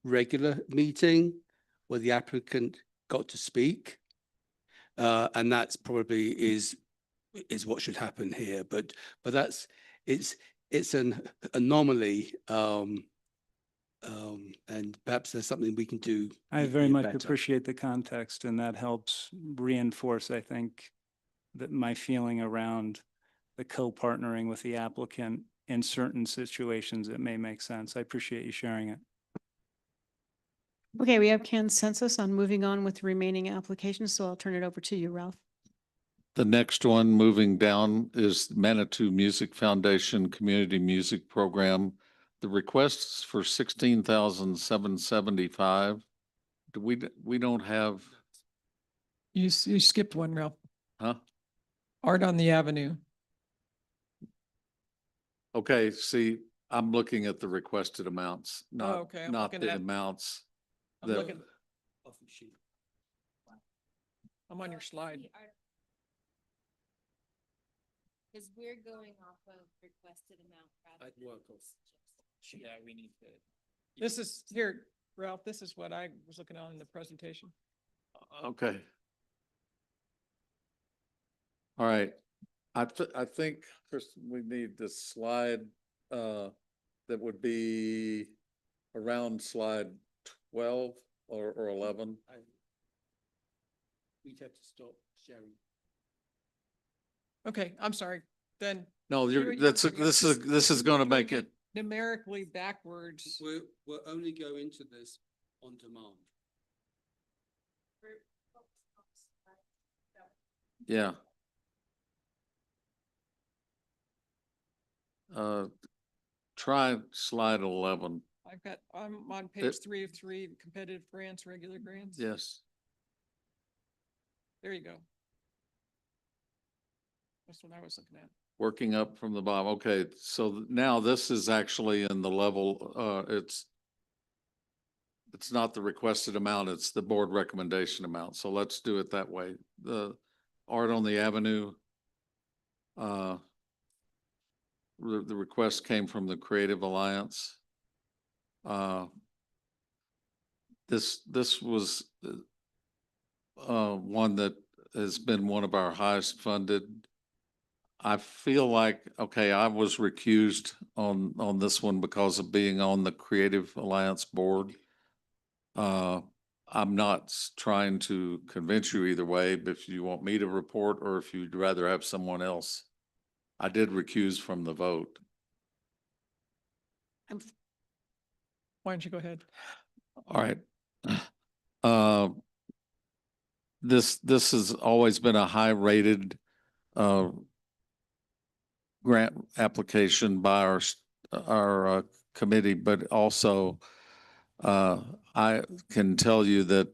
regular meeting where the applicant got to speak. And that's probably is what should happen here. But it's an anomaly. And perhaps there's something we can do. I very much better. appreciate the context, and that helps reinforce, I think, that my feeling around the co-partnering with the applicant in certain situations, it may make sense. I appreciate you sharing it. Okay, we have consensus on moving on with the remaining applications, so I'll turn it over to you, Ralph. The next one moving down is Manitou Music Foundation Community Music Program. The request is for 16,775. We don't have, You skipped one, Ralph. huh? Art on the Avenue. Okay, see, I'm looking at the requested amounts, not, okay, I'm not looking the at- amounts. I'm that- looking. I'm on your slide. Because we're going off of requested amount. Yeah, we need to. This is, here, Ralph, this is what I was looking on in the presentation. Okay. All right. I think, Kristen, we need this slide, that would be around slide 12 or 11. We'd have to stop sharing. Okay, I'm sorry, then. No, you- this is going to make it, Numerically backwards. We'll only go into this on demand. yeah. Try slide 11. I'm on page 3 of 3, competitive grants, regular grants. Yes. There you go. That's what I was looking at. Working up from the bottom. Okay, so now this is actually in the level, it's not the requested amount, it's the board recommendation amount. So let's do it that way. The Art on the Avenue, the request came from the Creative Alliance. This was one that has been one of our highest funded. I feel like, okay, I was recused on this one because of being on the Creative Alliance board. I'm not trying to convince you either way, but if you want me to report or if you'd rather have someone else. I did recuse from the vote. Why don't you go ahead? All right. This has always been a high rated grant application by our committee, but also I can tell you that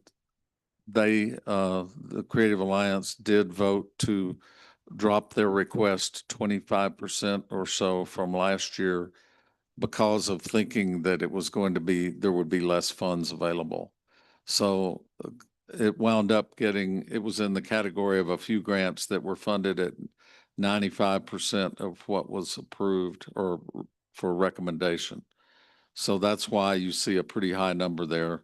the Creative Alliance did vote to drop their request 25% or so from last year because of thinking that it was going to be, there would be less funds available. So it wound up getting, it was in the category of a few grants that were funded at 95% of what was approved or for recommendation. So that's why you see a pretty high number there.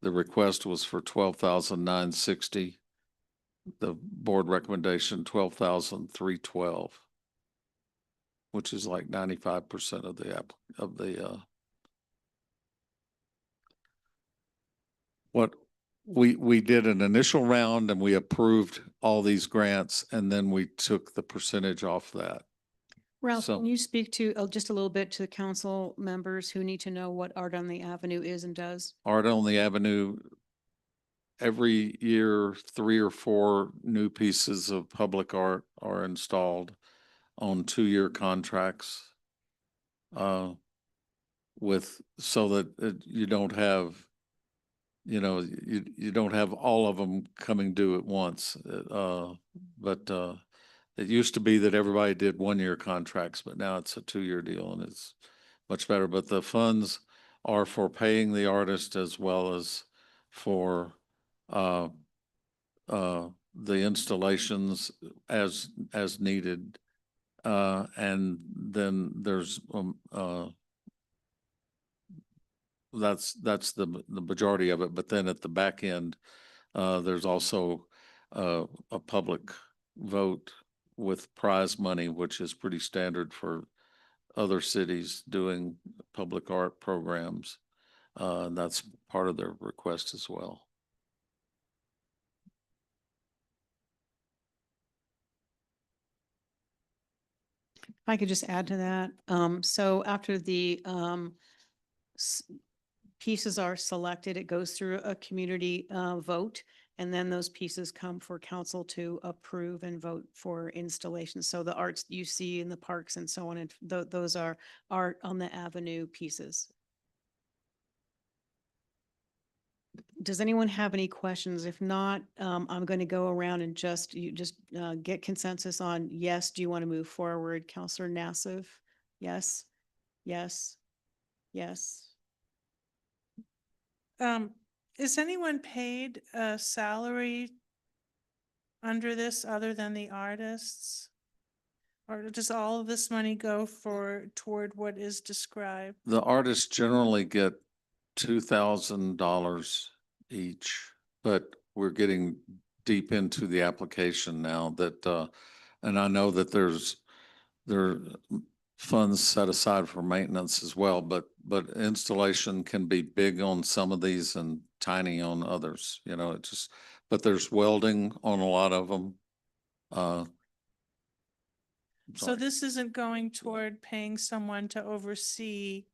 The request was for 12,960. The board recommendation, 12,312, which is like 95% of the what we did an initial round and we approved all these grants and then we took the percentage off that. Ralph, So- can you speak to just a little bit to the council members who need to know what Art on the Avenue is and does? Art on the Avenue, every year, 3 or 4 new pieces of public art are installed on 2-year contracts. With, so that you don't have, you don't have all of them coming due at once. But it used to be that everybody did 1-year contracts, but now it's a 2-year deal and it's much better. But the funds are for paying the artist as well as for the installations as needed. And then there's that's the majority of it. But then at the back end, there's also a public vote with prize money, which is pretty standard for other cities doing public art programs. That's part of their request as well. If I could just add to that. So after the pieces are selected, it goes through a community vote, and then those pieces come for council to approve and vote for installation. So the arts you see in the parks and so on, and those are Art on the Avenue pieces. Does anyone have any questions? If not, I'm going to go around and just get consensus on yes. Do you want to move forward? Counselor Nassif? Yes. Yes. Yes. Is anyone paid a salary under this other than the artists? Or does all of this money go toward what is described? The artists generally get $2,000 each, but we're getting deep into the application now that, and I know that there are funds set aside for maintenance as well, but installation can be big on some of these and tiny on others, it just, but there's welding on a lot of them. So this isn't going toward paying someone to oversee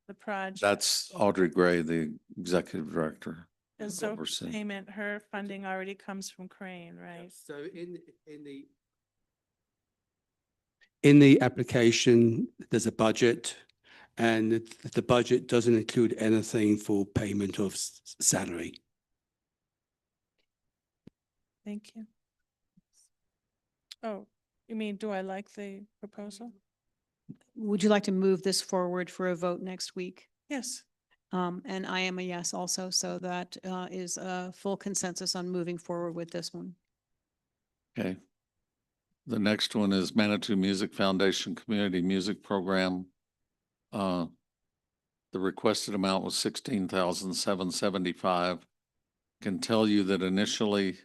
the project? That's Audrey Gray, the executive director. And of so overseeing. her funding already comes from Crane, right? So in the application, there's a budget, and the budget doesn't include anything for payment of salary. Thank you. Oh, you mean, do I like the proposal? Would you like to move this forward for a vote next week? Yes. And I am a yes also, so that is a full consensus on moving forward with this one. Okay. The next one is Manitou Music Foundation Community Music Program. The requested amount was 16,775. Can tell you that initially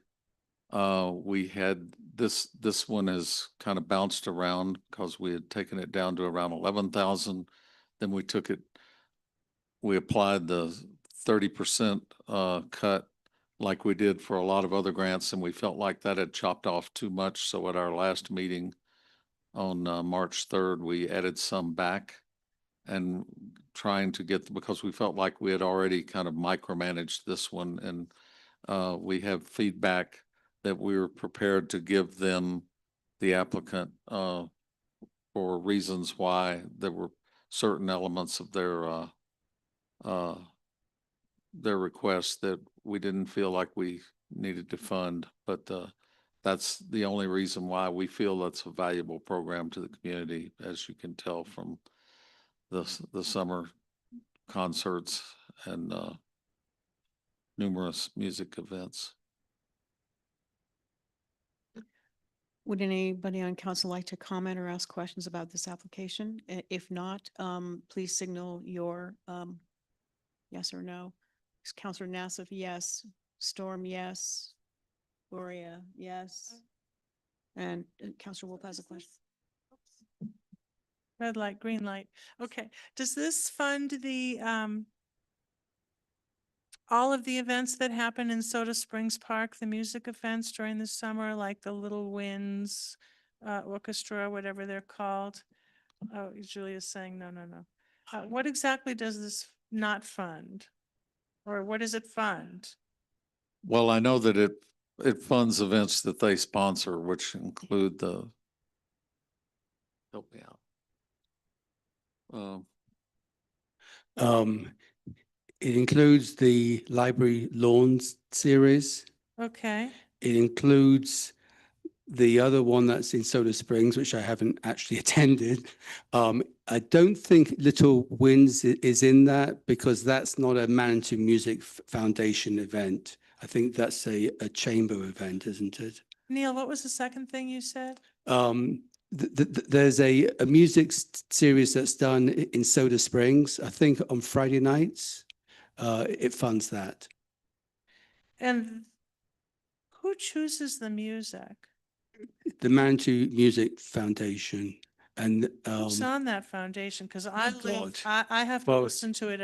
we had this one has kind of bounced around because we had taken it down to around 11,000. Then we applied the 30% cut like we did for a lot of other grants, and we felt like that had chopped off too much. So at our last meeting on March 3rd, we added some back and trying to get, because we felt like we had already kind of micromanaged this one, and we have feedback that we were prepared to give them, the applicant, for reasons why there were certain elements of their requests that we didn't feel like we needed to fund, but that's the only reason why we feel that's a valuable program to the community, as you can tell from the summer concerts and numerous music events. Would anybody on council like to comment or ask questions about this application? If not, please signal your yes or no. Counselor Nassif, yes. Storm, yes. Gloria, yes. And Counselor Wolf has a question. Red light, green light. Okay. Does this fund the, all of the events that happen in Soda Springs Park, the music events during the summer, like the Little Winds, Orchestra, whatever they're called? Oh, Julia's saying no, no, no. What exactly does this not fund? Or what does it fund? Well, I know that it funds events that they sponsor, which include the, help me out. It includes the Library Lawns series. Okay. It includes the other one that's in Soda Springs, which I haven't actually attended. I don't think Little Winds is in that because that's not a Manitou Music Foundation event. I think that's a chamber event, isn't it? Neil, what was the second thing you said? There's a music series that's done in Soda Springs, I think on Friday nights. It funds that. And who chooses the music? The Manitou Music Foundation. And Who's on that foundation? Because I God. I have to Well, listen to it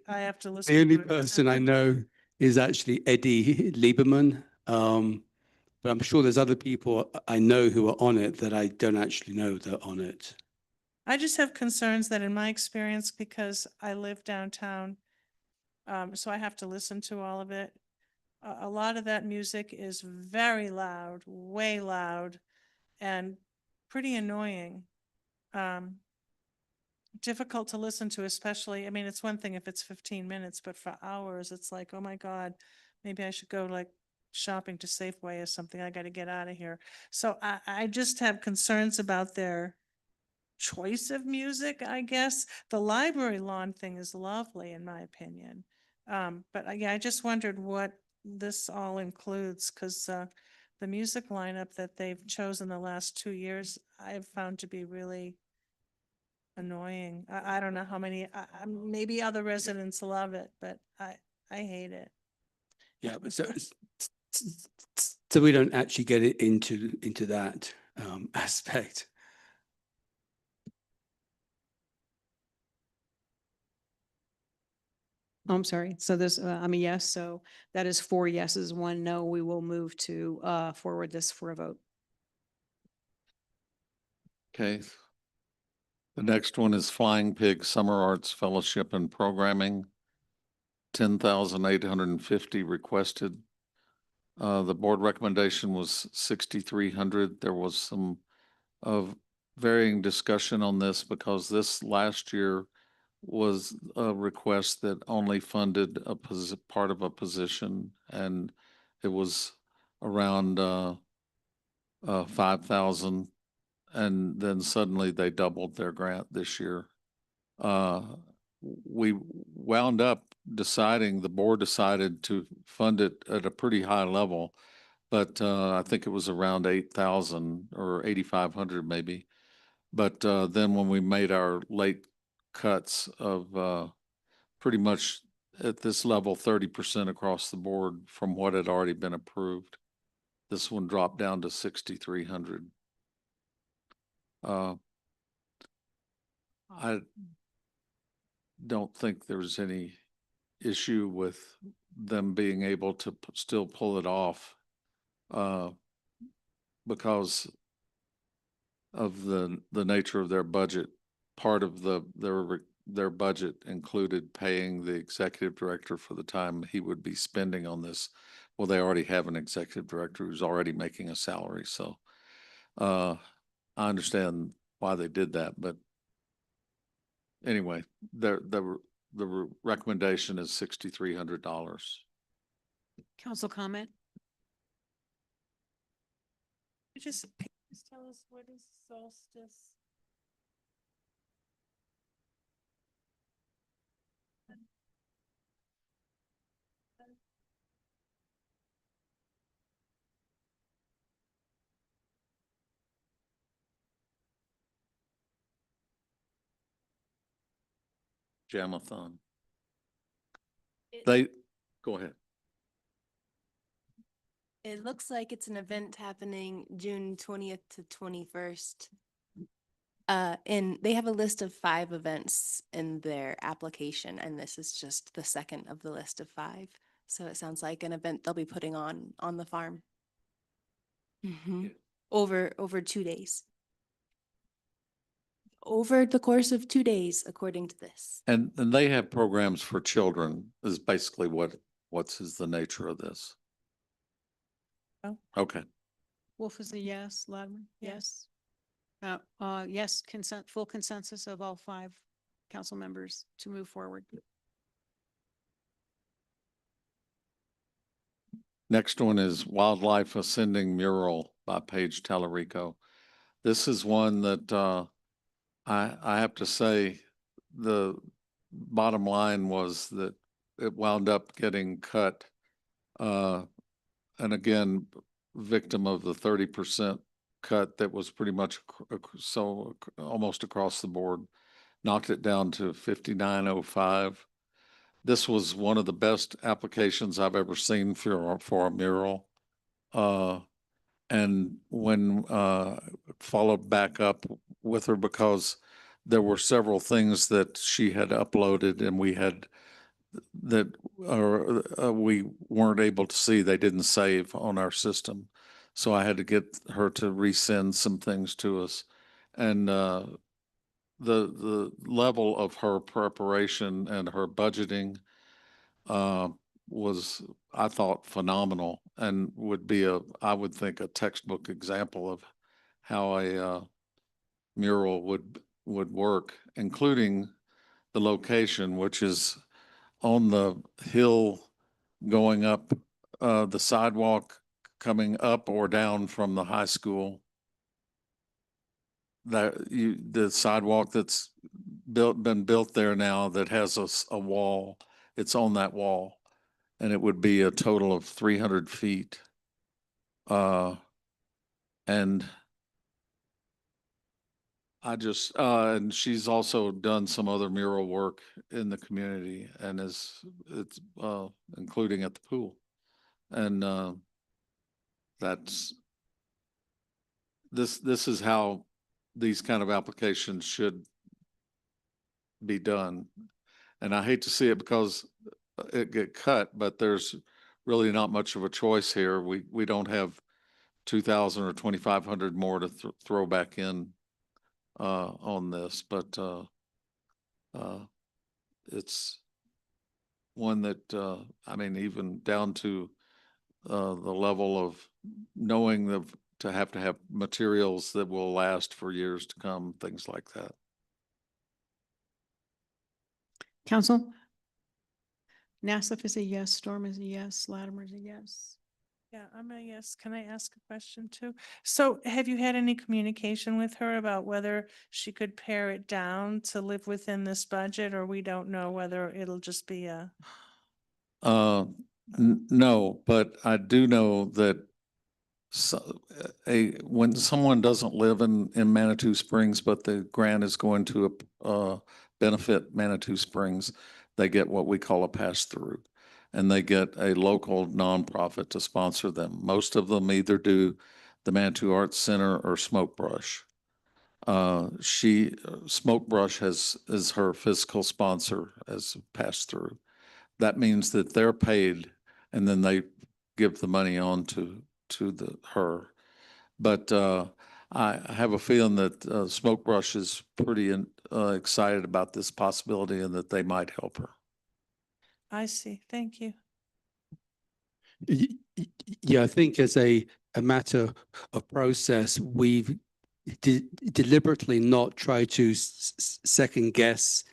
I have to listen. the only to it person I every- know is actually Eddie Lieberman. But I'm sure there's other people I know who are on it that I don't actually know that are on it. I just have concerns that in my experience, because I live downtown, so I have to listen to all of it. A lot of that music is very loud, way loud, and pretty annoying. Difficult to listen to, especially, I mean, it's one thing if it's 15 minutes, but for hours, it's like, oh my God, maybe I should go like shopping to Safeway or something. I got to get out of here. So I just have concerns about their choice of music, I guess. The library lawn thing is lovely, in my opinion. But yeah, I just wondered what this all includes, because the music lineup that they've chosen the last 2 years, I've found to be really annoying. I don't know how many, maybe other residents love it, but I hate it. Yeah, but so we don't actually get it into that aspect. Oh, I'm sorry. So this, I'm a yes. So that is 4 yeses, 1 no. We will move to forward this for a vote. Okay. The next one is Flying Pig Summer Arts Fellowship and Programming. 10,850 requested. The board recommendation was 6,300. There was some of varying discussion on this because this last year was a request that only funded a part of a position, and it was around 5,000. And then suddenly they doubled their grant this year. We wound up deciding, the board decided to fund it at a pretty high level, but I think it was around 8,000 or 8,500 maybe. But then when we made our late cuts of pretty much at this level, 30% across the board from what had already been approved, this one dropped down to 6,300. I don't think there's any issue with them being able to still pull it off because of the nature of their budget. Part of their budget included paying the executive director for the time he would be spending on this. Well, they already have an executive director who's already making a salary, so I understand why they did that, but anyway, the recommendation is $6,300. Council comment? Just tell us what is solstice? Jamathon? They, go ahead. It looks like it's an event happening June 20th to 21st. And they have a list of 5 events in their application, and this is just the second of the list of 5. So it sounds like an event they'll be putting on the farm. Over 2 days. Over the course of 2 days, according to this. And they have programs for children is basically what's is the nature of this. Oh. Okay. Wolf is a yes, Latimer, Yes. yes. Yes, full consensus of all 5 council members to move forward. Next one is Wildlife Ascending Mural by Paige Tallarico. This is one that I have to say, the bottom line was that it wound up getting cut. And again, victim of the 30% cut that was pretty much almost across the board, knocked it down to 5905. This was one of the best applications I've ever seen for a mural. And when followed back up with her because there were several things that she had uploaded and we had that we weren't able to see. They didn't save on our system. So I had to get her to resend some things to us. And the level of her preparation and her budgeting was, I thought, phenomenal and would be I would think, a textbook example of how a mural would work, including the location, which is on the hill going up the sidewalk coming up or down from the high school. The sidewalk that's been built there now that has a wall, it's on that wall, and it would be a total of 300 feet. And and she's also done some other mural work in the community and it's including at the pool. And this is how these kind of applications should be done. And I hate to see it because it get cut, but there's really not much of a choice here. We don't have 2,000 or 2,500 more to throw back in on this, but it's one that I mean, even down to the level of knowing to have materials that will last for years to come, things like that. Council? Nassif is a yes, Storm is a yes, Latimer is a yes. Yeah, I'm a yes. Can I ask a question too? So have you had any communication with her about whether she could pare it down to live within this budget, or we don't know whether it'll just be a? No, but I do know that when someone doesn't live in Manitou Springs, but the grant is going to benefit Manitou Springs, they get what we call a pass-through. And they get a local nonprofit to sponsor them. Most of them either do the Manitou Arts Center or Smoke Brush. Smoke Brush is her fiscal sponsor as pass through. That means that they're paid and then they give the money on to her. But I have a feeling that Smoke Brush is pretty excited about this possibility and that they might help her. I see. Thank you. Yeah, I think as a matter of process, we've deliberately not tried to second guess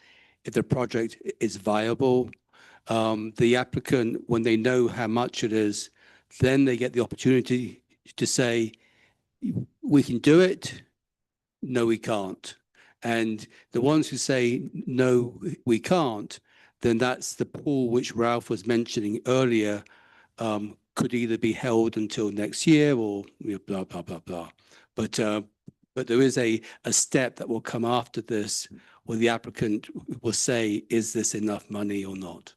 if the project is viable. The applicant, when they know how much it is, then they get the opportunity to say, we can do it, no, we can't. And the ones who say, no, we can't, then that's the pool which Ralph was mentioning earlier, could either be held until next year or blah, blah, blah, blah. But there is a step that will come after this well, the applicant will say, is this enough money or not?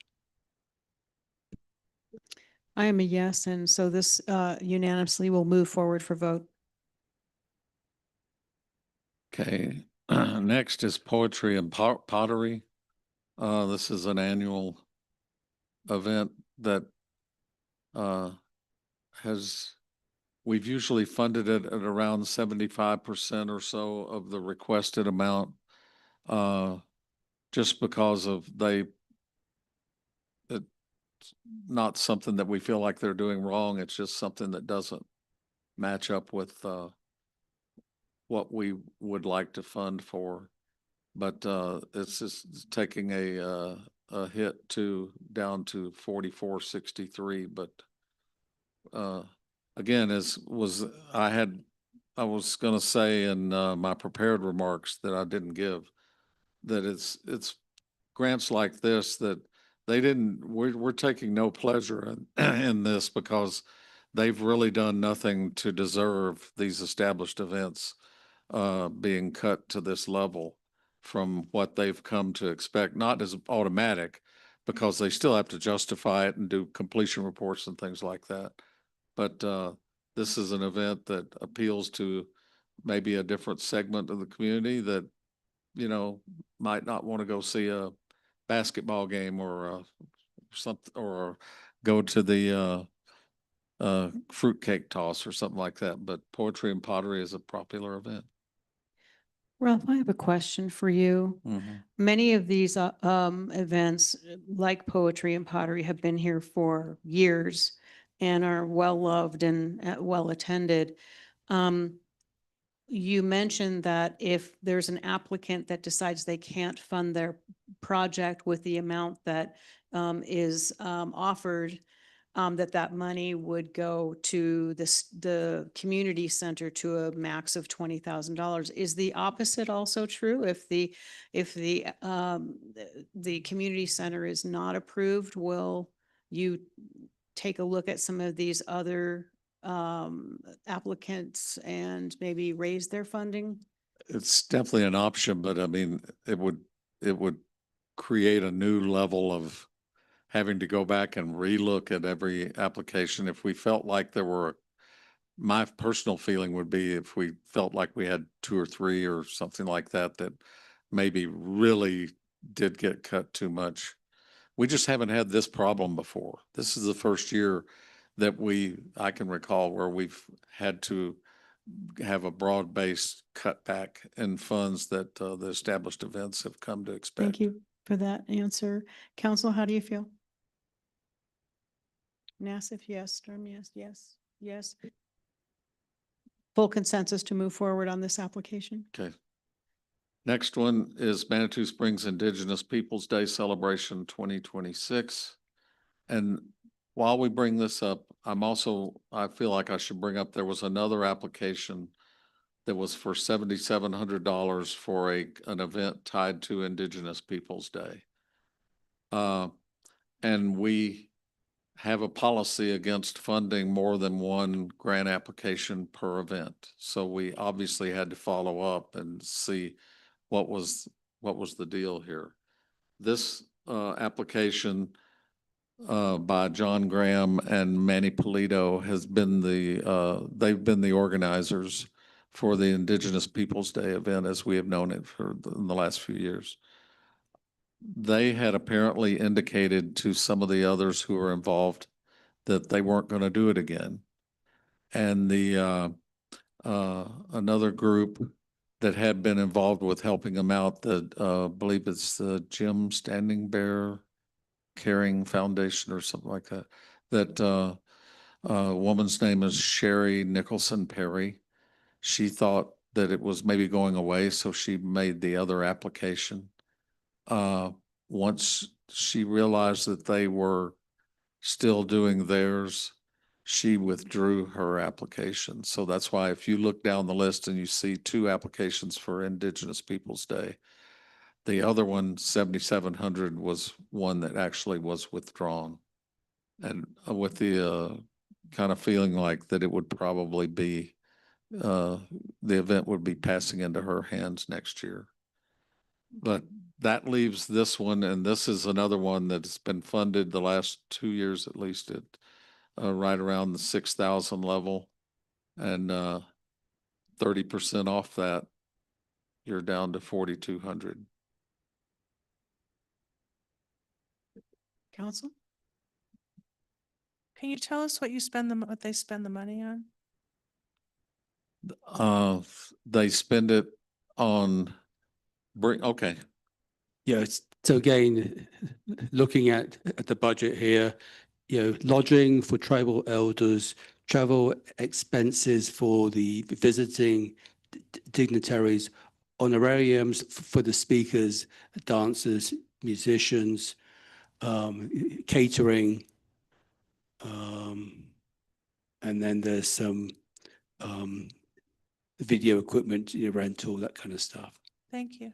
I am a yes, and so this unanimously will move forward for vote. Okay, next is poetry and pottery. This is an annual event that we've usually funded it at around 75% or so of the requested amount. Just because of it's not something that we feel like they're doing wrong. It's just something that doesn't match up with what we would like to fund for. But it's just taking a hit down to 4463. But again, I was going to say in my prepared remarks that I didn't give, that it's grants like this that we're taking no pleasure in this, because they've really done nothing to deserve these established events being cut to this level from what they've come to expect, not as automatic, because they still have to justify it and do completion reports and things like that. But this is an event that appeals to maybe a different segment of the community that, might not want to go see a basketball game or something, or go to the fruitcake toss or something like that. But poetry and pottery is a popular event. Ralph, I have a question for you. Many of these events, like poetry and pottery, have been here for years and are well loved and well attended. You mentioned that if there's an applicant that decides they can't fund their project with the amount that is offered, that money would go to the community center to a max of $20,000. Is the opposite also true? If the community center is not approved, will you take a look at some of these other applicants and maybe raise their funding? It's definitely an option, but I mean, it would create a new level of having to go back and relook at every application. If we felt like my personal feeling would be, if we felt like we had 2 or 3 or something like that, that maybe really did get cut too much. We just haven't had this problem before. This is the first year that I can recall where we've had to have a broad-based cutback in funds that the established events have come to expect. Thank you for that answer. Council, how do you feel? Nassif, yes. Sturm, yes. Yes. Yes. Full consensus to move forward on this application? Okay. Next one is Manitou Springs Indigenous Peoples Day Celebration 2026. And while we bring this up, I feel like I should bring up, there was another application that was for $7,700 for an event tied to Indigenous Peoples Day. And we have a policy against funding more than one grant application per event. So we obviously had to follow up and see what was the deal here. This application by John Graham and Manny Polito has been they've been the organizers for the Indigenous Peoples Day event as we have known it in the last few years. They had apparently indicated to some of the others who were involved that they weren't going to do it again. And another group that had been involved with helping them out, I believe it's the Jim Standing Bear Caring Foundation or something like that. That woman's name is Sherry Nicholson Perry. She thought that it was maybe going away, so she made the other application. Once she realized that they were still doing theirs, she withdrew her application. So that's why if you look down the list and you see 2 applications for Indigenous Peoples Day, the other one, 7,700, was one that actually was withdrawn. And with the kind of feeling like that it would probably be, the event would be passing into her hands next year. But that leaves this one, and this is another one that's been funded the last 2 years at least at right around the 6,000 level. And 30% off that, you're down to 4,200. Council? Can you tell us what you spend what they spend the money on? They spend it on okay. Yes. So again, looking at the budget here, lodging for tribal elders, travel expenses for the visiting dignitaries, honorariums for the speakers, dancers, musicians, catering, and then there's some video equipment, rental, that kind of stuff. Thank you.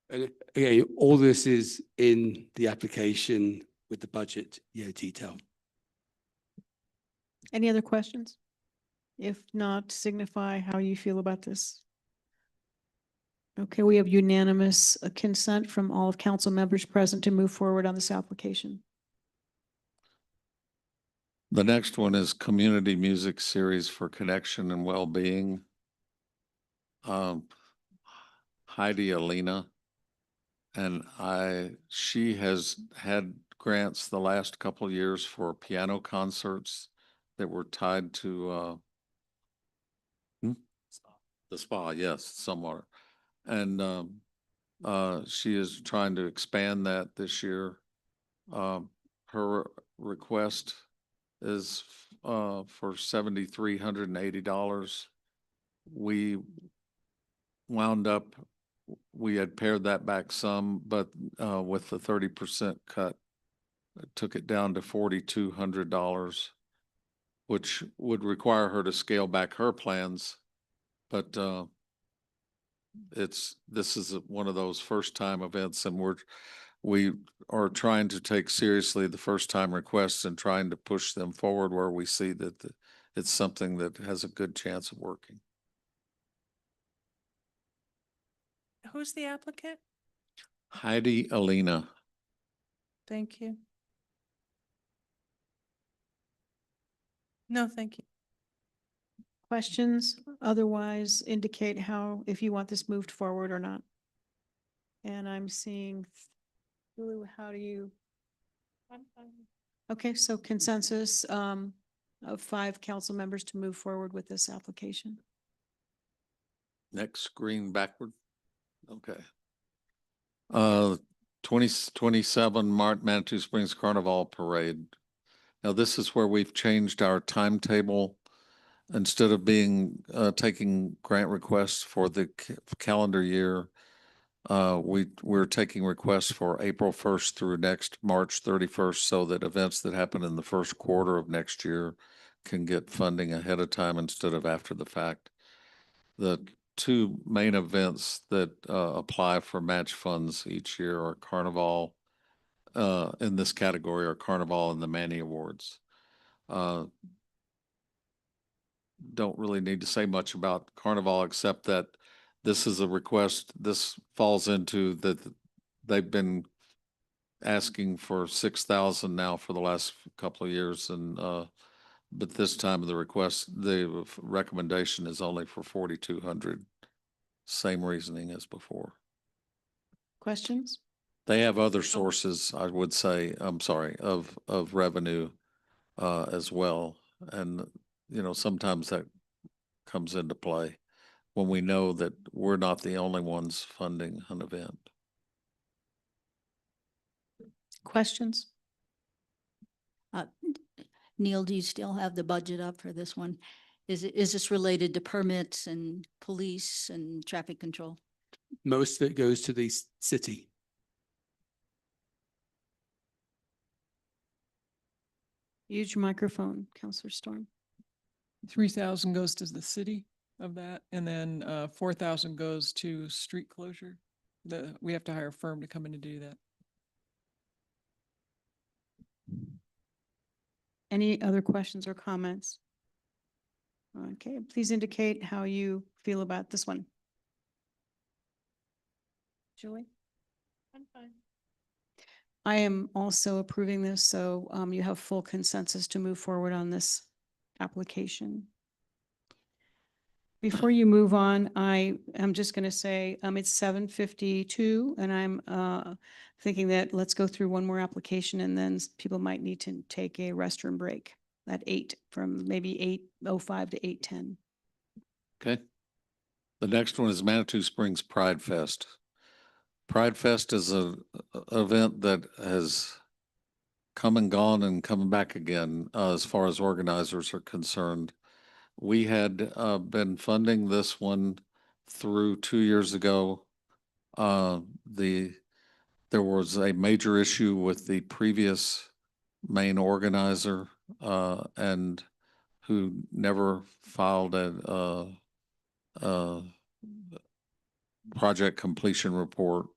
And again, all this is in the application with the budget, detail. Any other questions? If not, signify how you feel about this. Okay, we have unanimous consent from all of council members present to move forward on this application. The next one is Community Music Series for Connection and Well-Being. Heidi Alina. And she has had grants the last couple of years for piano concerts that were tied to the spa, yes, somewhat. And she is trying to expand that this year. Her request is for $7,380. We wound up, we had pared that back some, but with the 30% cut, it took it down to $4,200, which would require her to scale back her plans. But this is one of those first time events, and we are trying to take seriously the first time requests and trying to push them forward where we see that it's something that has a good chance of working. Who's the applicant? Heidi Alina. Thank you. No, thank you. Questions? Otherwise indicate if you want this moved forward or not. And I'm seeing, Lulu, how do you? Okay, so consensus of 5 council members to move forward with this application. Next screen backward. Okay. 2027 Manitou Springs Carnival Parade. Now this is where we've changed our timetable. Instead of taking grant requests for the calendar year, we're taking requests for April 1st through next March 31st, so that events that happen in the first quarter of next year can get funding ahead of time instead of after the fact. The 2 main events that apply for match funds each year are Carnival, in this category are Carnival and the Manny Awards. Don't really need to say much about Carnival, except that this is a request. This falls into that they've been asking for 6,000 now for the last couple of years, and but this time the recommendation is only for 4,200. Same reasoning as before. Questions? They have other sources, I would say, of revenue as well. And, sometimes that comes into play when we know that we're not the only ones funding an event. Questions? Neil, do you still have the budget up for this one? Is this related to permits and police and traffic control? Most of it goes to the city. Use your microphone, Councillor Storm. 3,000 goes to the city of that, and then 4,000 goes to street closure. We have to hire a firm to come in to do that. Any other questions or comments? Okay, please indicate how you feel about this one. Julie? I'm fine. I am also approving this, so you have full consensus to move forward on this application. Before you move on, I am just going to say, it's 7:52 and I'm thinking that let's go through one more application and then people might need to take a restroom break at 8, from maybe 8:05 to 8:10. Okay. The next one is Manitou Springs Pride Fest. Pride Fest is a event that has come and gone and coming back again, as far as organizers are concerned. We had been funding this one through 2 years ago. There was a major issue with the previous main organizer and who never filed a project completion report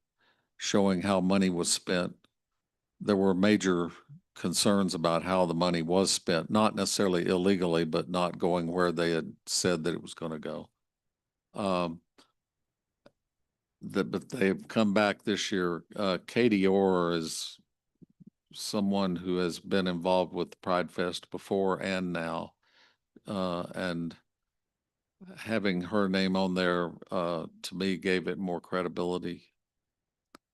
showing how money was spent. There were major concerns about how the money was spent, not necessarily illegally, but not going where they had said that it was going to go. But they've come back this year. Katie Orr is someone who has been involved with Pride Fest before and now. And having her name on there, to me, gave it more credibility.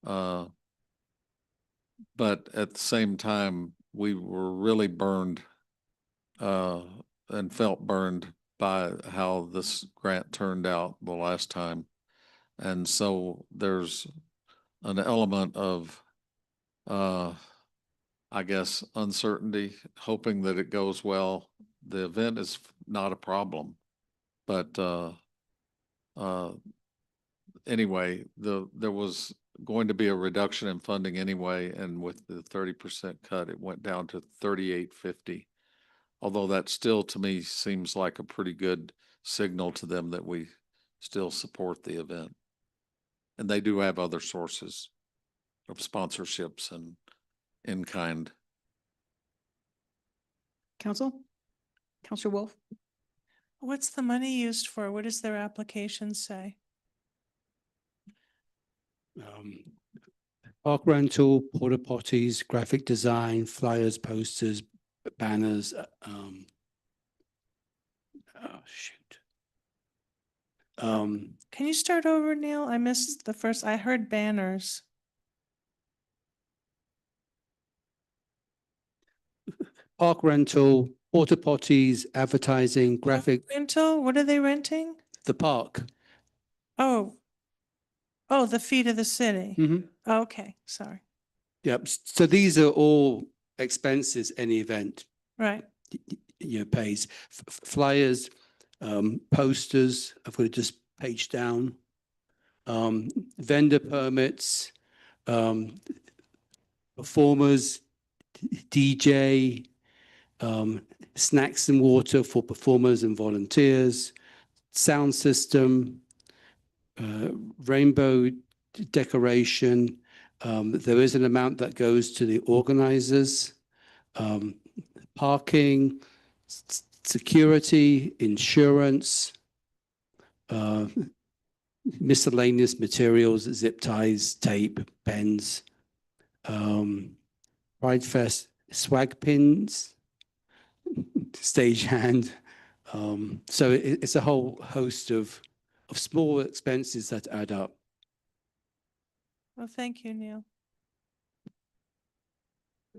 But at the same time, we were really burned and felt burned by how this grant turned out the last time. And so there's an element of, I guess, uncertainty, hoping that it goes well. The event is not a problem, but anyway, there was going to be a reduction in funding anyway, and with the 30% cut, it went down to 3850. Although that still, to me, seems like a pretty good signal to them that we still support the event. And they do have other sources of sponsorships and in-kind. Counselor Wolf? What's the money used for? What does their application say? Park rental, porta potties, graphic design, flyers, posters, banners. Oh, shoot. Can you start over, Neil? I missed the first, I heard banners. Park rental, porta potties, advertising, graphic, Rental, what are they renting? the park. Oh, the feet of the city. Okay, sorry. Yep. So these are all expenses any event Right. pays. Flyers, posters. I've got to just page down. Vendor permits, performers, DJ, snacks and water for performers and volunteers, sound system, rainbow decoration. There is an amount that goes to the organizers, parking, security, insurance, miscellaneous materials, zip ties, tape, pens, Pride Fest swag pins, stagehand. So it's a whole host of small expenses that add up. Well, thank you, Neil.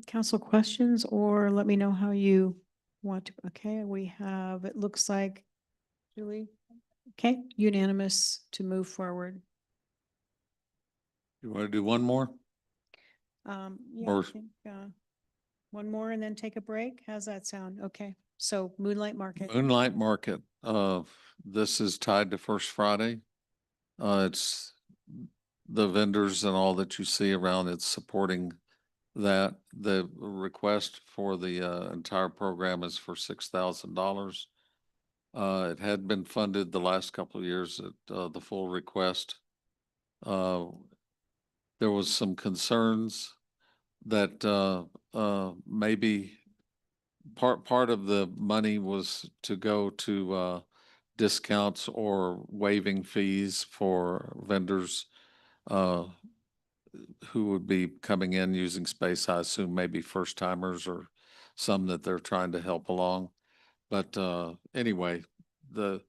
Council questions, or let me know how you want to. Okay, we have, it looks like, Julie, okay, unanimous to move forward. You want to do one more? Yeah, I Or- think, one more and then take a break. How's that sound? Okay, so Moonlight Market. Moonlight Market, this is tied to First Friday. It's the vendors and all that you see around, it's supporting that. The request for the entire program is for $6,000. It had been funded the last couple of years at the full request. There was some concerns that maybe part of the money was to go to discounts or waiving fees for vendors who would be coming in using space, I assume maybe first timers or some that they're trying to help along. But anyway, the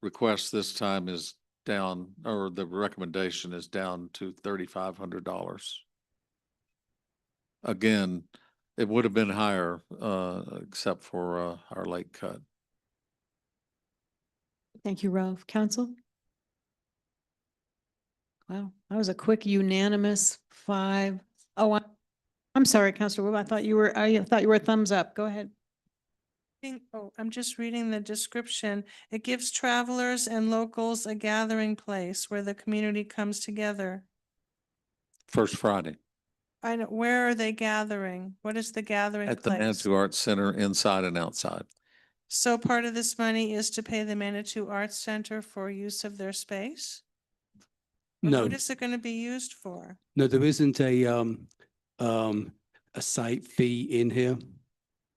request this time is down, or the recommendation is down to $3,500. Again, it would have been higher, except for our late cut. Thank you, Ralph. Council? Wow, that was a quick unanimous 5. Oh, I'm sorry, Counselor Wu. I thought you were a thumbs up. Go ahead. Oh, I'm just reading the description. It gives travelers and locals a gathering place where the community comes together. First Friday I know, where are they gathering? What is the gathering at the place? Manitou Arts Center, inside and outside. So part of this money is to pay the Manitou Arts Center for use of their space? Or No, what is it going to be used for? no, there isn't a site fee in here.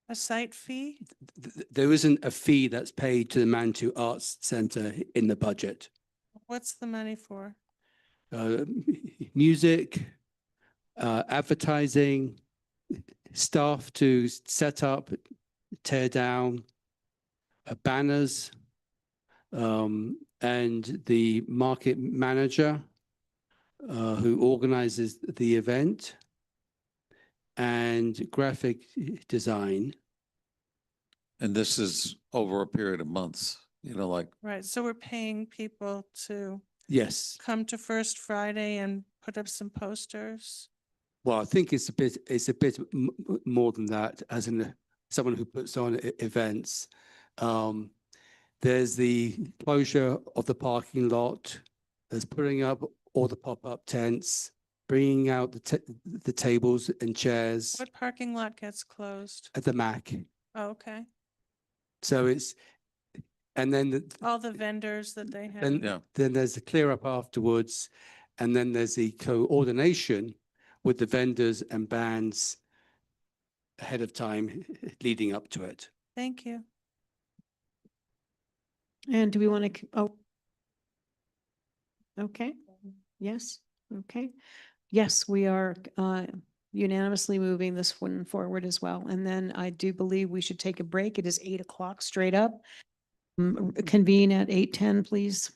A site fee? There isn't a fee that's paid to the Manitou Arts Center in the budget. What's the money for? Music, advertising, staff to set up, tear down, banners, and the market manager who organizes the event, and graphic design. And this is over a period of months, like. Right, so we're paying people to Yes. come to First Friday and put up some posters? Well, I think it's a bit more than that, as in someone who puts on events. There's the closure of the parking lot. There's putting up all the pop-up tents, bringing out the tables and chairs What parking lot gets closed? at the MAC. Oh, okay. So and then All the vendors that they have. then there's the clear up afterwards, and then there's the coordination with the vendors and bands ahead of time leading up to it. Thank you. And do we want to, okay, yes, okay. Yes, we are unanimously moving this one forward as well. And then I do believe we should take a break. It is 8 o'clock straight up. Convene at 8:10, please.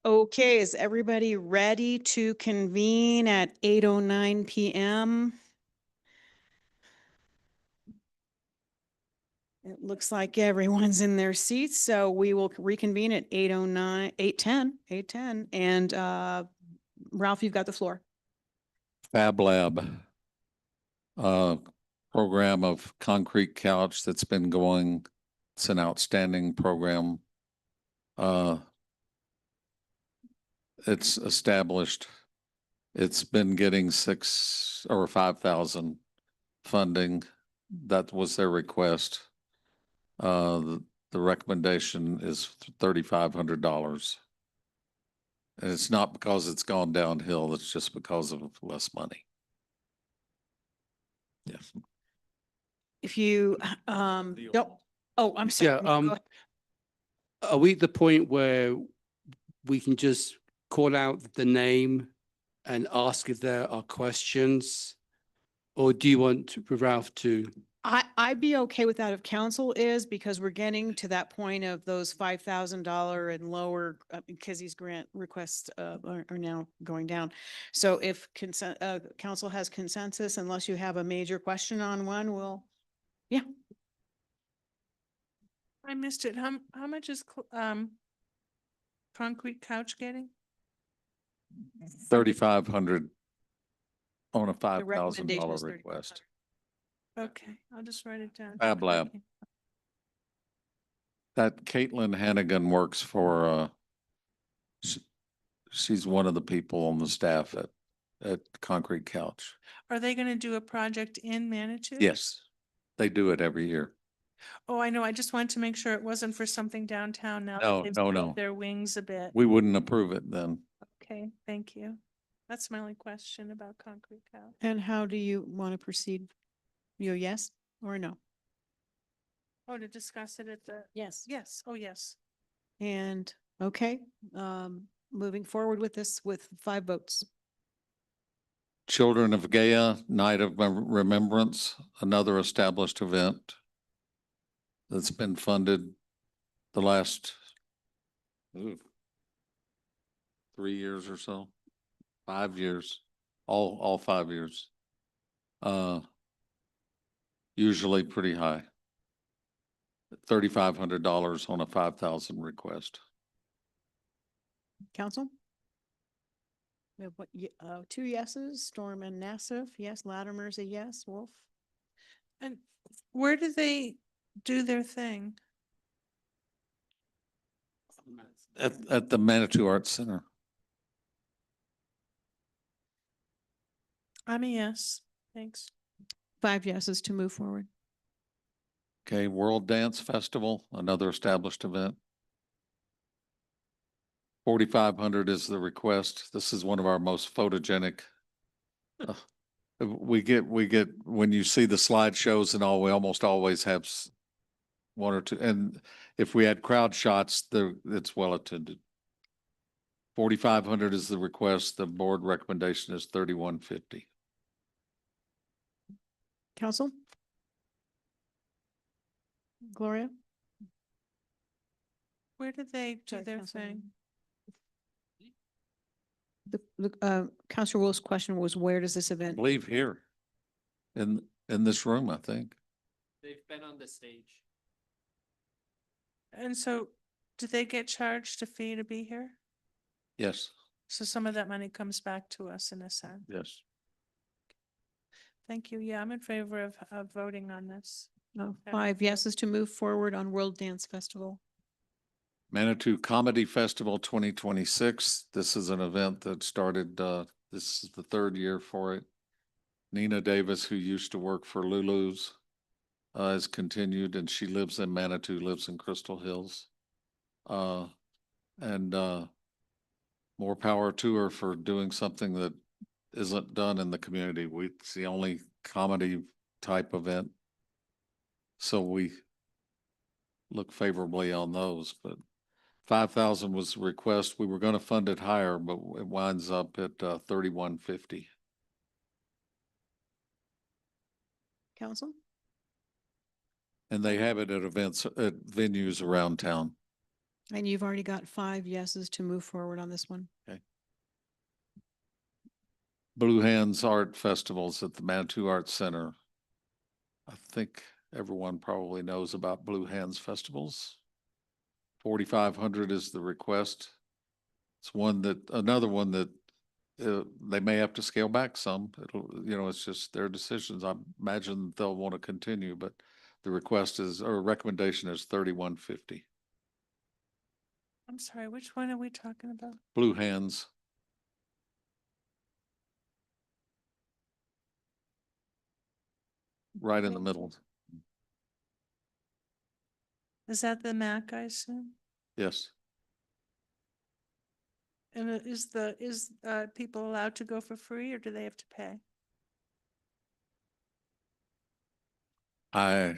Okay, is everybody ready to convene at 8:09 PM? It looks like everyone's in their seats, so we will reconvene at 8:09, 8:10. And Ralph, you've got the floor. Fab Lab, program of concrete couch that's been going. It's an outstanding program. It's established. It's been getting 6 or 5,000 funding. That was their request. The recommendation is $3,500. And it's not because it's gone downhill, it's just because of less money. Yes. If you don't, oh, I'm sorry. Yeah, No, go ahead. are we at the point where we can just call out the name and ask if there are questions? Or do you want Ralph to? I'd be okay with that if council is, because we're getting to that point of those $5,000 and lower, because these grant requests are now going down. So if council has consensus, unless you have a major question on one, yeah. I missed it. How much is concrete couch getting? 3,500 on a recommendation $5,000 is request. Okay, I'll just write it down. Fab Lab. Thank you. That Caitlin Hannigan works for, she's one of the people on the staff at Concrete Couch. Are they gonna do a project in Manitou? Yes, they do it every year. Oh, I know. I just wanted to make sure it wasn't for something downtown now. that No, they've no, spread no. Their wings a bit. We wouldn't approve it then. Okay, thank you. That's my only question about concrete couch. And how do you want to proceed? You a yes or a no? Oh, to discuss it at the, Yes. yes, oh, yes. And, okay, moving forward with this with 5 votes. Children of Gaia, Night of Remembrance, another established event that's been funded the last 3 years or so, 5 years, all 5 years. Usually pretty high. $3,500 on a 5,000 request. Council? We have 2 yeses, Storm and Nassif, yes, Latimer's a yes, Wolf? And where do they do their thing? At the Manitou Arts Center. I'm a yes, thanks. 5 yeses to move forward. Okay, World Dance Festival, another established event. 4,500 is the request. This is one of our most photogenic. We get, when you see the slideshows and all, we almost always have 1 or 2. And if we had crowd shots, it's well attended. 4,500 is the request. The board recommendation is 3,150. Council? Gloria? Where do they do Sorry, their Councilwoman. thing? Councilor Wolf's question was, where does this I event? believe here in this room, I think. They've been on the stage. And so do they get charged a fee to be here? Yes, So some of that money comes back to us in a sense. yes. Thank you. Yeah, I'm in favor of voting on this. No, Okay. 5 yeses to move forward on World Dance Festival. Manitou Comedy Festival 2026. This is an event that started, this is the 3rd year for it. Nina Davis, who used to work for Lulu's, has continued, and she lives in Manitou, lives in Crystal Hills. And more power to her for doing something that isn't done in the community. It's the only comedy type event. So we look favorably on those, but 5,000 was the request. We were going to fund it higher, but it winds up at 3,150. Council? And they have it at events, at venues around town. And you've already got 5 yeses to move forward on this one. Blue Hands Art Festivals at the Manitou Arts Center. I think everyone probably knows about Blue Hands Festivals. 4,500 is the request. It's another one that they may have to scale back some. It's just their decisions. I imagine they'll want to continue, but the recommendation is 3,150. I'm sorry, which one are we talking about? Blue Hands. Right in the middle. Is that the MAC, I assume? Yes. And is people allowed to go for free or do they have to pay? I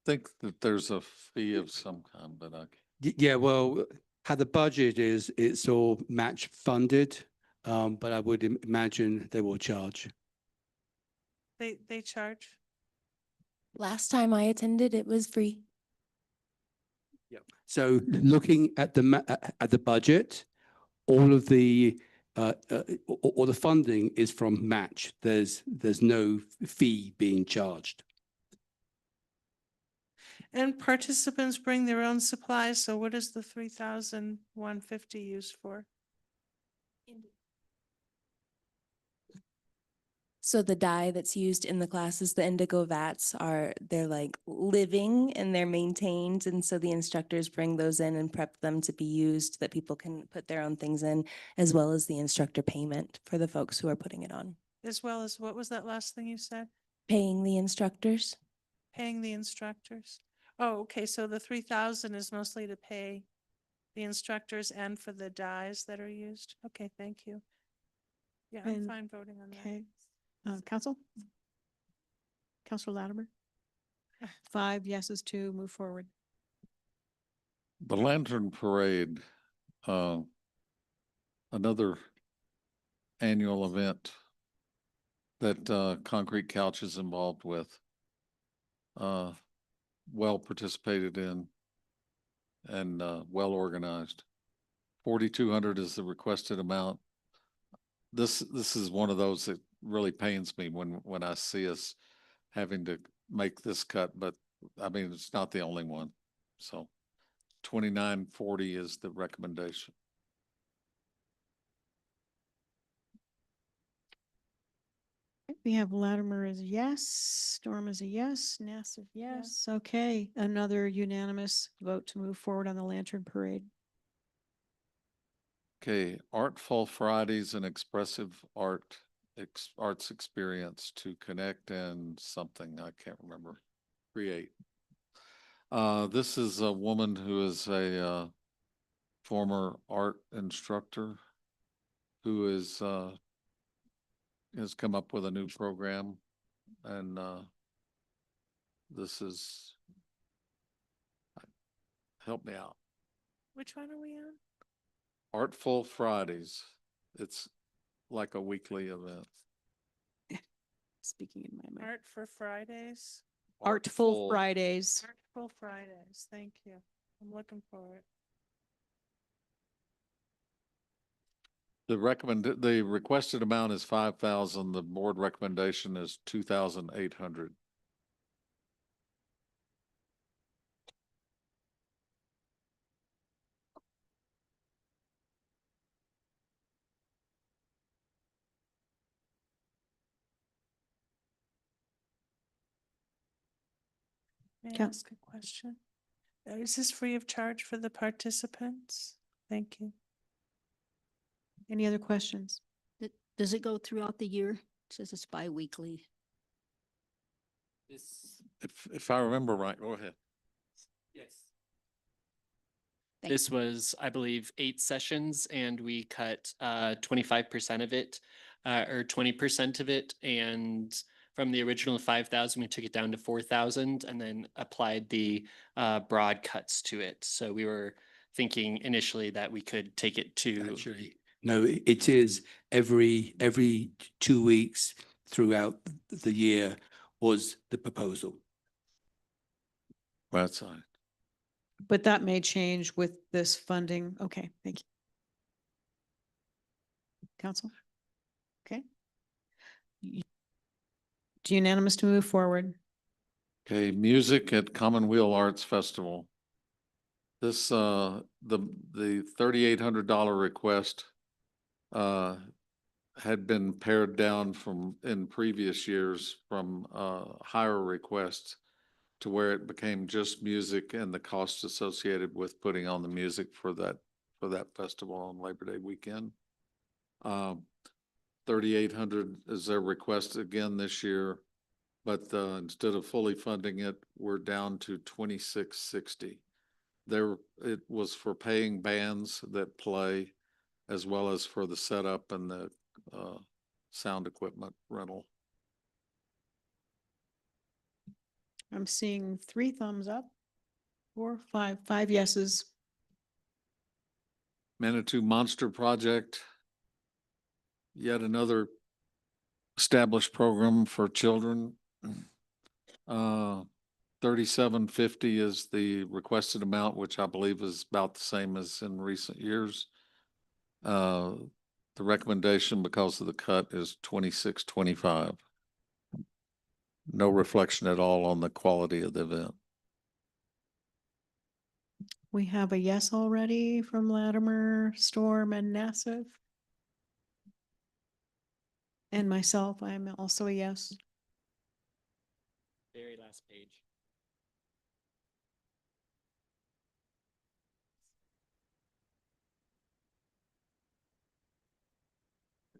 think that there's a fee of some kind, but Yeah, well, how the budget is, it's all match funded, but I would imagine they will charge. They charge? Last time I attended, it was free. So looking at the budget, all of the all the funding is from match. There's no fee being charged. And participants bring their own supplies, so what is the 3,150 used for? So the dye that's used in the classes, the indigo vats they're like living and they're maintained. And so the instructors bring those in and prep them to be used that people can put their own things in, as well as the instructor payment for the folks who are putting it on. As well as, what was that last thing you said? Paying the instructors. Paying the instructors. Oh, okay, so the 3,000 is mostly to pay the instructors and for the dyes that are used? Okay, thank you. Yeah, I'm And- fine voting on that. Okay. Council? Councilor Latimer? 5 yeses to move forward. the Lantern Parade, another annual event that Concrete Couch is involved with, well participated in and well organized. 4,200 is the requested amount. This is one of those that really pains me when I see us having to make this cut, but I mean, it's not the only one. So 2,940 is the recommendation. We have Latimer as a yes, Storm as a yes, Nassif, yes. Okay, another unanimous vote to move forward on the Lantern Parade. Okay, Artful Fridays and expressive arts experience to connect and something, I can't remember, create. This is a woman who is a former art instructor who has come up with a new program, and this is, help me out. Which one are we on? Artful Fridays. It's like a weekly event. Speaking in my mind. Art for Fridays? Artful Fridays. Artful Fridays, thank you. I'm looking for it. The requested amount is 5,000. The board recommendation is 2,800. May I Coun- ask a question? Is this free of charge for the participants? Thank you. Any other questions? Does it go throughout the year? It says it's bi-weekly. If I remember right, go ahead. Yes. Thank This was, I believe, 8 sessions and we cut 25% of it, or 20% of it. And from the original 5,000, we took it down to 4,000 and then applied the broad cuts to it. So we were thinking initially that we could take it to. Actually, no, it is every 2 weeks throughout the year was the proposal. That's fine. But that may change with this funding. Okay, thank you. Council? Okay. Do unanimous to move forward? Okay, music at Commonweal Arts Festival. This, the $3,800 request had been pared down from, in previous years, from higher requests to where it became just music and the costs associated with putting on the music for that festival on Labor Day weekend. 3,800 is their request again this year, but instead of fully funding it, we're down to 2,660. There, it was for paying bands that play, as well as for the setup and the sound equipment rental. I'm seeing 3 thumbs up, 4, 5 yeses. Manitou Monster Project, yet another established program for children. 3,750 is the requested amount, which I believe is about the same as in recent years. The recommendation, because of the cut, is 2,625. No reflection at all on the quality of the event. We have a yes already from Latimer, Storm, and Nassif. And myself, I'm also a yes. Very last page.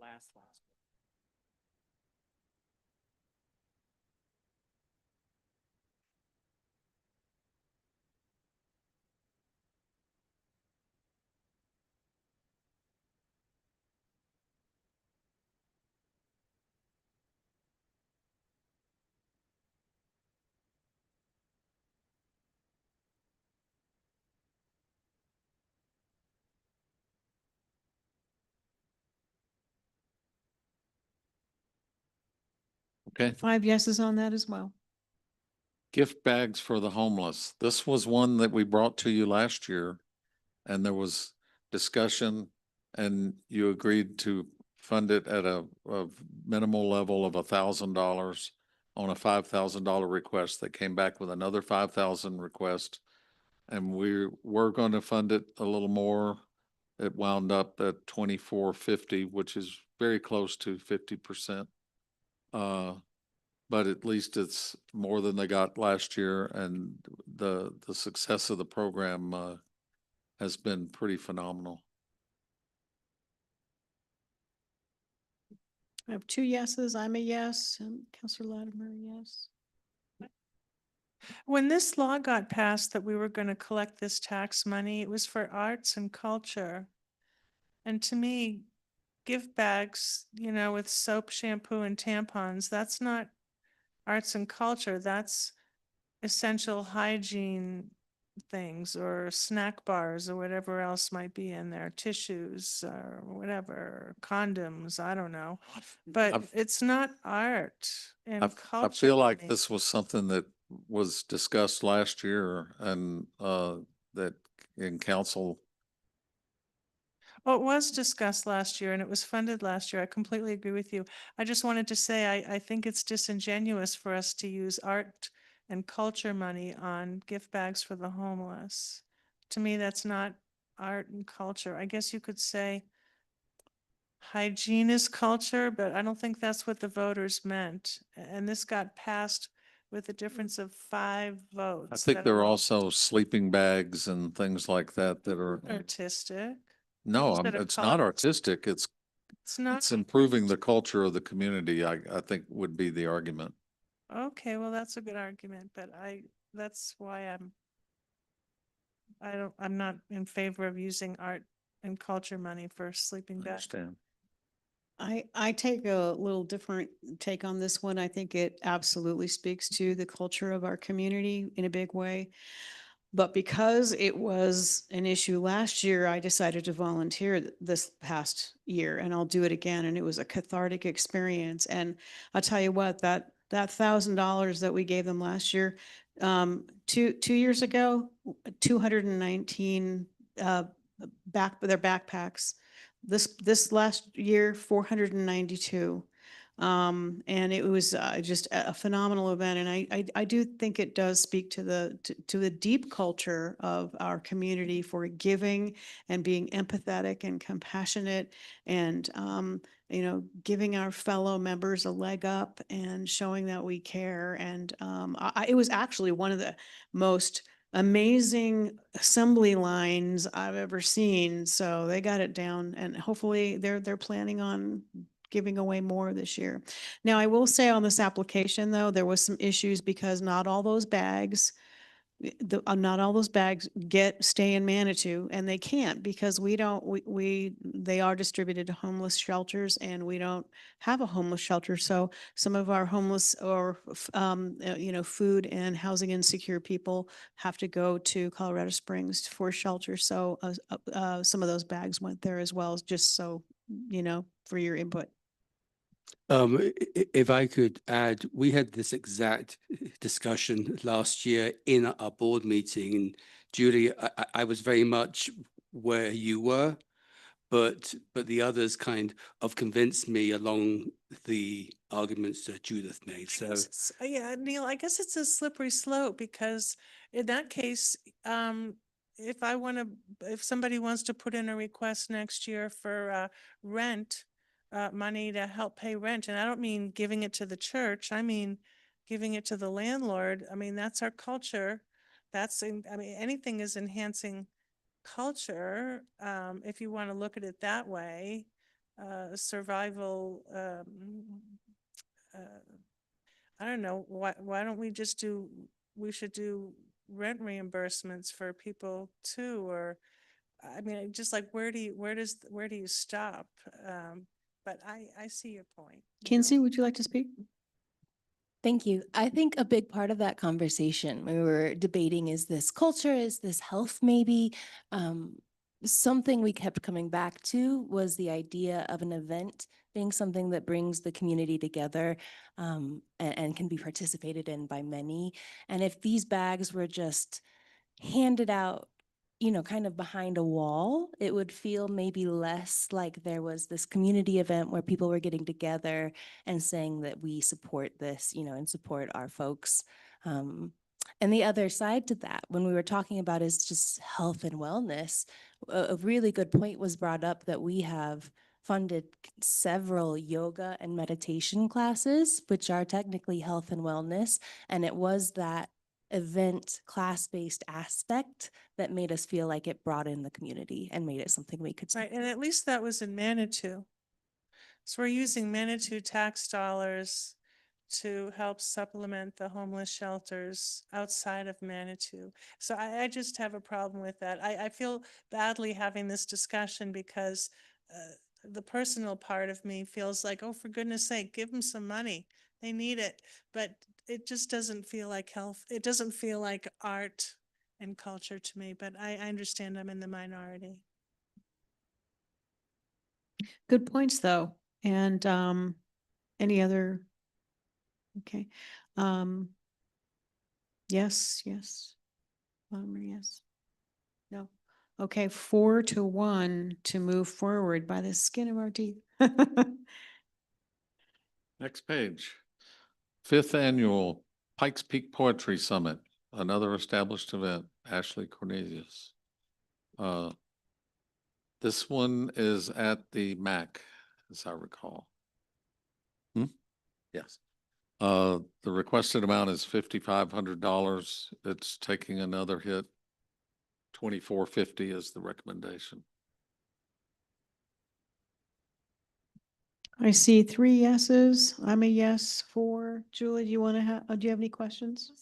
Last. Okay. 5 yeses on that as well. Gift bags for the homeless. This was one that we brought to you last year, and there was discussion, and you agreed to fund it at a minimal level of $1,000 on a $5,000 request. That came back with another 5,000 request, and we were going to fund it a little more. It wound up at 2,450, which is very close to 50%. But at least it's more than they got last year, and the success of the program has been pretty phenomenal. I have 2 yeses. I'm a yes. And Councillor Latimer, yes. When this law got passed that we were going to collect this tax money, it was for arts and culture. And to me, gift bags, you know, with soap, shampoo, and tampons, that's not arts and culture. That's essential hygiene things, or snack bars, or whatever else might be in there, tissues or whatever, condoms, I don't know. But it's not art and culture. I feel to like me. this was something that was discussed last year, and that in council. Well, it was discussed last year and it was funded last year. I completely agree with you. I just wanted to say, I think it's disingenuous for us to use art and culture money on gift bags for the homeless. To me, that's not art and culture. I guess you could say hygiene is culture, but I don't think that's what the voters meant. And this got passed with a difference of 5 votes. I think that there are all also sleeping bags and things like that that are. artistic. No, Instead of it's not colors. artistic. It's not. It's improving the culture of the community, I think would be the argument. Okay, well, that's a good argument, but that's why I'm not in favor of using art and culture money for sleeping I bags. understand. I take a little different take on this one. I think it absolutely speaks to the culture of our community in a big way. But because it was an issue last year, I decided to volunteer this past year, and I'll do it again. And it was a cathartic experience. And I'll tell you what, that $1,000 that we gave them last year, two years ago, 219 their backpacks. This last year, 492. And it was just a phenomenal event. And I do think it does speak to the deep culture of our community for giving and being empathetic and compassionate and, giving our fellow members a leg up and showing that we care. And it was actually one of the most amazing assembly lines I've ever seen. So they got it down, and hopefully they're planning on giving away more this year. Now, I will say on this application, though, there was some issues because not all those bags stay in Manitou, and they can't because they are distributed to homeless shelters, and we don't have a homeless shelter. So some of our homeless or food and housing insecure people have to go to Colorado Springs for shelter. So some of those bags went there as well, just so for your input. If I could add, we had this exact discussion last year in our board meeting, and Julie, I was very much where you were, but the others kind of convinced me along the arguments that Judith made. So Yeah, Neil, I guess it's a slippery slope because in that case, if somebody wants to put in a request next year for rent, money to help pay rent, and I don't mean giving it to the church, I mean giving it to the landlord. I mean, that's our culture. Anything is enhancing culture, if you want to look at it that way. Survival, I don't know, why don't we should do rent reimbursements for people too, or just like where do you stop? But I see your point. Kinsey, would you like to speak? Thank you. I think a big part of that conversation we were debating, is this culture, is this health maybe? Something we kept coming back to was the idea of an event being something that brings the community together and can be participated in by many. And if these bags were just handed out, kind of behind a wall, it would feel maybe less like there was this community event where people were getting together and saying that we support this, and support our folks. And the other side to that, when we were talking about is just health and wellness, a really good point was brought up that we have funded several yoga and meditation classes, which are technically health and wellness. And it was that event class-based aspect that made us feel like it brought in the community and made it something we could Right, and at least that was in Manitou. So we're using Manitou tax dollars to help supplement the homeless shelters outside of Manitou. So I just have a problem with that. I feel badly having this discussion because the personal part of me feels like, oh, for goodness sake, give them some money. They need it. But it just doesn't feel like health. It doesn't feel like art and culture to me, but I understand I'm in the minority. Good points, though. And any other? Okay. Yes. Yes. No. Okay, 4-1 to move forward by the skin of our teeth. Next page. 5th Annual Pikes Peak Poetry Summit, another established event, Ashley Cornelius. This one is at the MAC, as I recall. Yes. The requested amount is $5,500. It's taking another hit. $2,450 is the recommendation. I see 3 yeses. I'm a yes. 4. Julie, do you want to do you have any questions?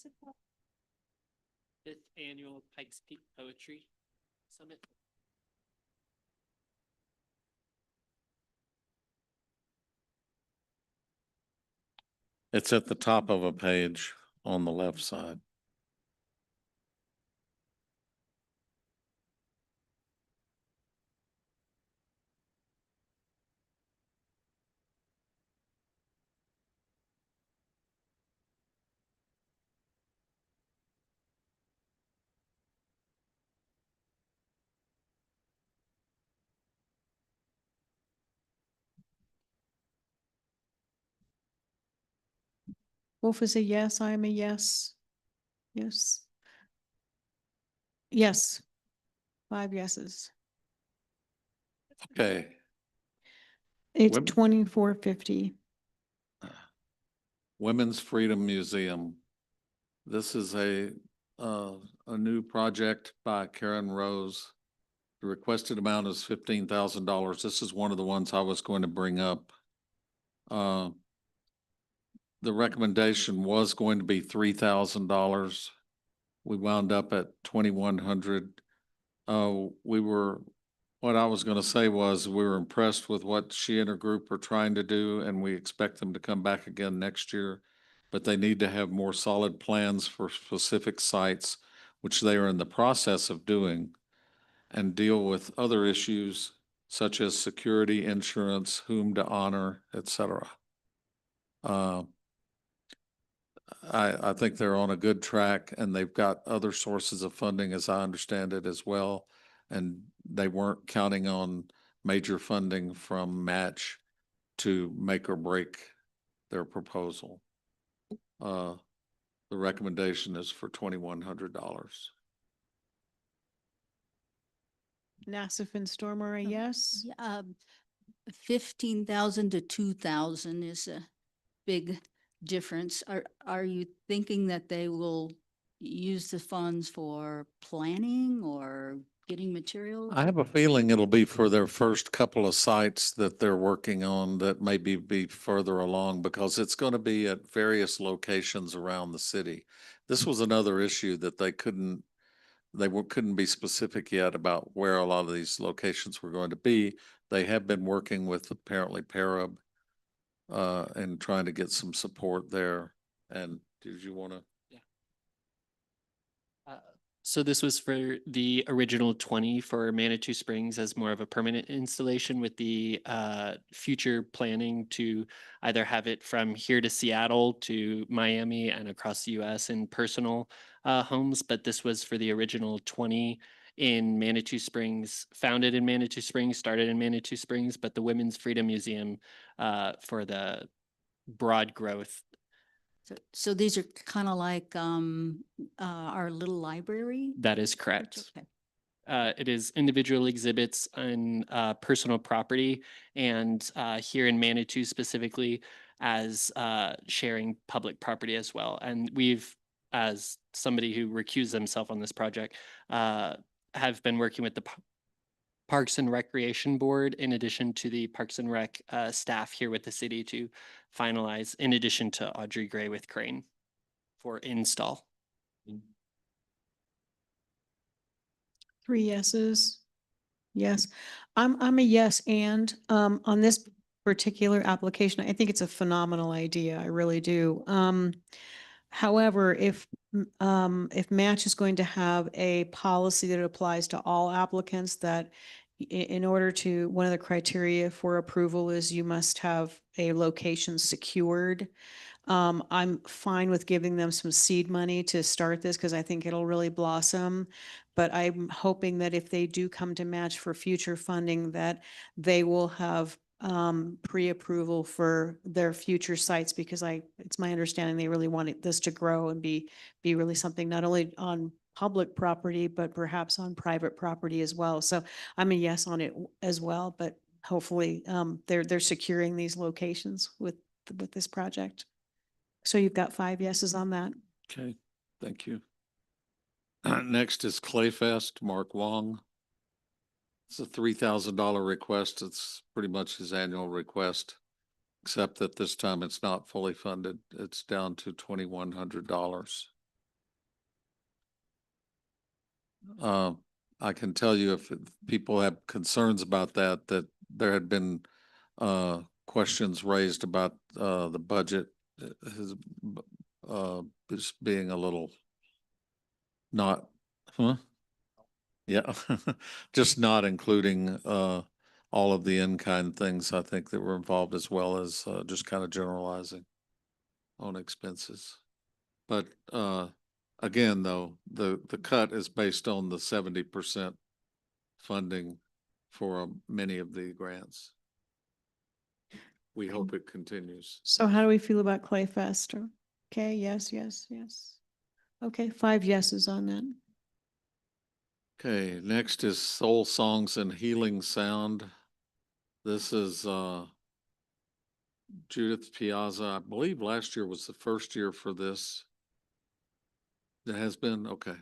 5th Annual Pikes Peak Poetry Summit. It's at the top of a page on the left side. Wolf is a yes, I am a yes. Yes. Yes. 5 yeses. Okay. It's Women- 2450. Women's Freedom Museum. This is a new project by Karen Rose. The requested amount is $15,000. This is one of the ones I was going to bring up. The recommendation was going to be $3,000. We wound up at 2,100. What I was gonna say was we were impressed with what she and her group are trying to do, and we expect them to come back again next year. But they need to have more solid plans for specific sites, which they are in the process of doing, and deal with other issues such as security, insurance, whom to honor, et cetera. I think they're on a good track, and they've got other sources of funding, as I understand it, as well. And they weren't counting on major funding from match to make or break their proposal. The recommendation is for $2,100. Nassif and Storm are a yes. 15,000 to 2,000 is a big difference. Are you thinking that they will use the funds for planning or getting materials? I have a feeling it'll be for their first couple of sites that they're working on that maybe be further along, because it's going to be at various locations around the city. This was another issue that couldn't be specific yet about where a lot of these locations were going to be. They have been working with apparently Parab and trying to get some support there. And did you want to? So this was for the original 20 for Manitou Springs as more of a permanent installation, with the future planning to either have it from here to Seattle to Miami and across the US in personal homes. But this was for the original 20 in Manitou Springs, founded in Manitou Springs, started in Manitou Springs, but the Women's Freedom Museum for the broad growth. So these are kind of like our little library? That is correct. Okay. It is individual exhibits on personal property, and here in Manitou specifically as sharing public property as well. And we've, as somebody who recused themselves on this project, have been working with the Parks and Recreation Board, in addition to the Parks and Rec staff here with the city, to finalize, in addition to Audrey Gray with Crane for install. 3 yeses. Yes, I'm a yes. And on this particular application, I think it's a phenomenal idea. I really do. However, if Match is going to have a policy that applies to all applicants, that in order to, one of the criteria for approval is you must have a location secured. I'm fine with giving them some seed money to start this because I think it'll really blossom. But I'm hoping that if they do come to Match for future funding, that they will have pre-approval for their future sites, because it's my understanding they really want this to grow and be really something not only on public property, but perhaps on private property as well. So I'm a yes on it as well, but hopefully they're securing these locations with this project. So you've got 5 yeses on that. Okay, thank you. Next is Clayfest, Mark Wong. It's a $3,000 request. It's pretty much his annual request, except that this time it's not fully funded. It's down to $2,100. I can tell you, if people have concerns about that there had been questions raised about the budget just being a little not, yeah, just not including all of the in-kind things, I think, that were involved, as well as just kind of generalizing on expenses. But again, though, the cut is based on the 70% funding for many of the grants. We hope it continues. So how do we feel about Clayfest? Okay, yes, yes, yes. Okay, 5 yeses on that. Okay, next is Soul Songs and Healing Sound. This is Judith Piazza. I believe last year was the first year for this. It has been, okay.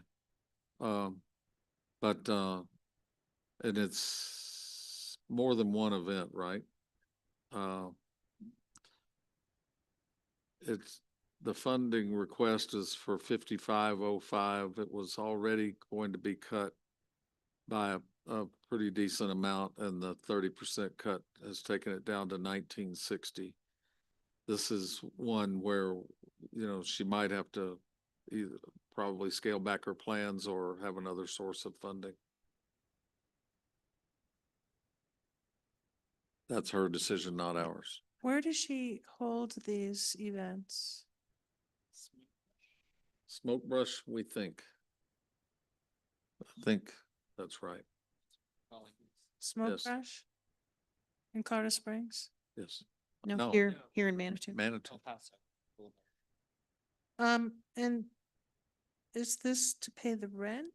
But and it's more than one event, right? It's, the funding request is for 5505. It was already going to be cut by a pretty decent amount, and the 30% cut has taken it down to 1960. This is one where, you know, she might have to either probably scale back her plans or have another source of funding. That's her decision, not ours. Where does she hold these events? Smoke Brush, we think. I think that's right. Smoke Yes. Brush? In Colorado Springs? Yes. No, here in Manitou. Manitou. And is this to pay the rent?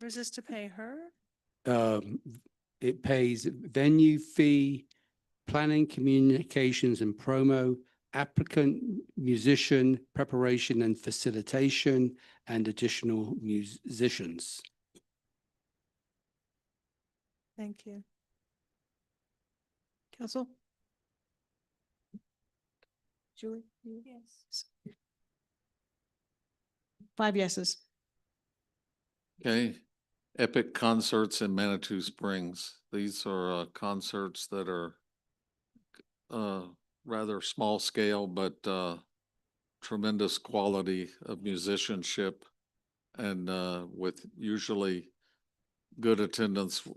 Or is this to pay her? It pays venue fee, planning, communications and promo, applicant, musician, preparation and facilitation, and additional musicians. Thank you. Council? Julie? Yes. 5 yeses. Okay, Epic Concerts in Manitou Springs. These are concerts that are rather small scale, but tremendous quality of musicianship, and with usually good attendance,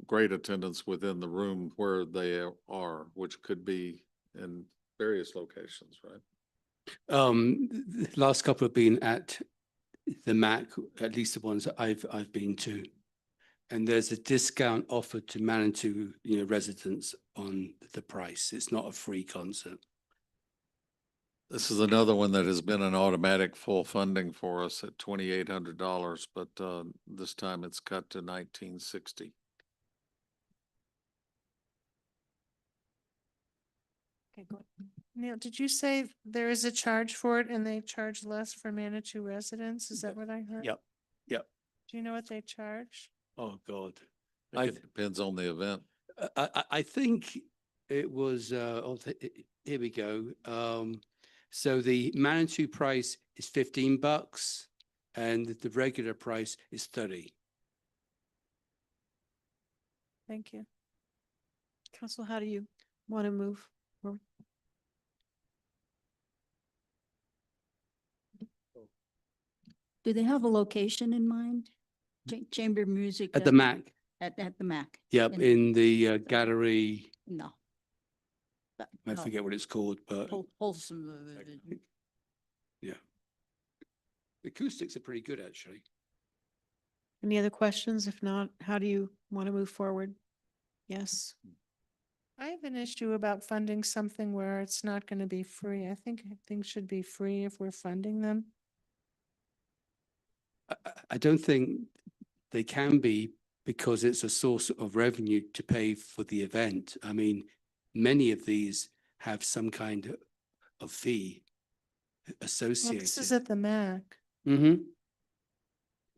great attendance within the room where they are, which could be in various locations, right? The last couple have been at the MAC, at least the ones that I've been to. And there's a discount offered to Manitou, residents on the price. It's not a free concert. This is another one that has been an automatic full funding for us at $2,800, but this time it's cut to 1960. Okay, go ahead. Neil, did you say there is a charge for it and they charge less for Manitou residents? Is that what I heard? Yep. Do you know what they charge? Oh, God. I think it depends on the event. I think it was, here we go. So the Manitou price is $15 and the regular price is 30. Thank you. Council, how do you want to move forward? Do they have a location in mind? Chamber music? At the MAC. At the MAC? Yep, in the gallery, No. I forget what it's called, but Wholesome. yeah. The acoustics are pretty good, actually. Any other questions? If not, how do you want to move forward? Yes. I have an issue about funding something where it's not going to be free. I think things should be free if we're funding them. I don't think they can be because it's a source of revenue to pay for the event. I mean, many of these have some kind of fee Well, associated. this is at the MAC. Mm-hmm.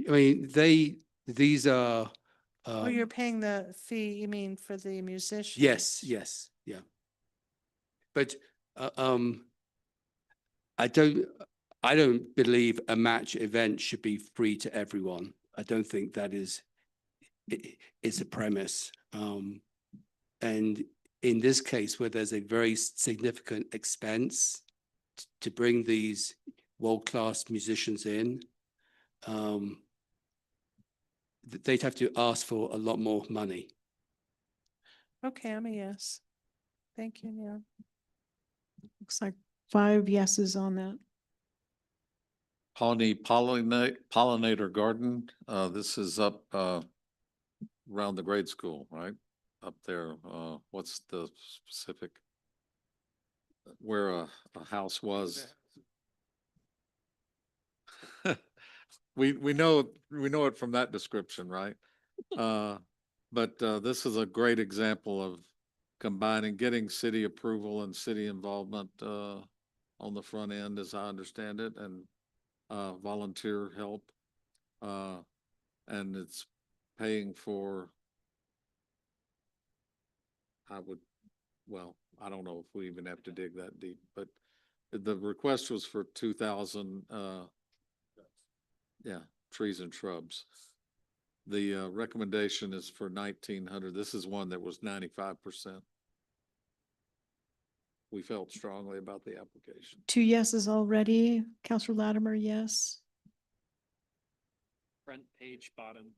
I mean, these are. Oh, you're paying the fee, you mean, for the musicians? Yes, yeah. But I don't believe a match event should be free to everyone. I don't think that is a premise. And in this case, where there's a very significant expense to bring these world-class musicians in, they'd have to ask for a lot more money. Okay, I'm a yes. Thank you, Neil. Looks like 5 yeses on that. Pollinator Garden, this is up around the grade school, right? Up there, what's the specific? where a house was. We know it from that description, right? But this is a great example of combining, getting city approval and city involvement on the front end, as I understand it, and volunteer help. And it's paying for, I don't know if we even have to dig that deep, but the request was for 2,000, trees and shrubs. The recommendation is for 1,900. This is one that was 95%. We felt strongly about the application. 2 yeses already. Counselor Latimer, yes. Front page, bottom.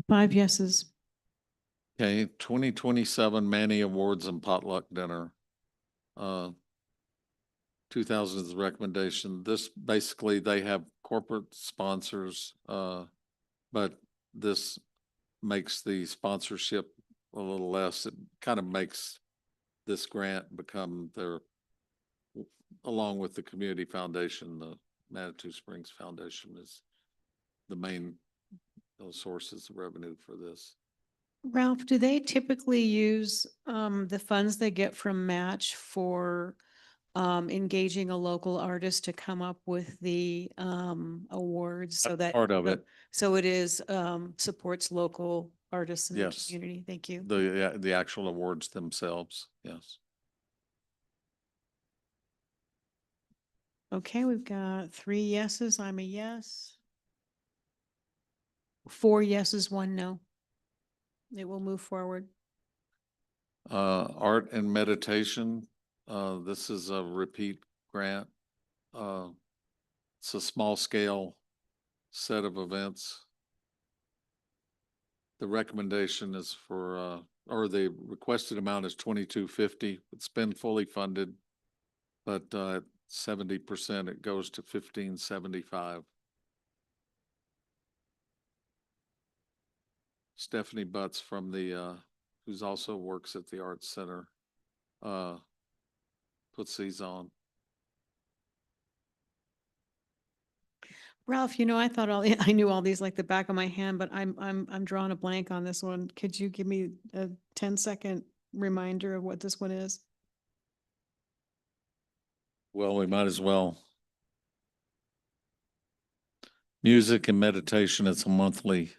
Five yeses. Okay, 2027 Manny Awards and Potluck Dinner. 2,000 is the recommendation. This basically, they have corporate sponsors, but this makes the sponsorship a little less. It kind of makes this grant become their, along with the Community Foundation, the Manitou Springs Foundation is the main sources of revenue for this. Ralph, do they typically use the funds they get from Match for engaging a local artist to come up with the awards so that Part of it. So it is supports local artists in the Yes. community. Thank you. The actual awards themselves, yes. Okay, we've got 3 yeses. I'm a yes. 4 yeses, 1 no. It will move forward. Art and meditation, this is a repeat grant. It's a small scale set of events. The recommendation is for, or the requested amount is 2,250. It's been fully funded, but 70% it goes to 1,575. Stephanie Butts from the, who's also works at the Arts Center, puts these on. Ralph, I thought I knew all these like the back of my hand, but I'm drawing a blank on this one. Could you give me a 10-second reminder of what this one is? Well, we might as well. Music and meditation, it's a monthly.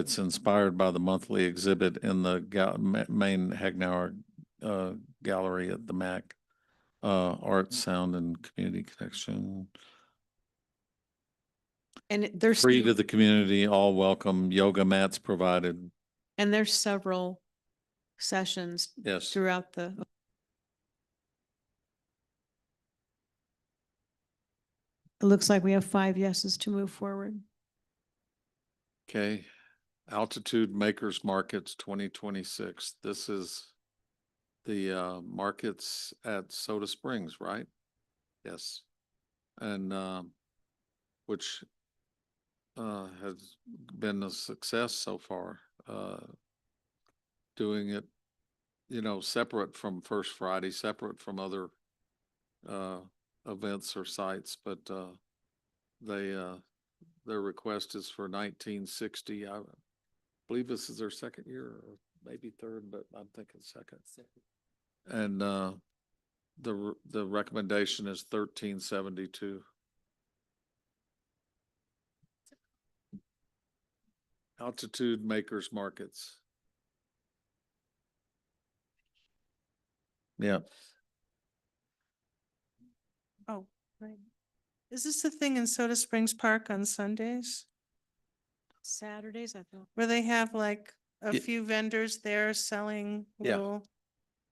It's inspired by the monthly exhibit in the main Hagnauer gallery at the MAC. Art, sound, and community connection. And there's Free to the community, all welcome. Yoga mats provided. and there's several sessions Yes. throughout the. It looks like we have 5 yeses to move forward. Okay. Altitude Makers Markets 2026. This is the markets at Soda Springs, right? Yes. And which has been a success so far. Doing it, separate from First Friday, separate from other events or sites, but their request is for 1960. I believe this is their second year, or maybe third, but I'm thinking second. And the recommendation is 1372. Altitude Makers Markets. Yeah. Oh, right. Is this the thing in Soda Springs Park on Sundays Saturdays, I thought. where they have like a Ye- few vendors there selling Yeah. little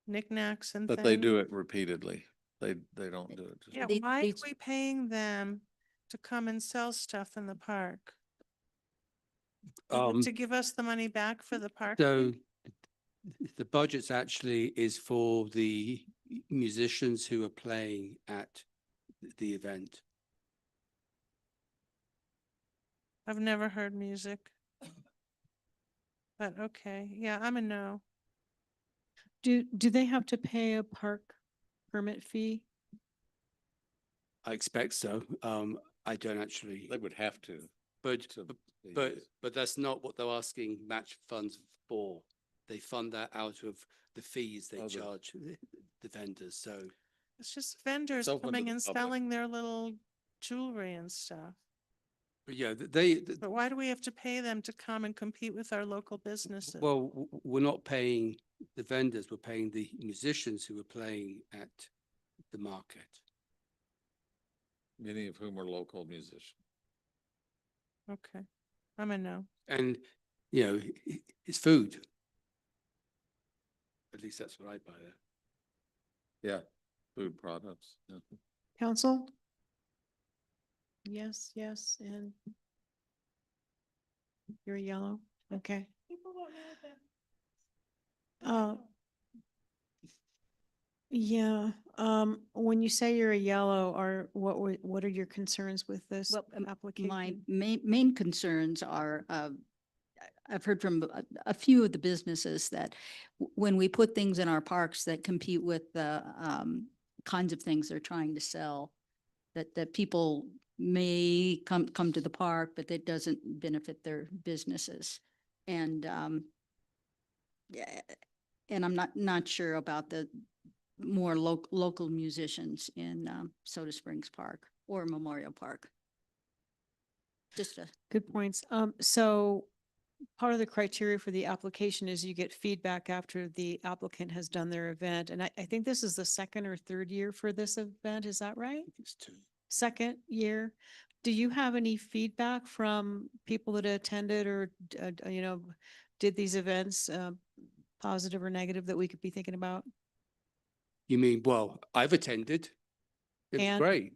knickknacks and But things? they do it repeatedly. They don't do it. Yeah, They- why they are we paying them to come and sell stuff in the park? To give us the money back for the park? So the budget's actually is for the musicians who are playing at the event. I've never heard music. But okay, yeah, I'm a no. Do they have to pay a park permit fee? I expect so. I don't actually, They would have to. but, to but, be- but that's not what they're asking match funds for. They fund that out of the fees they Oh, charge the vendors, so. It's just vendors open to coming the and public. selling their little jewelry and stuff. But yeah, But why do we have to pay them to come and compete with our local businesses? well, we're not paying the vendors, we're paying the musicians who are playing at the market. Many of whom are local musicians. Okay, I'm a no. And, you know, it's food. At least that's what I buy there. Yeah, food products. Yeah. Council? Yes, yes, and you're yellow, okay. People don't know that. Uh, yeah, when you say you're a yellow, what are your concerns with this Well, application? My main concerns are, I've heard from a few of the businesses that when we put things in our parks that compete with the kinds of things they're trying to sell, that people may come to the park, but that doesn't benefit their businesses. And yeah, and I'm not sure about the more local musicians in Soda Springs Park or Memorial Park. Just a Good points. So part of the criteria for the application is you get feedback after the applicant has done their event. And I think this is the second or third year for this event. Is that right? It's two. Second year. Do you have any feedback from people that attended or, did these events, positive or negative, that we could be thinking about? You mean, well, I've attended. It was And- great.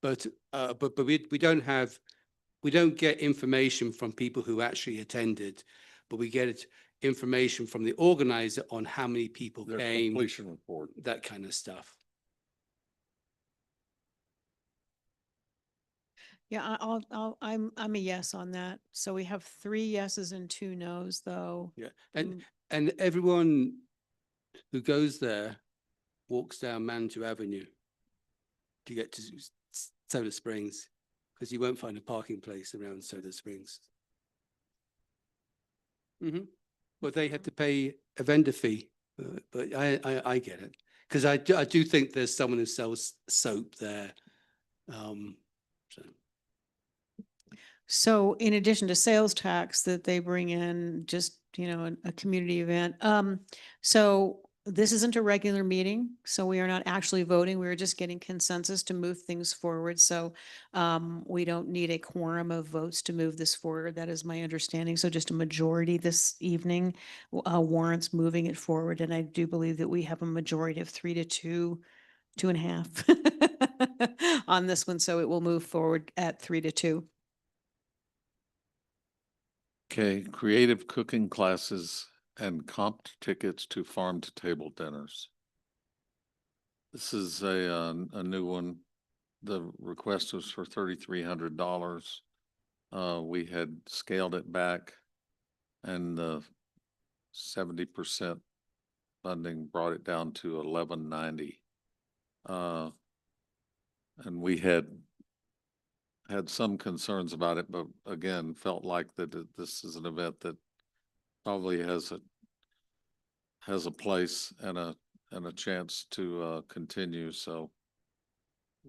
But we don't get information from people who actually attended, but we get information from the organizer on how many people Their came, completion report. that kind of stuff. Yeah, I'm a yes on that. So we have 3 yeses and 2 nos, though. Yeah, and everyone who goes there walks down Manitou Avenue to get to Soda Springs, because you won't find a parking place around Soda Springs. But they have to pay a vendor fee, but I get it, because I do think there's someone who sells soap there. So. So in addition to sales tax that they bring in, just, a community event. So this isn't a regular meeting, so we are not actually voting. We're just getting consensus to move things forward. So we don't need a quorum of votes to move this forward. That is my understanding. So just a majority this evening warrants moving it forward. And I do believe that we have a majority of 3 to 2, 2.5 on this one. So it will move forward at 3 to 2. Okay, creative cooking classes and comped tickets to farm to table dinners. This is a new one. The request was for $3,300. We had scaled it back, and the 70% funding brought it down to $1,190. And we had some concerns about it, but again, felt like that this is an event that probably has a place and a chance to continue. So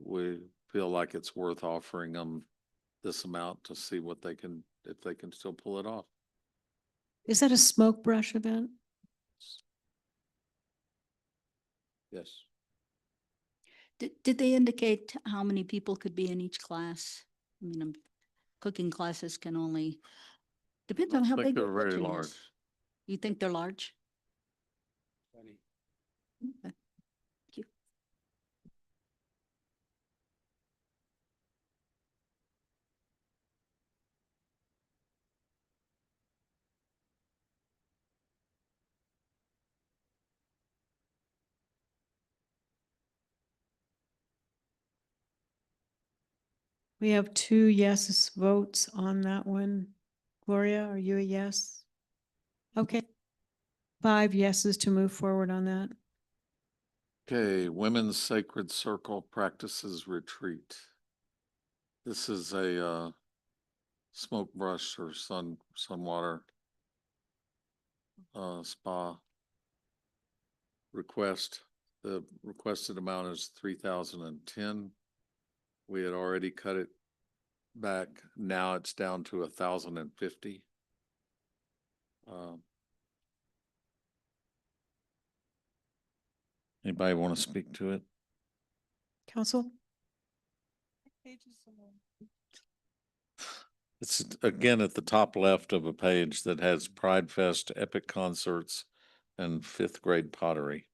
we feel like it's worth offering them this amount to see what if they can still pull it off. Is that a smoke brush event? Yes. Did they indicate how many people could be in each class? I mean, cooking classes can only, depends on I how think big they're your very kitchen large. is. You think they're large? 20. Okay. Thank you. We have 2 yes votes on that one. Gloria, are you a yes? Okay. 5 yeses to move forward on that. Okay, Women's Sacred Circle Practices Retreat. This is a smoke brush or sunwater spa request. The requested amount is 3,010. We had already cut it back. Now it's down to 1,050. Anybody want to speak to it? Council? It's again at the top left of a page that has Pride Fest, Epic Concerts, and 5th grade pottery.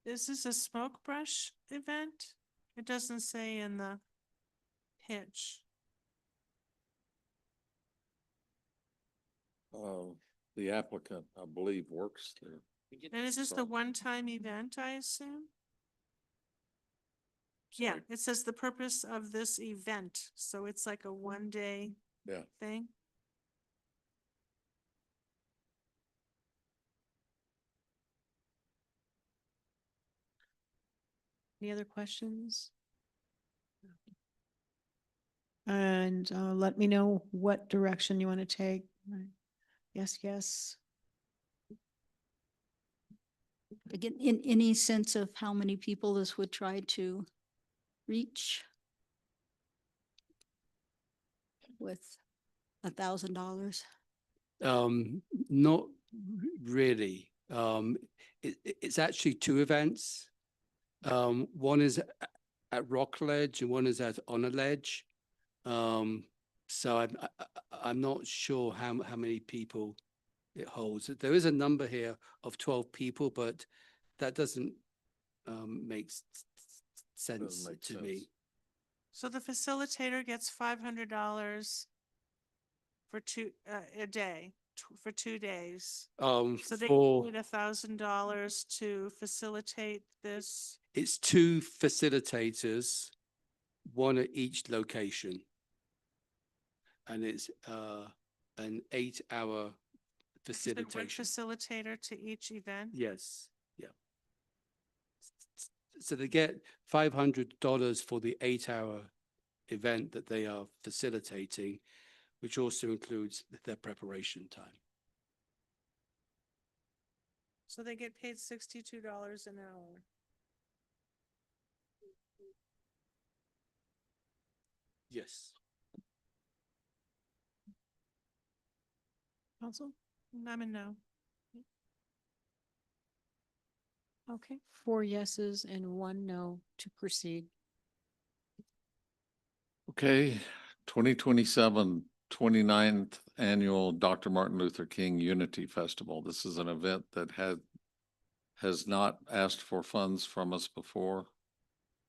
This is a smoke brush event? It doesn't say in the pitch. The applicant, I believe, works there. And is this the one-time event, I assume? Yeah, it says the purpose of this event, so it's like a one-day Yeah. thing? Any other questions? And let me know what direction you want to take. Right. Yes, yes. Again, in any sense of how many people this would try to reach with $1,000? Not really. It's actually 2 events. One is at Rock Ledge and one is at Honor Ledge. So I'm not sure how many people it holds. There is a number here of 12 people, but that doesn't make sense to me. So the facilitator gets $500 for a day, for 2 days. So they For need $1,000 to facilitate this. it's 2 facilitators, one at each location. And it's an 8-hour Is there one facilitation. facilitator to each event? Yes, yeah. So they get $500 for the 8-hour event that they are facilitating, which also includes their preparation time. So they get paid $62 an hour. Yes. Council? I'm a no. Okay, 4 yeses and 1 no to proceed. Okay, 2027 29th Annual Dr. Martin Luther King Unity Festival. This is an event that has not asked for funds from us before.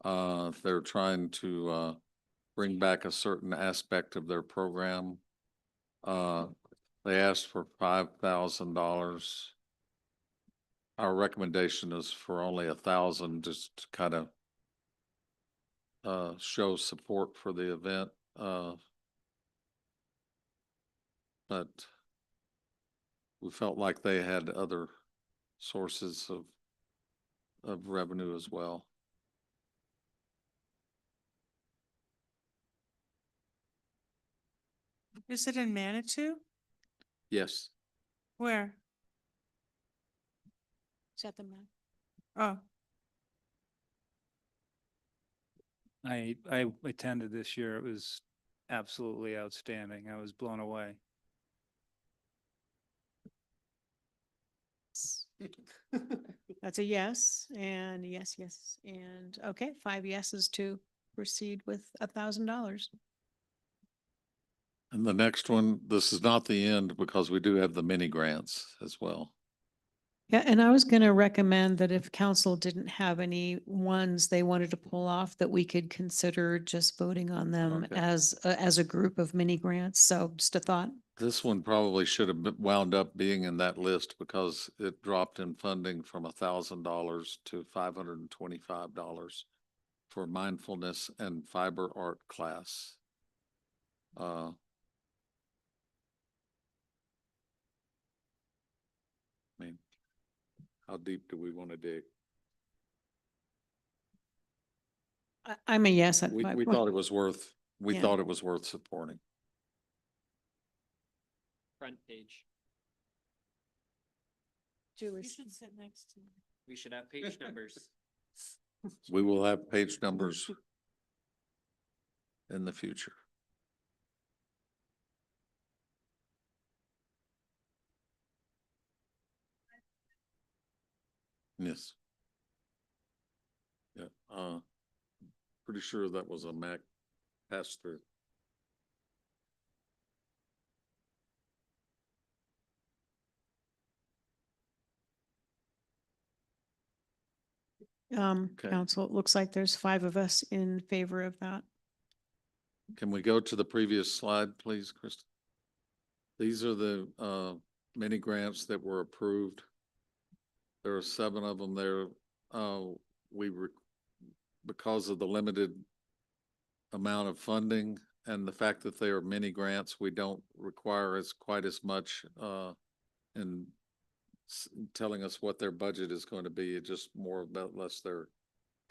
They're trying to bring back a certain aspect of their program. They asked for $5,000. Our recommendation is for only 1,000, just to kind of show support for the event. But we felt like they had other sources of revenue as well. Is it in Manitou? Yes. Where? Is that the map? Oh, I attended this year. It was absolutely outstanding. I was blown away. That's a yes and yes, yes. And okay, 5 yeses to proceed with $1,000. And the next one, this is not the end because we do have the mini grants as well. Yeah, and I was going to recommend that if council didn't have any ones they wanted to pull off, that we could consider just voting on them Okay. as a group of mini grants. So just a thought. This one probably should have wound up being in that list because it dropped in funding from $1,000 to $525 for mindfulness and fiber art class. I mean, how deep do we want to dig? I'm a yes at We 5. thought it was worth, we Yeah. thought it was worth supporting. Front page. You should sit next to me. We should have page numbers. We will have page numbers in the future. Yes. Yeah, pretty sure that was a Mac pass through. Okay. Council, it looks like there's 5 of us in favor of that. Can we go to the previous slide, please, Krista? These are the mini grants that were approved. There are 7 of them there. Because of the limited amount of funding and the fact that they are mini grants, we don't require quite as much in telling us what their budget is going to be. It's just more about less their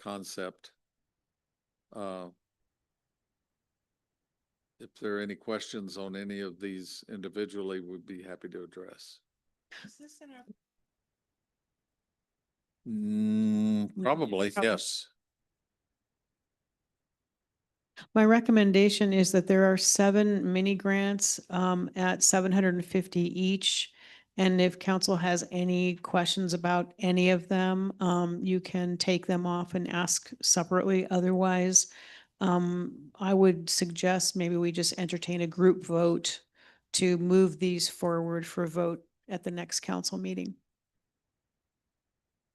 concept. If there are any questions on any of these individually, we'd be happy to address. Is this in our? Probably, yes. My recommendation is that there are 7 mini grants at 750 each. And if council has any questions about any of them, you can take them off and ask separately. Otherwise, I would suggest maybe we just entertain a group vote to move these forward for vote at the next council meeting.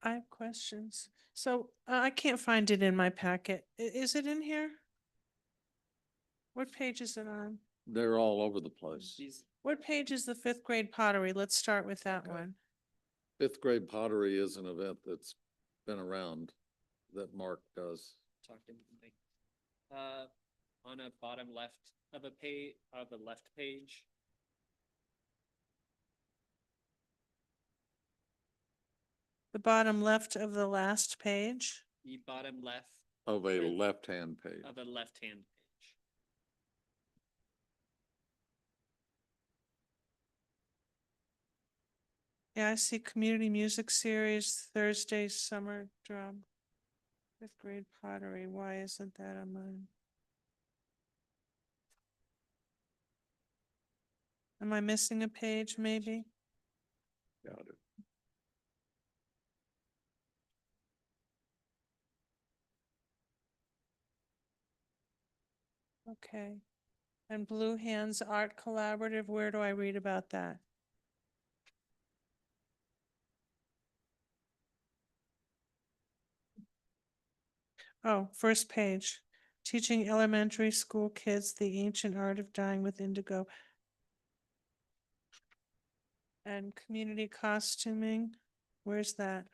I have questions. So I can't find it in my packet. Is it in here? What page is it on? They're all over the place. What page is the 5th grade pottery? Let's start with that one. 5th grade pottery is an event that's been around that Mark does. Talked in, on a bottom left of a page, of the left page. The bottom left of the last page. The bottom left Of a left-hand page. of a left-hand page. Yeah, I see community music series, Thursday summer drum. 5th grade pottery. Why isn't that on mine? Am I missing a page maybe? Got it. Okay. And Blue Hands Art Collaborative, where do I read about that? Oh, first page. Teaching elementary school kids the ancient art of dyeing with indigo. And community costuming, where's that?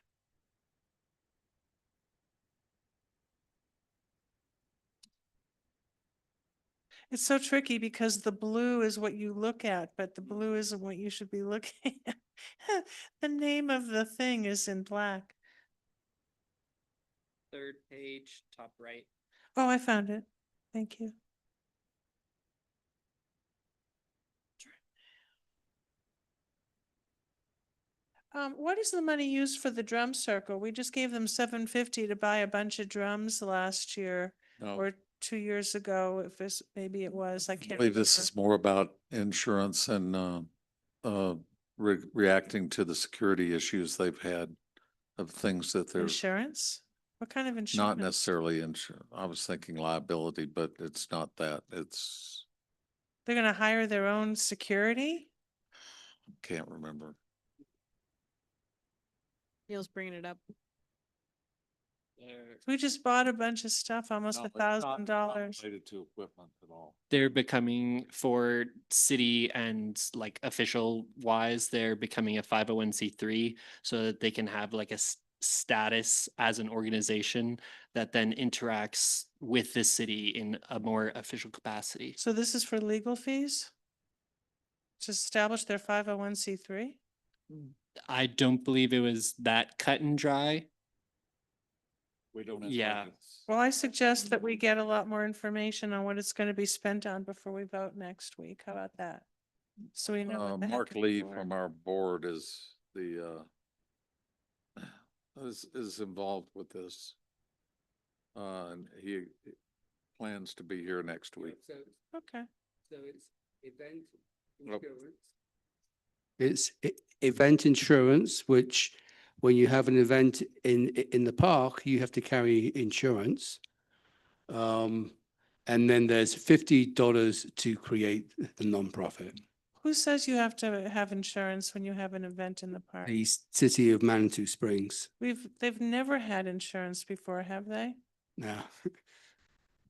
It's so tricky because the blue is what you look at, but the blue isn't what you should be looking at. The name of the thing is in black. 3rd page, top right. Oh, I found it. Thank you. What is the money used for the drum circle? We just gave them $750 to buy a bunch of drums last year No. or 2 years ago. If this, maybe it was, I I can't. believe this remember. is more about insurance and reacting to the security issues they've had of things that they're Insurance? What kind of not insurance? necessarily insurance. I was thinking liability, but it's not that. It's, They're gonna hire their own security? can't remember. Neil's bringing it up. We just bought a bunch of stuff, almost $1,000. Related to equipment at all. They're becoming for city and like official wise, they're becoming a 501c3 so that they can have like a status as an organization that then interacts with the city in a more official capacity. So this is for legal fees? To establish their 501c3? I don't believe it was that cut and dry. We don't. Yeah. Well, I suggest that we get a lot more information on what it's going to be spent on before we vote next week. How about that? So we know. what the heck Mark it's Lee for. from our board is is involved with this. And he plans to be here next week. Okay. So it's event Well, insurance. It's event insurance, which when you have an event in the park, you have to carry insurance. And then there's $50 to create the nonprofit. Who says you have to have insurance when you have an event in the park? The city of Manitou Springs. They've never had insurance before, have they? Now,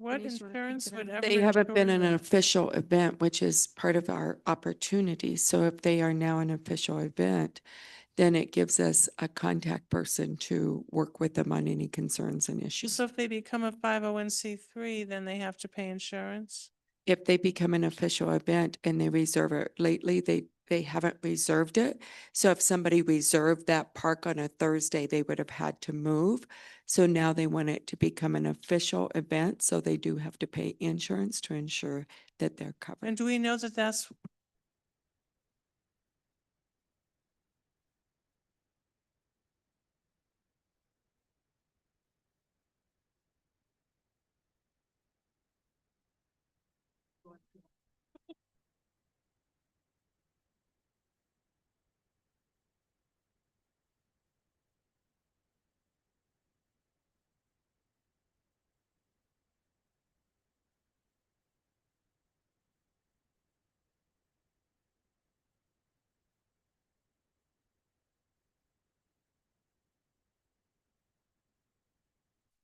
What insurance would ever? They haven't been insure an them? official event, which is part of our opportunity. So if they are now an official event, then it gives us a contact person to work with them on any concerns and issues. So if they become a 501c3, then they have to pay insurance? If they become an official event and they reserve it, lately they haven't reserved it. So if somebody reserved that park on a Thursday, they would have had to move. So now they want it to become an official event, so they do have to pay insurance to ensure that they're covered. And do we know that that's?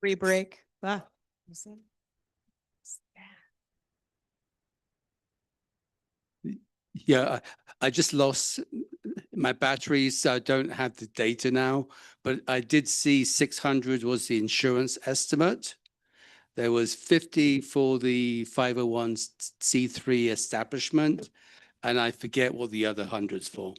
Free break. Ah. yeah, I just lost my batteries, so I don't have the data now, but I did see 600 was the insurance estimate. There was 50 for the 501c3 establishment, and I forget what the other hundred's for.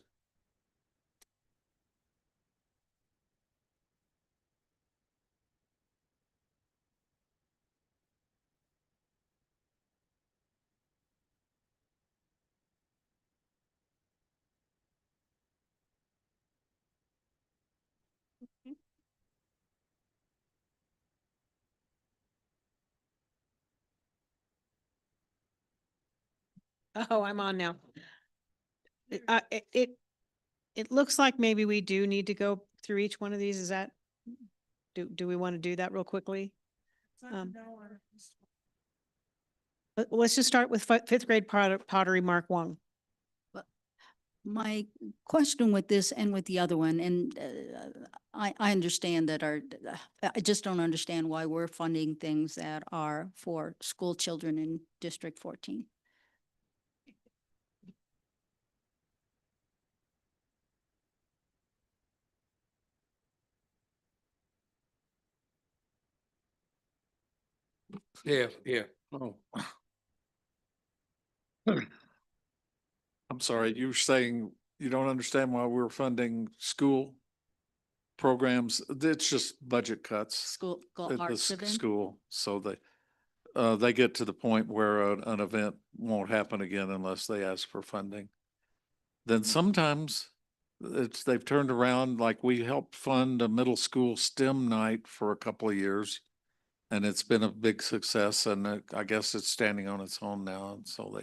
Oh, I'm on now. It looks like maybe we do need to go through each one of these. Is that, do we want to do that real quickly? Let's just start with fifth grade pottery, Mark Wong. My question with this and with the other one, and I understand that I just don't understand why we're funding things that are for school children in District 14. Yeah. Oh. I'm sorry, you were saying you don't understand why we're funding school programs. It's just budget cuts. School at the arts event? school, so they get to the point where an event won't happen again unless they ask for funding. Then sometimes they've turned around, like we helped fund a middle school STEM night for a couple of years. And it's been a big success, and I guess it's standing on its own now, and so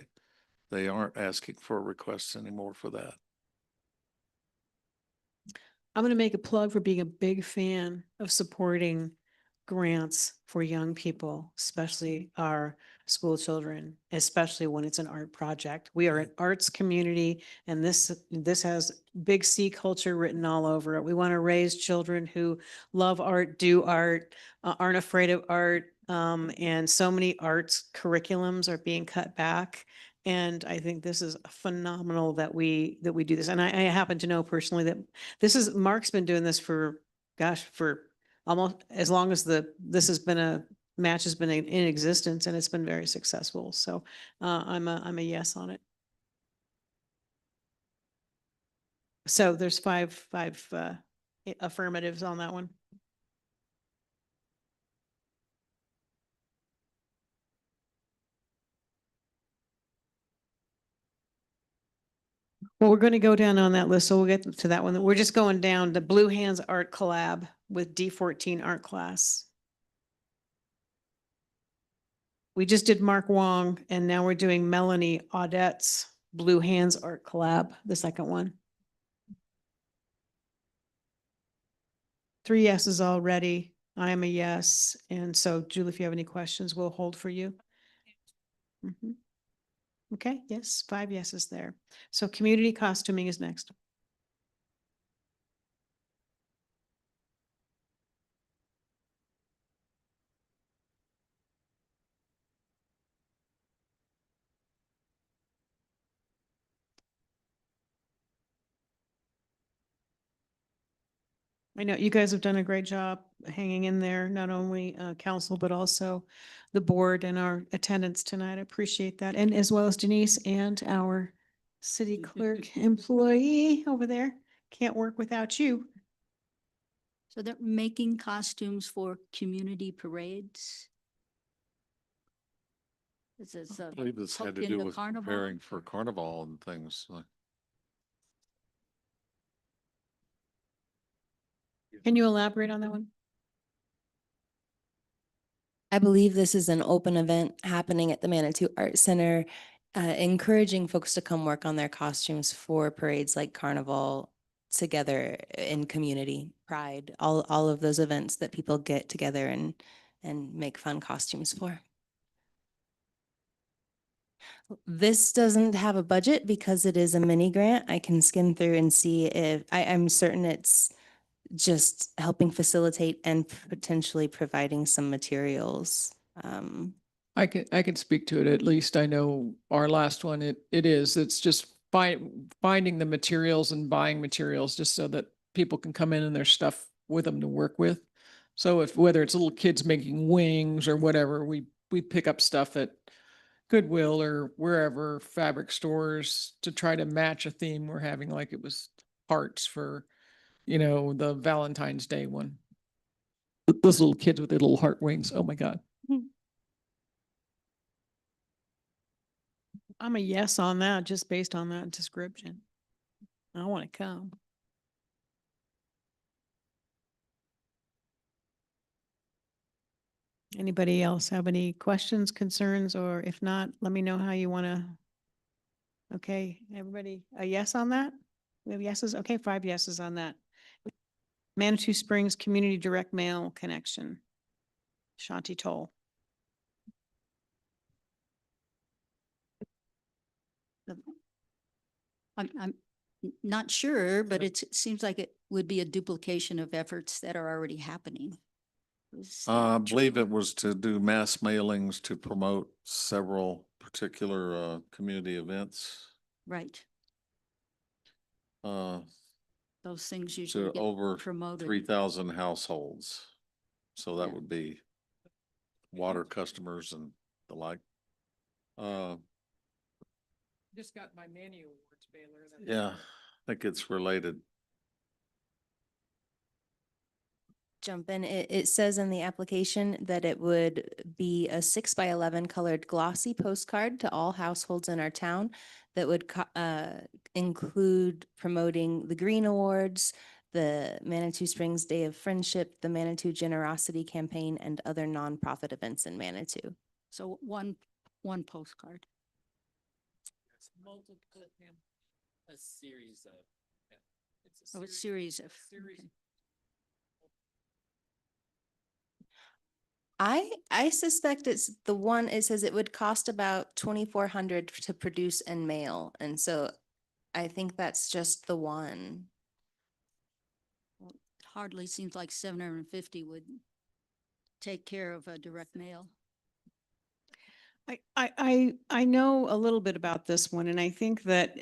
they aren't asking for requests anymore for that. I'm going to make a plug for being a big fan of supporting grants for young people, especially our school children, especially when it's an art project. We are an arts community, and this has big C culture written all over it. We want to raise children who love art, do art, aren't afraid of art. And so many arts curriculums are being cut back. And I think this is phenomenal that we do this. And I happen to know personally that Mark's been doing this for, gosh, for almost as long as match has been in existence, and it's been very successful. So I'm a yes on it. So there's five affirmatives on that one. Well, we're going to go down on that list, so we'll get to that one. We're just going down to Blue Hands Art Collab with D14 art class. We just did Mark Wong, and now we're doing Melanie Audette's Blue Hands Art Collab, the second one. 3 yeses already. I am a yes. And so Julie, if you have any questions, we'll hold for you. Mhm. Okay, yes, 5 yeses there. So community costuming is next. I know you guys have done a great job hanging in there, not only council, but also the board and our attendance tonight. I appreciate that. And as well as Denise and our city clerk employee over there. Can't work without you. So they're making costumes for community parades? This is I believe this had hooked to do into with Carnival? preparing for carnival and things. Can you elaborate on that one? I believe this is an open event happening at the Manitou Art Center, encouraging folks to come work on their costumes for parades like Carnival together in community, Pride, all of those events that people get together and make fun costumes for. This doesn't have a budget because it is a mini grant. I can skim through and see if, I'm certain it's just helping facilitate and potentially providing some materials. I can speak to it. At least I know our last one, it's just finding the materials and buying materials just so that people can come in and there's stuff with them to work with. So whether it's little kids making wings or whatever, we pick up stuff at Goodwill or wherever, fabric stores, to try to match a theme we're having, like it was hearts for, the Valentine's Day one. Those little kids with their little heart wings. Oh my God. I'm a yes on that, just based on that description. I want to come. Anybody else have any questions, concerns, or if not, let me know how you want to. Okay, everybody, a yes on that? We have yeses? Okay, 5 yeses on that. Manitou Springs Community Direct Mail Connection. Shanti Toll. I'm not sure, but it seems like it would be a duplication of efforts that are already happening. I believe it was to do mass mailings to promote several particular community events. Right. Uh, Those things usually to get over promoted. 3,000 households. So that Yeah. would be water customers and the like. Just got my Manny Awards, Baylor. Yeah, I think it's related. Jump in. It says in the application that it would be a 6x11 colored glossy postcard to all households in our town that would include promoting the Green Awards, the Manitou Springs Day of Friendship, the Manitou Generosity Campaign, and other nonprofit events in Manitou. So one postcard. It's multiple, a series of. Yeah, it's Oh, it's series of. series. Okay. I suspect it's the one, it says it would cost about 2,400 to produce and mail. And so I think that's just the one. Hardly seems like 750 would take care of a direct mail. I know a little bit about this one, and I think that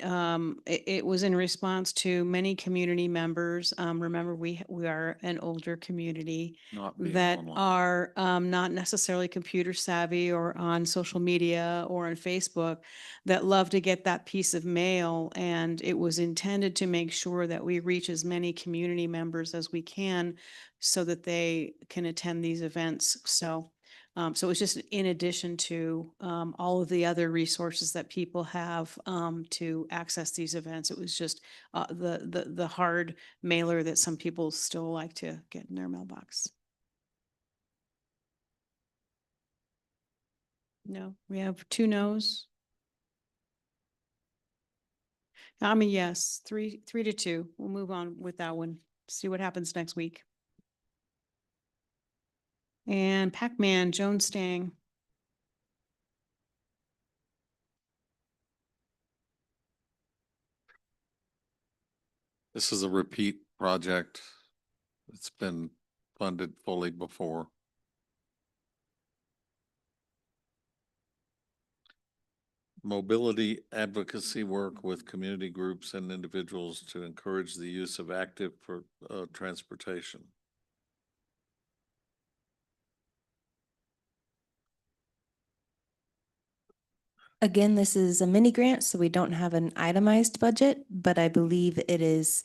it was in response to many community members. Remember, we are an older community Not being that online. are not necessarily computer savvy or on social media or on Facebook that love to get that piece of mail. And it was intended to make sure that we reach as many community members as we can so that they can attend these events. So it's just in addition to all of the other resources that people have to access these events. It was just the hard mailer that some people still like to get in their mailbox. No, we have 2 no's. I'm a yes, 3-2. We'll move on with that one. See what happens next week. And Pac-Man, Joan Stang. This is a repeat project. It's been funded fully before. Mobility advocacy work with community groups and individuals to encourage the use of active transportation. Again, this is a mini grant, so we don't have an itemized budget, but I believe it is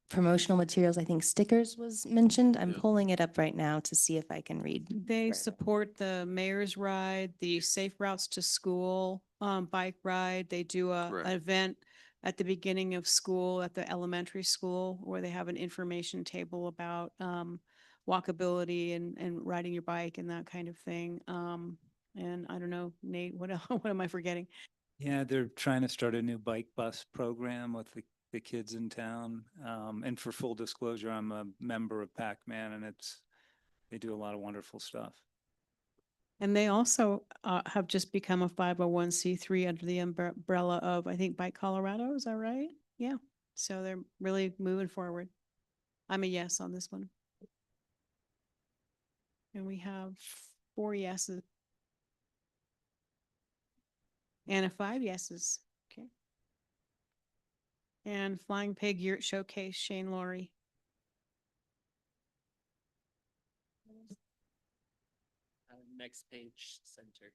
promotional materials. I think stickers was mentioned. I'm Yeah. pulling it up right now to see if I can read. They support the mayor's ride, the safe routes to school, bike ride. They do Correct. an event at the beginning of school at the elementary school where they have an information table about walkability and riding your bike and that kind of thing. And I don't know, Nate, what else, what am I forgetting? Yeah, they're trying to start a new bike bus program with the kids in town. And for full disclosure, I'm a member of Pac-Man, and they do a lot of wonderful stuff. And they also have just become a 501c3 under the umbrella of, I think, Bike Colorado. Is that right? Yeah. So they're really moving forward. I'm a yes on this one. And we have 4 yeses. And 5 yeses. Okay. And Flying Pig Yurt Showcase, Shane Laurie. Next page, center.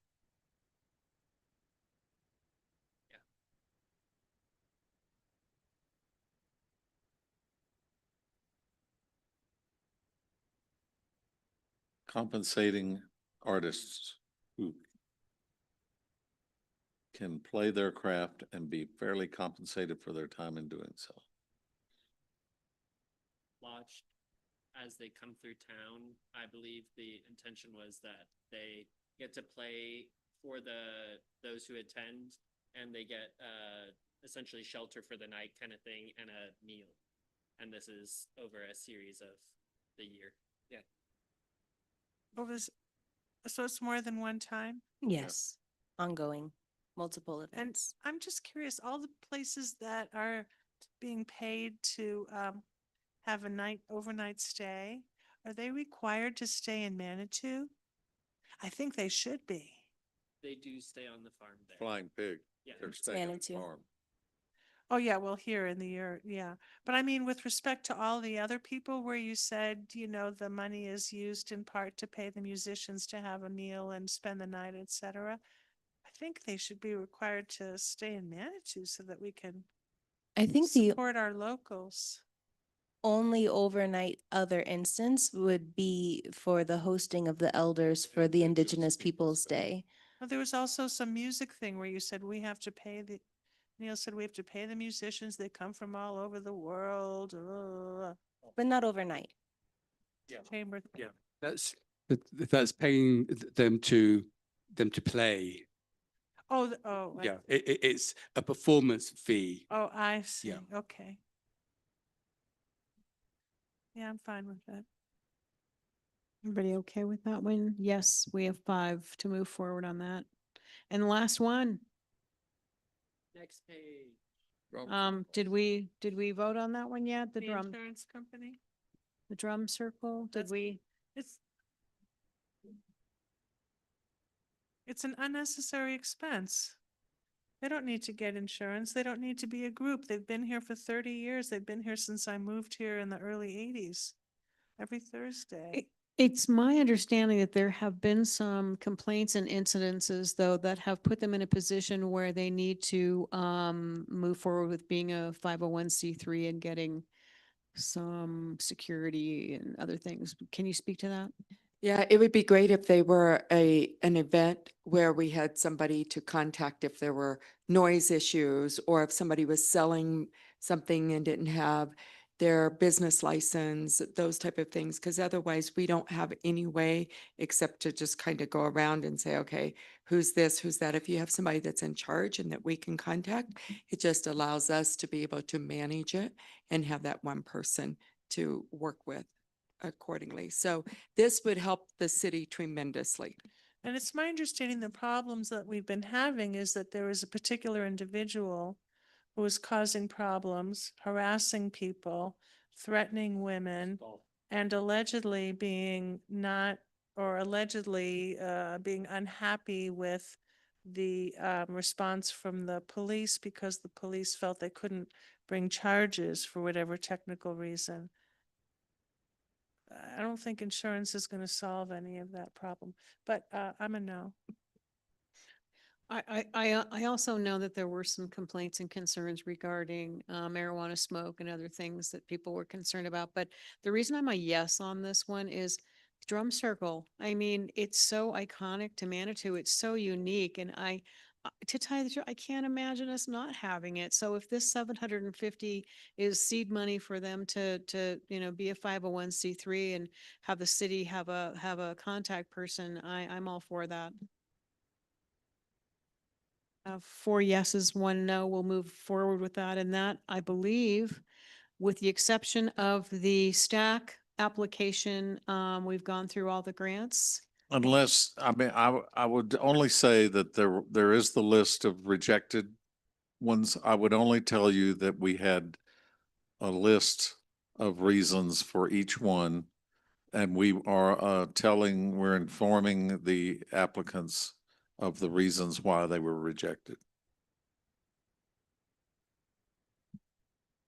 Compensating artists who can play their craft and be fairly compensated for their time in doing so. Lodged as they come through town. I believe the intention was that they get to play for those who attend, and they get essentially shelter for the night kind of thing and a meal. And this is over a series of the year. Yeah. So it's more than one time? Yes, ongoing, multiple And events. I'm just curious, all the places that are being paid to have a overnight stay, are they required to stay in Manitou? I think they should be. They do stay on the farm there. Flying Pig. Yeah. They're staying at the Manitou. farm. Oh, yeah, well, here in the year, yeah. But I mean, with respect to all the other people where you said, the money is used in part to pay the musicians to have a meal and spend the night, et cetera. I think they should be required to stay in Manitou so that we can I think the support our locals. only overnight other instance would be for the hosting of the elders for the Indigenous Peoples' Day. Well, there was also some music thing where you said Neil said we have to pay the musicians. They come from all over the world. But not overnight. Chamber. Yeah. That's paying them to play. Oh, Yeah, it's a performance fee. Oh, I see. Yeah. Okay. Yeah, I'm fine with that. Everybody okay with that one? Yes, we have 5 to move forward on that. And the last one, Next page. did we vote on that one yet? The insurance company? The drum circle? Did That's- we? It's an unnecessary expense. They don't need to get insurance. They don't need to be a group. They've been here for 30 years. They've been here since I moved here in the early 80s. Every Thursday. It's my understanding that there have been some complaints and incidences, though, that have put them in a position where they need to move forward with being a 501c3 and getting some security and other things. Can you speak to that? Yeah, it would be great if they were an event where we had somebody to contact if there were noise issues or if somebody was selling something and didn't have their business license, those type of things, because otherwise we don't have any way except to just kind of go around and say, okay, who's this, who's that? If you have somebody that's in charge and that we can contact, it just allows us to be able to manage it and have that one person to work with accordingly. So this would help the city tremendously. And it's my understanding the problems that we've been having is that there is a particular individual who is causing problems, harassing people, threatening women, and allegedly being being unhappy with the response from the police because the police felt they couldn't bring charges for whatever technical reason. I don't think insurance is going to solve any of that problem, but I'm a no. I also know that there were some complaints and concerns regarding marijuana smoke and other things that people were concerned about. But the reason I'm a yes on this one is Drum Circle. I mean, it's so iconic to Manitou. It's so unique. And to tell you the truth, I can't imagine us not having it. So if this 750 is seed money for them to be a 501c3 and have the city have a contact person, I'm all for that. 4 yeses, 1 no. We'll move forward with that. And that, I believe, with the exception of the stack application, we've gone through all the grants. Unless, I mean, I would only say that there is the list of rejected ones. I would only tell you that we had a list of reasons for each one. And we are we're informing the applicants of the reasons why they were rejected.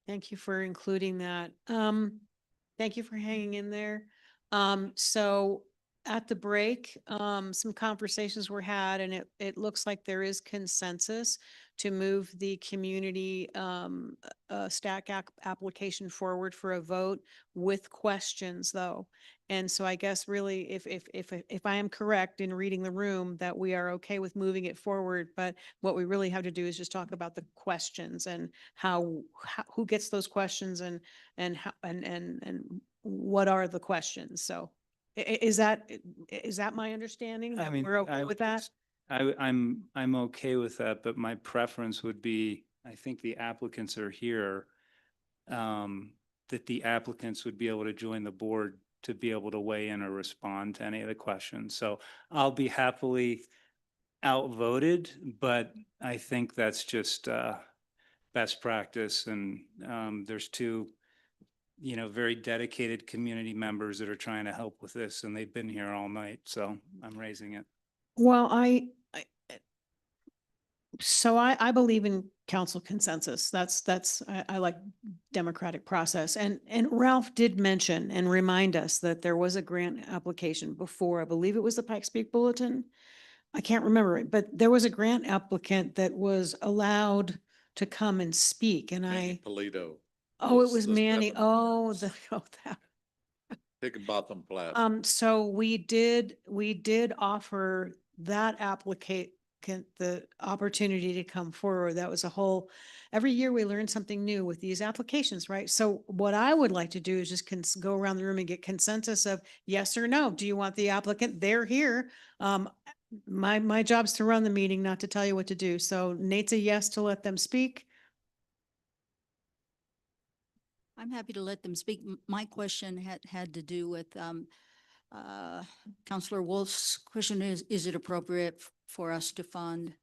Thank you for including that. Thank you for hanging in there. So at the break, some conversations were had and it looks like there is consensus to move the community stack application forward for a vote with questions though. And so I guess really if I am correct in reading the room that we are okay with moving it forward, but what we really have to do is just talk about the questions and who gets those questions and how and what are the questions. So is that my understanding? I that mean, we're okay with that? I'm okay with that, but my preference would be, I think the applicants are here, that the applicants would be able to join the board to be able to weigh in or respond to any of the questions. So I'll be happily outvoted, but I think that's just best practice. And there's 2, very dedicated community members that are trying to help with this, and they've been here all night. So I'm raising it. Well, so I believe in council consensus. I like democratic process. And Ralph did mention and remind us that there was a grant application before. I believe it was the Pikes Peak Bulletin. I can't remember it, but there was a grant applicant that was allowed to come and speak and Polito. oh, it was Manny. Oh, that. Higginbotham Plaza. So we did offer that applicant the opportunity to come forward. That was every year we learn something new with these applications, right? So what I would like to do is just go around the room and get consensus of yes or no. Do you want the applicant? They're here. My job's to run the meeting, not to tell you what to do. So Nate's a yes to let them speak. I'm happy to let them speak. My question had to do with Counselor Wolf's question is it appropriate for us to fund?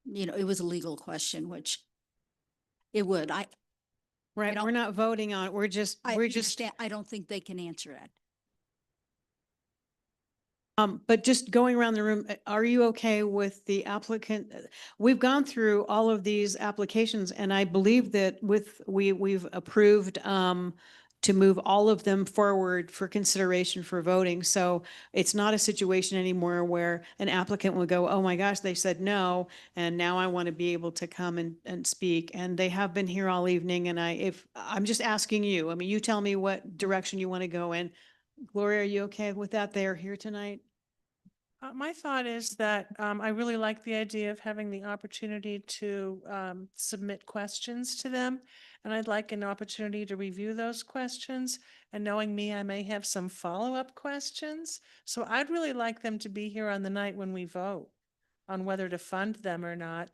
You know, it was a legal question, which it would. Right, don't- we're not voting on it. We're just, I we're just, understand. I don't think they can answer that. but just going around the room, are you okay with the applicant? We've gone through all of these applications and I believe that we've approved, to move all of them forward for consideration for voting. So it's not a situation anymore where an applicant will go, oh my gosh, they said no, and now I want to be able to come and speak. And they have been here all evening and I'm just asking you, I mean, you tell me what direction you want to go in. Gloria, are you okay with that? They are here tonight? My thought is that I really like the idea of having the opportunity to submit questions to them. And I'd like an opportunity to review those questions. And knowing me, I may have some follow-up questions. So I'd really like them to be here on the night when we vote on whether to fund them or not.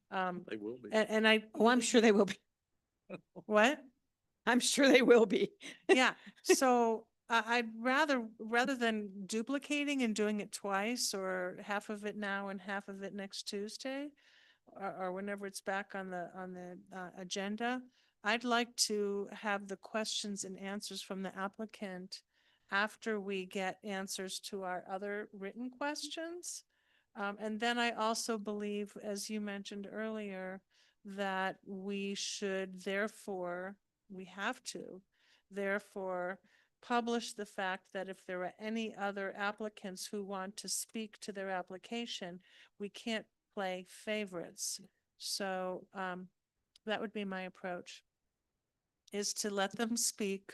They will be. And I, Oh, I'm sure they will be. what? I'm sure they will be. Yeah, so I'd rather than duplicating and doing it twice or half of it now and half of it next Tuesday, or whenever it's back on the agenda, I'd like to have the questions and answers from the applicant after we get answers to our other written questions. And then I also believe, as you mentioned earlier, that we should therefore, we have to, therefore, publish the fact that if there are any other applicants who want to speak to their application, we can't play favorites. So that would be my approach, is to let them speak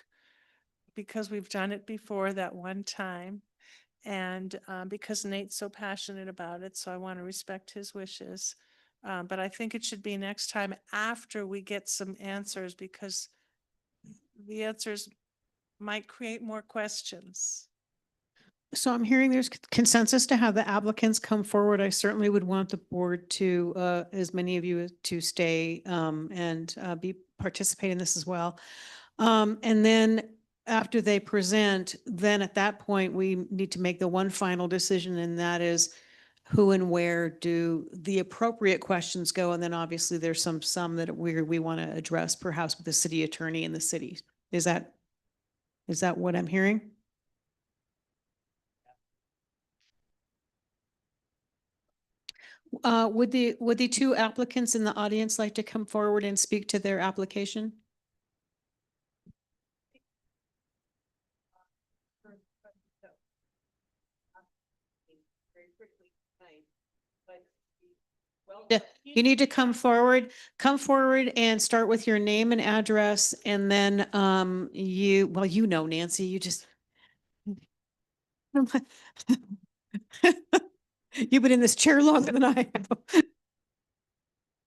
because we've done it before that one time. And because Nate's so passionate about it, so I want to respect his wishes. But I think it should be next time after we get some answers, because the answers might create more questions. So I'm hearing there's consensus to have the applicants come forward. I certainly would want the board to, as many of you to stay and be participate in this as well. And then after they present, then at that point, we need to make the one final decision, and that is who and where do the appropriate questions go? And then obviously there's some that we want to address perhaps with the city attorney in the city. Is that what I'm hearing? Would the two applicants in the audience like to come forward and speak to their application? Yeah, you need to come forward and start with your name and address, and then you know, Nancy, you just you've been in this chair longer than I have.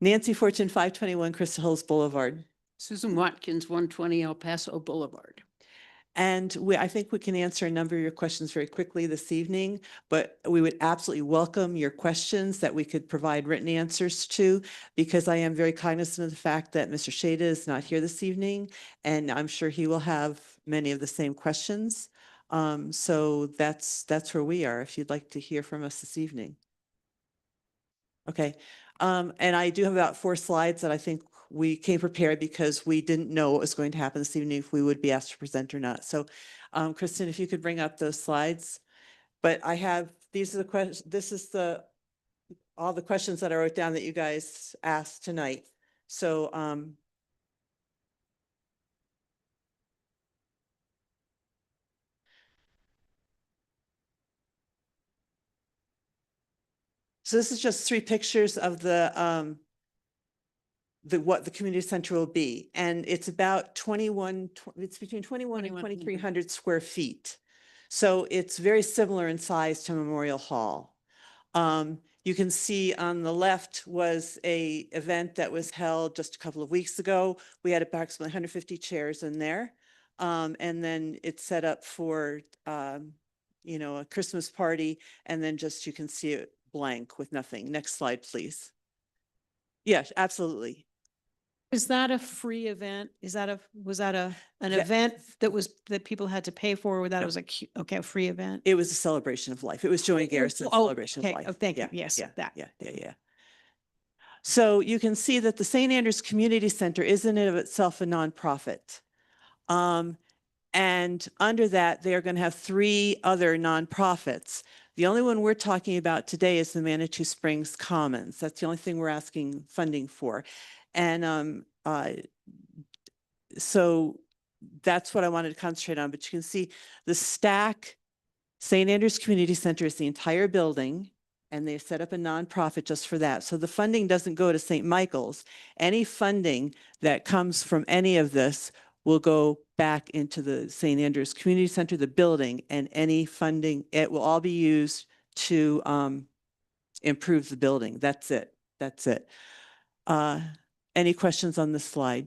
Nancy Fortune, 521 Crystal Hills Boulevard. Susan Watkins, 120 El Paso Boulevard. And I think we can answer a number of your questions very quickly this evening, but we would absolutely welcome your questions that we could provide written answers to, because I am very cognizant of the fact that Mr. Shada is not here this evening, and I'm sure he will have many of the same questions. So that's where we are, if you'd like to hear from us this evening. Okay. And I do have about 4 slides that I think we came prepared because we didn't know what was going to happen this evening, if we would be asked to present or not. So, Kristen, if you could bring up those slides. But I have, these are the questions, this is all the questions that I wrote down that you guys asked tonight. So, so this is just 3 pictures of what the community center will be. And it's about it's between 21 and 2,300 square feet. So it's very similar in size to Memorial Hall. You can see on the left was a event that was held just a couple of weeks ago. We had approximately 150 chairs in there. And then it's set up for, a Christmas party. And then just, you can see it blank with nothing. Next slide, please. Yes, absolutely. Is that a free event? Is that was that an That- event that people had to pay for, or that No. was okay, a free event? It was a celebration of life. It was Joey Garrison's Oh, celebration of okay. life. Oh, thank you. Yeah, Yes, yeah, that. Yeah. So you can see that the St. Andrews Community Center is in and of itself a nonprofit. And under that, they are going to have 3 other nonprofits. The only one we're talking about today is the Manitou Springs Commons. That's the only thing we're asking funding for. And so that's what I wanted to concentrate on. But you can see the stack, St. Andrews Community Center is the entire building, and they set up a nonprofit just for that. So the funding doesn't go to St. Michael's. Any funding that comes from any of this will go back into the St. Andrews Community Center, the building, and any funding, it will all be used to improve the building. That's it. That's it. Any questions on this slide?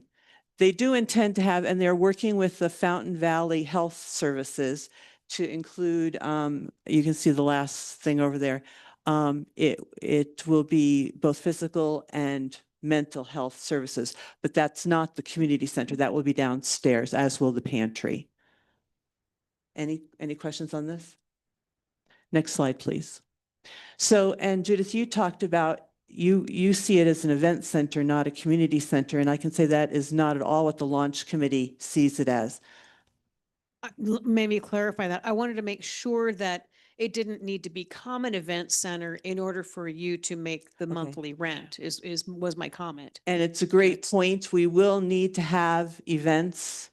They do intend to have, and they're working with the Fountain Valley Health Services to include, you can see the last thing over there. It will be both physical and mental health services, but that's not the community center. That will be downstairs, as will the pantry. Any questions on this? Next slide, please. So, and Judith, you talked about, you see it as an event center, not a community center, and I can say that is not at all what the launch committee sees it as. Maybe clarify that. I wanted to make sure that it didn't need to become an event center in order for you to make the monthly rent was my comment. And it's a great point. We will need to have events,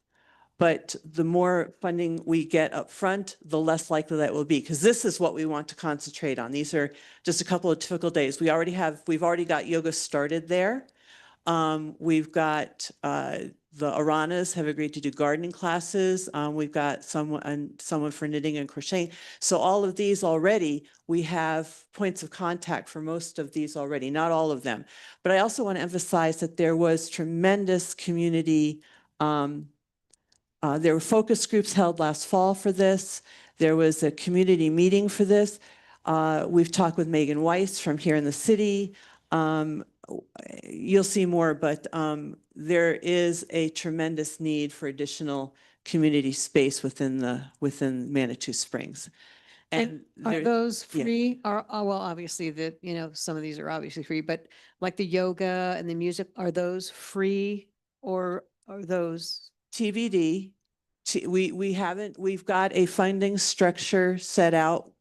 but the more funding we get up front, the less likely that will be, because this is what we want to concentrate on. These are just a couple of typical days. We've already got yoga started there. We've got the Aranas have agreed to do gardening classes. We've got someone for knitting and crocheting. So all of these already, we have points of contact for most of these already, not all of them. But I also want to emphasize that there was tremendous community. There were focus groups held last fall for this. There was a community meeting for this. We've talked with Megan Weiss from here in the city. You'll see more, but there is a tremendous need for additional community space within Manitou Springs. And are there- those yeah. free? Well, obviously some of these are obviously free, but like the yoga and the music, are those free or are those? TBD. We've got a funding structure set out,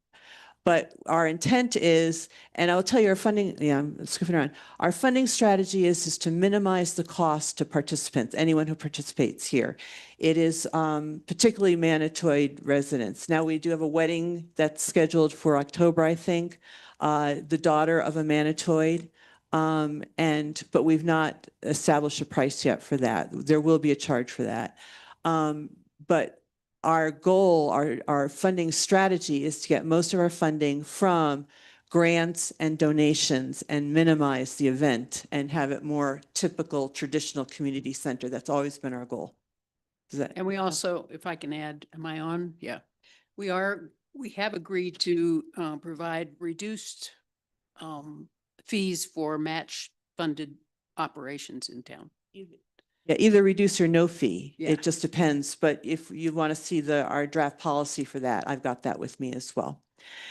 but our intent is, and I'll tell you our funding, I'm skipping around. Our funding strategy is to minimize the cost to participants, anyone who participates here. It is particularly Manitoid residents. Now we do have a wedding that's scheduled for October, I think, the daughter of a Manitoid. But we've not established a price yet for that. There will be a charge for that. But our goal, our funding strategy is to get most of our funding from grants and donations and minimize the event and have it more typical traditional community center. That's always been our goal. And we also, if I can add, am I on? Yeah. We have agreed to provide reduced fees for match funded operations in town. Yeah, either reduce or no fee. Yeah. It just depends. But if you want to see our draft policy for that, I've got that with me as well.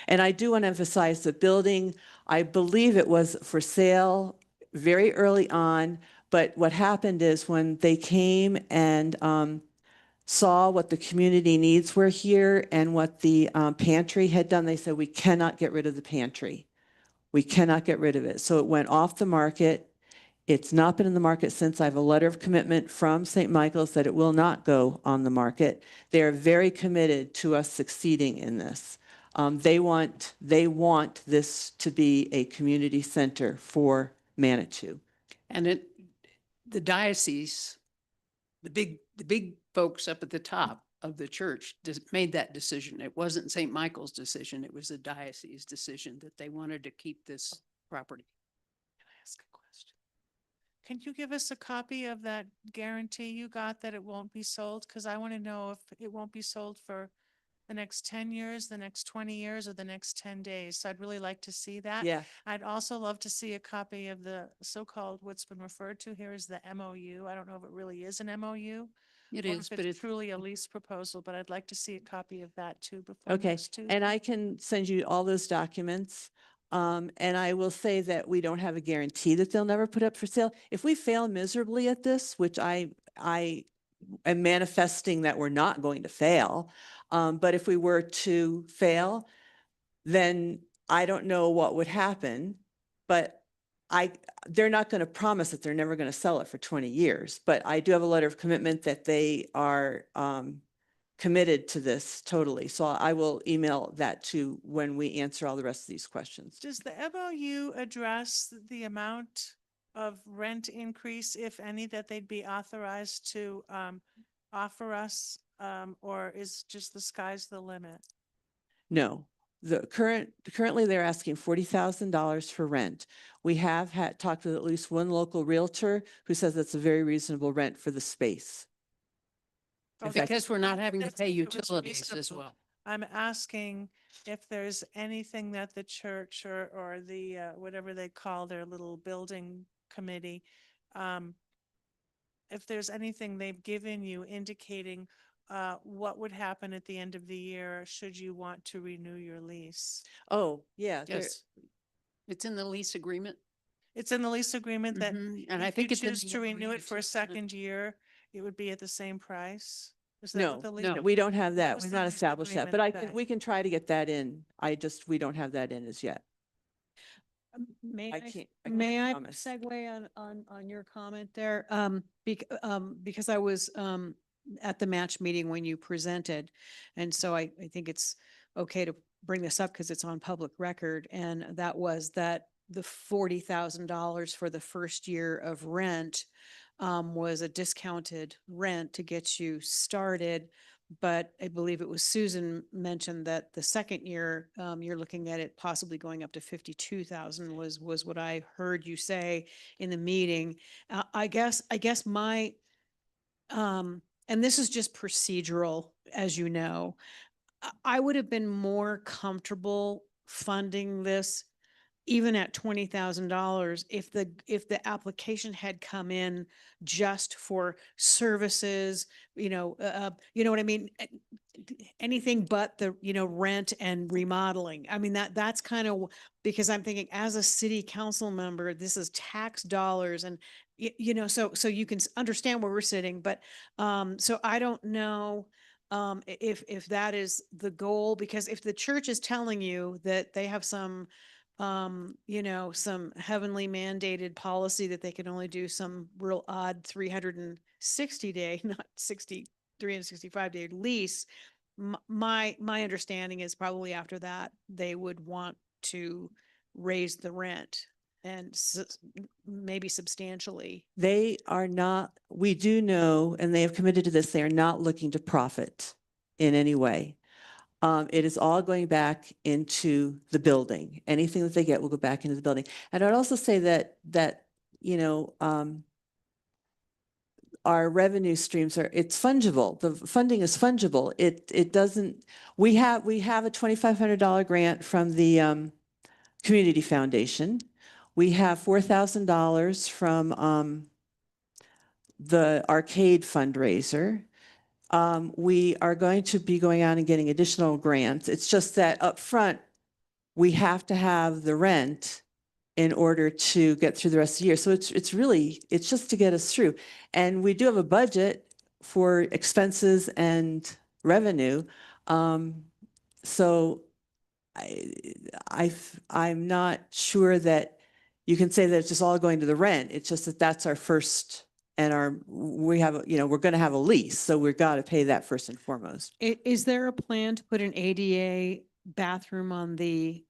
And I do want to emphasize the building, I believe it was for sale very early on. But what happened is when they came and saw what the community needs were here and what the pantry had done, they said, we cannot get rid of the pantry. We cannot get rid of it. So it went off the market. It's not been in the market since. I have a letter of commitment from St. Michael's that it will not go on the market. They are very committed to us succeeding in this. They want this to be a community center for Manitou. And the diocese, the big folks up at the top of the church made that decision. It wasn't St. Michael's decision. It was the diocese decision that they wanted to keep this property. Can you give us a copy of that guarantee you got that it won't be sold? Because I want to know if it won't be sold for the next 10 years, the next 20 years, or the next 10 days. So I'd really like to see that. Yeah. I'd also love to see a copy of the so-called, what's been referred to here as the MOU. I don't know if it really is an MOU. It or is, if but it's it's truly a lease proposal, but I'd like to see a copy of that too before Okay, next Tuesday. and I can send you all those documents. And I will say that we don't have a guarantee that they'll never put up for sale. If we fail miserably at this, which I am manifesting that we're not going to fail, but if we were to fail, then I don't know what would happen, but they're not going to promise that they're never going to sell it for 20 years, but I do have a letter of commitment that they are, committed to this totally. So I will email that to when we answer all the rest of these questions. Does the MOU address the amount of rent increase, if any, that they'd be authorized to offer us? Or is just the sky's the limit? No, currently they're asking $40,000 for rent. We have talked with at least one local realtor who says that's a very reasonable rent for the space. In fact, because we're not having to That's pay if it was utilities as reasonable. well. I'm asking if there's anything that the church or the, whatever they call their little building committee, if there's anything they've given you indicating what would happen at the end of the year should you want to renew your lease. Oh, yeah. Yes. It's in the lease agreement. It's in the lease agreement that Mhm, and I if think you it's in choose the to renew it for a 2%. second year, it would be at the same price? Is that No, what the lease? no, we don't have that. was We've the not lease established that, agreement but that- we can try to get that in. We don't have that in as yet. May I I, can't may I promise. segue on your comment there? Because I was, at the match meeting when you presented. And so I think it's okay to bring this up because it's on public record. And that was that the $40,000 for the first year of rent was a discounted rent to get you started. But I believe it was Susan mentioned that the second year, you're looking at it possibly going up to 52,000 was what I heard you say in the meeting. I guess my, and this is just procedural, as you know, I would have been more comfortable funding this even at $20,000 if the application had come in just for services, you know what I mean? Anything but the, rent and remodeling. I mean, that's kind of, because I'm thinking as a city council member, this is tax dollars and so you can understand where we're sitting, but so I don't know if that is the goal, because if the church is telling you that they have some some heavenly mandated policy that they can only do some real odd 360-day, not 365-day lease. My understanding is probably after that, they would want to raise the rent and maybe substantially. They are not, we do know, and they have committed to this, they are not looking to profit in any way. It is all going back into the building. Anything that they get will go back into the building. And I'd also say that our revenue streams it's fungible. The funding is fungible. It doesn't, we have a $2,500 grant from the Community Foundation. We have $4,000 from the arcade fundraiser. We are going to be going out and getting additional grants. It's just that up front, we have to have the rent in order to get through the rest of the year. So it's just to get us through. And we do have a budget for expenses and revenue. So I'm not sure that you can say that it's just all going to the rent. It's just that that's our first, and we're going to have a lease. So we've got to pay that first and foremost. Is there a plan to put an ADA bathroom on the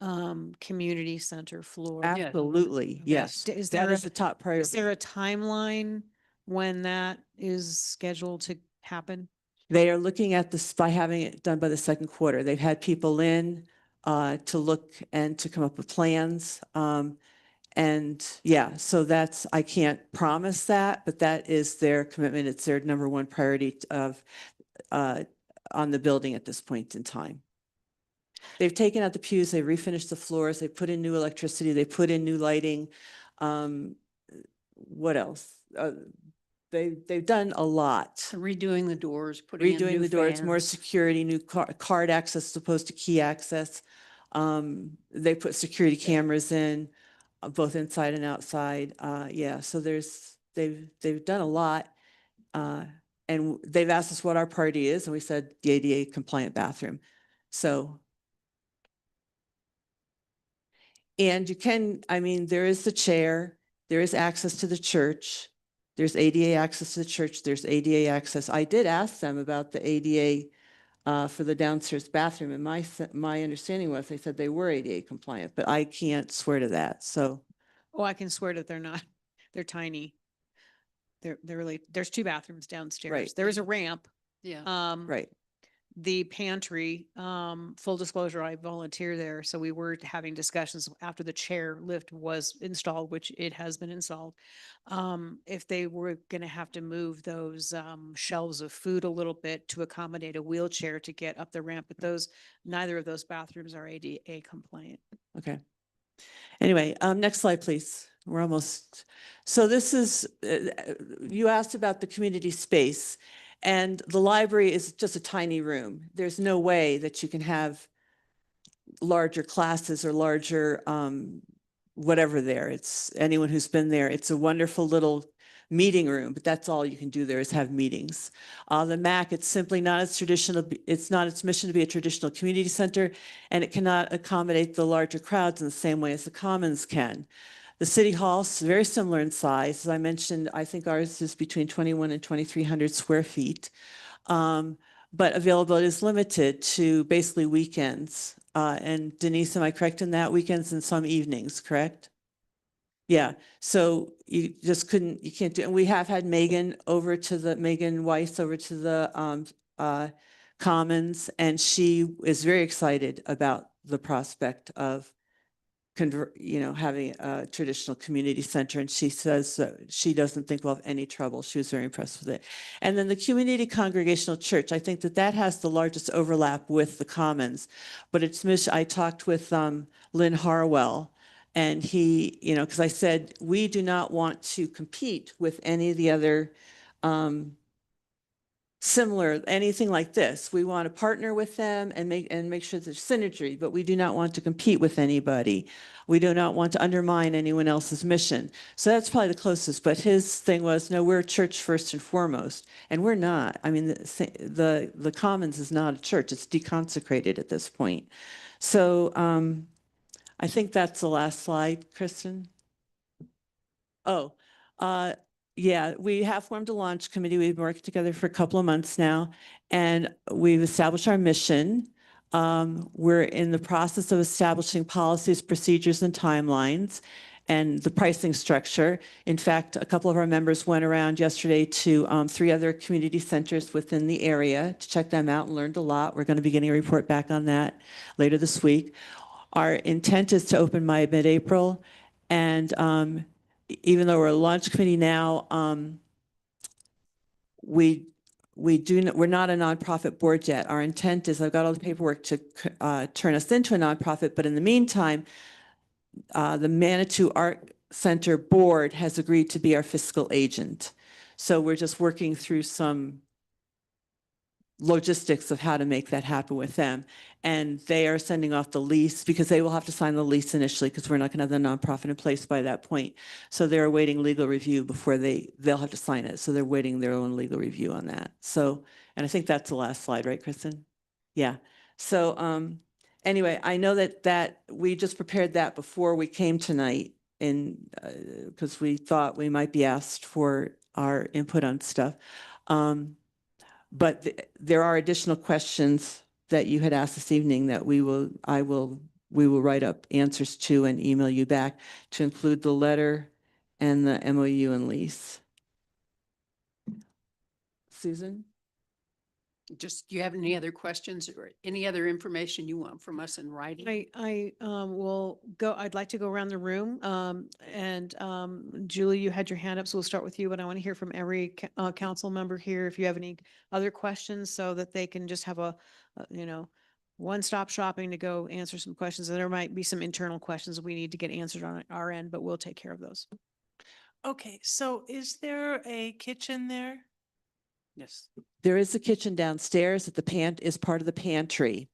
community center floor? Absolutely, yes. That is the top priority. Is there a timeline when that is scheduled to happen? They are looking at this by having it done by the second quarter. They've had people in to look and to come up with plans. And yeah, so I can't promise that, but that is their commitment. It's their number one priority of on the building at this point in time. They've taken out the pews, they've refinished the floors, they put in new electricity, they put in new lighting. What else? They've done a lot. Redoing the doors, putting in Redoing new the doors, more fans. security, new card access as opposed to key access. They put security cameras in, both inside and outside. Yeah, so they've done a lot. And they've asked us what our priority is, and we said the ADA compliant bathroom. So. And you can, I mean, there is the chair, there is access to the church. There's ADA access to the church, there's ADA access. I did ask them about the ADA for the downstairs bathroom, and my understanding was they said they were ADA compliant, but I can't swear to that, so. Oh, I can swear that they're not. They're tiny. They're really, there's 2 bathrooms downstairs. Right. There is a ramp. Yeah. Right. The pantry, full disclosure, I volunteer there. So we were having discussions after the chair lift was installed, which it has been installed. If they were going to have to move those shelves of food a little bit to accommodate a wheelchair to get up the ramp, but neither of those bathrooms are ADA compliant. Okay. Anyway, next slide, please. We're almost, so this is, you asked about the community space, and the library is just a tiny room. There's no way that you can have larger classes or larger whatever there. It's anyone who's been there. It's a wonderful little meeting room, but that's all you can do there is have meetings. The MAC, it's simply not its traditional, it's not its mission to be a traditional community center, and it cannot accommodate the larger crowds in the same way as the Commons can. The City Hall is very similar in size. As I mentioned, I think ours is between 21 and 2,300 square feet. But availability is limited to basically weekends. And Denise, am I correct in that? Weekends and some evenings, correct? Yeah, so you just couldn't, you can't do, and we have had Megan Weiss over to the Commons, and she is very excited about the prospect of having a traditional community center. And she says she doesn't think we'll have any trouble. She was very impressed with it. And then the Community Congregational Church, I think that has the largest overlap with the Commons, but I talked with Lynn Harwell, and he, because I said, we do not want to compete with any of the other similar, anything like this. We want to partner with them and make sure there's synergy, but we do not want to compete with anybody. We do not want to undermine anyone else's mission. So that's probably the closest, but his thing was, no, we're a church first and foremost, and we're not. I mean, the Commons is not a church. It's deconsecrated at this point. So I think that's the last slide, Kristen. Oh, yeah, we have formed a launch committee. We've been working together for a couple of months now, and we've established our mission. We're in the process of establishing policies, procedures, and timelines, and the pricing structure. In fact, a couple of our members went around yesterday to 3 other community centers within the area to check them out and learned a lot. We're going to be getting a report back on that later this week. Our intent is to open by mid-April, and even though we're a launch committee now, we're not a nonprofit board yet. Our intent is, I've got all the paperwork to turn us into a nonprofit, but in the meantime, the Manitou Art Center board has agreed to be our fiscal agent. So we're just working through some logistics of how to make that happen with them. And they are sending off the lease because they will have to sign the lease initially because we're not going to have the nonprofit in place by that point. So they're awaiting legal review before they'll have to sign it. So they're waiting their own legal review on that. So, and I think that's the last slide, right, Kristen? Yeah. So anyway, I know that we just prepared that before we came tonight, and because we thought we might be asked for our input on stuff. But there are additional questions that you had asked this evening that we will write up answers to and email you back to include the letter and the MOU and lease. Susan? Just, do you have any other questions or any other information you want from us in writing? Will go, I'd like to go around the room. Julie, you had your hand up, so we'll start with you, but I want to hear from every council member here if you have any other questions so that they can just have one-stop shopping to go answer some questions. And there might be some internal questions we need to get answered on our end, but we'll take care of those. Okay, so is there a kitchen there? Yes. There is a kitchen downstairs that is part of the pantry.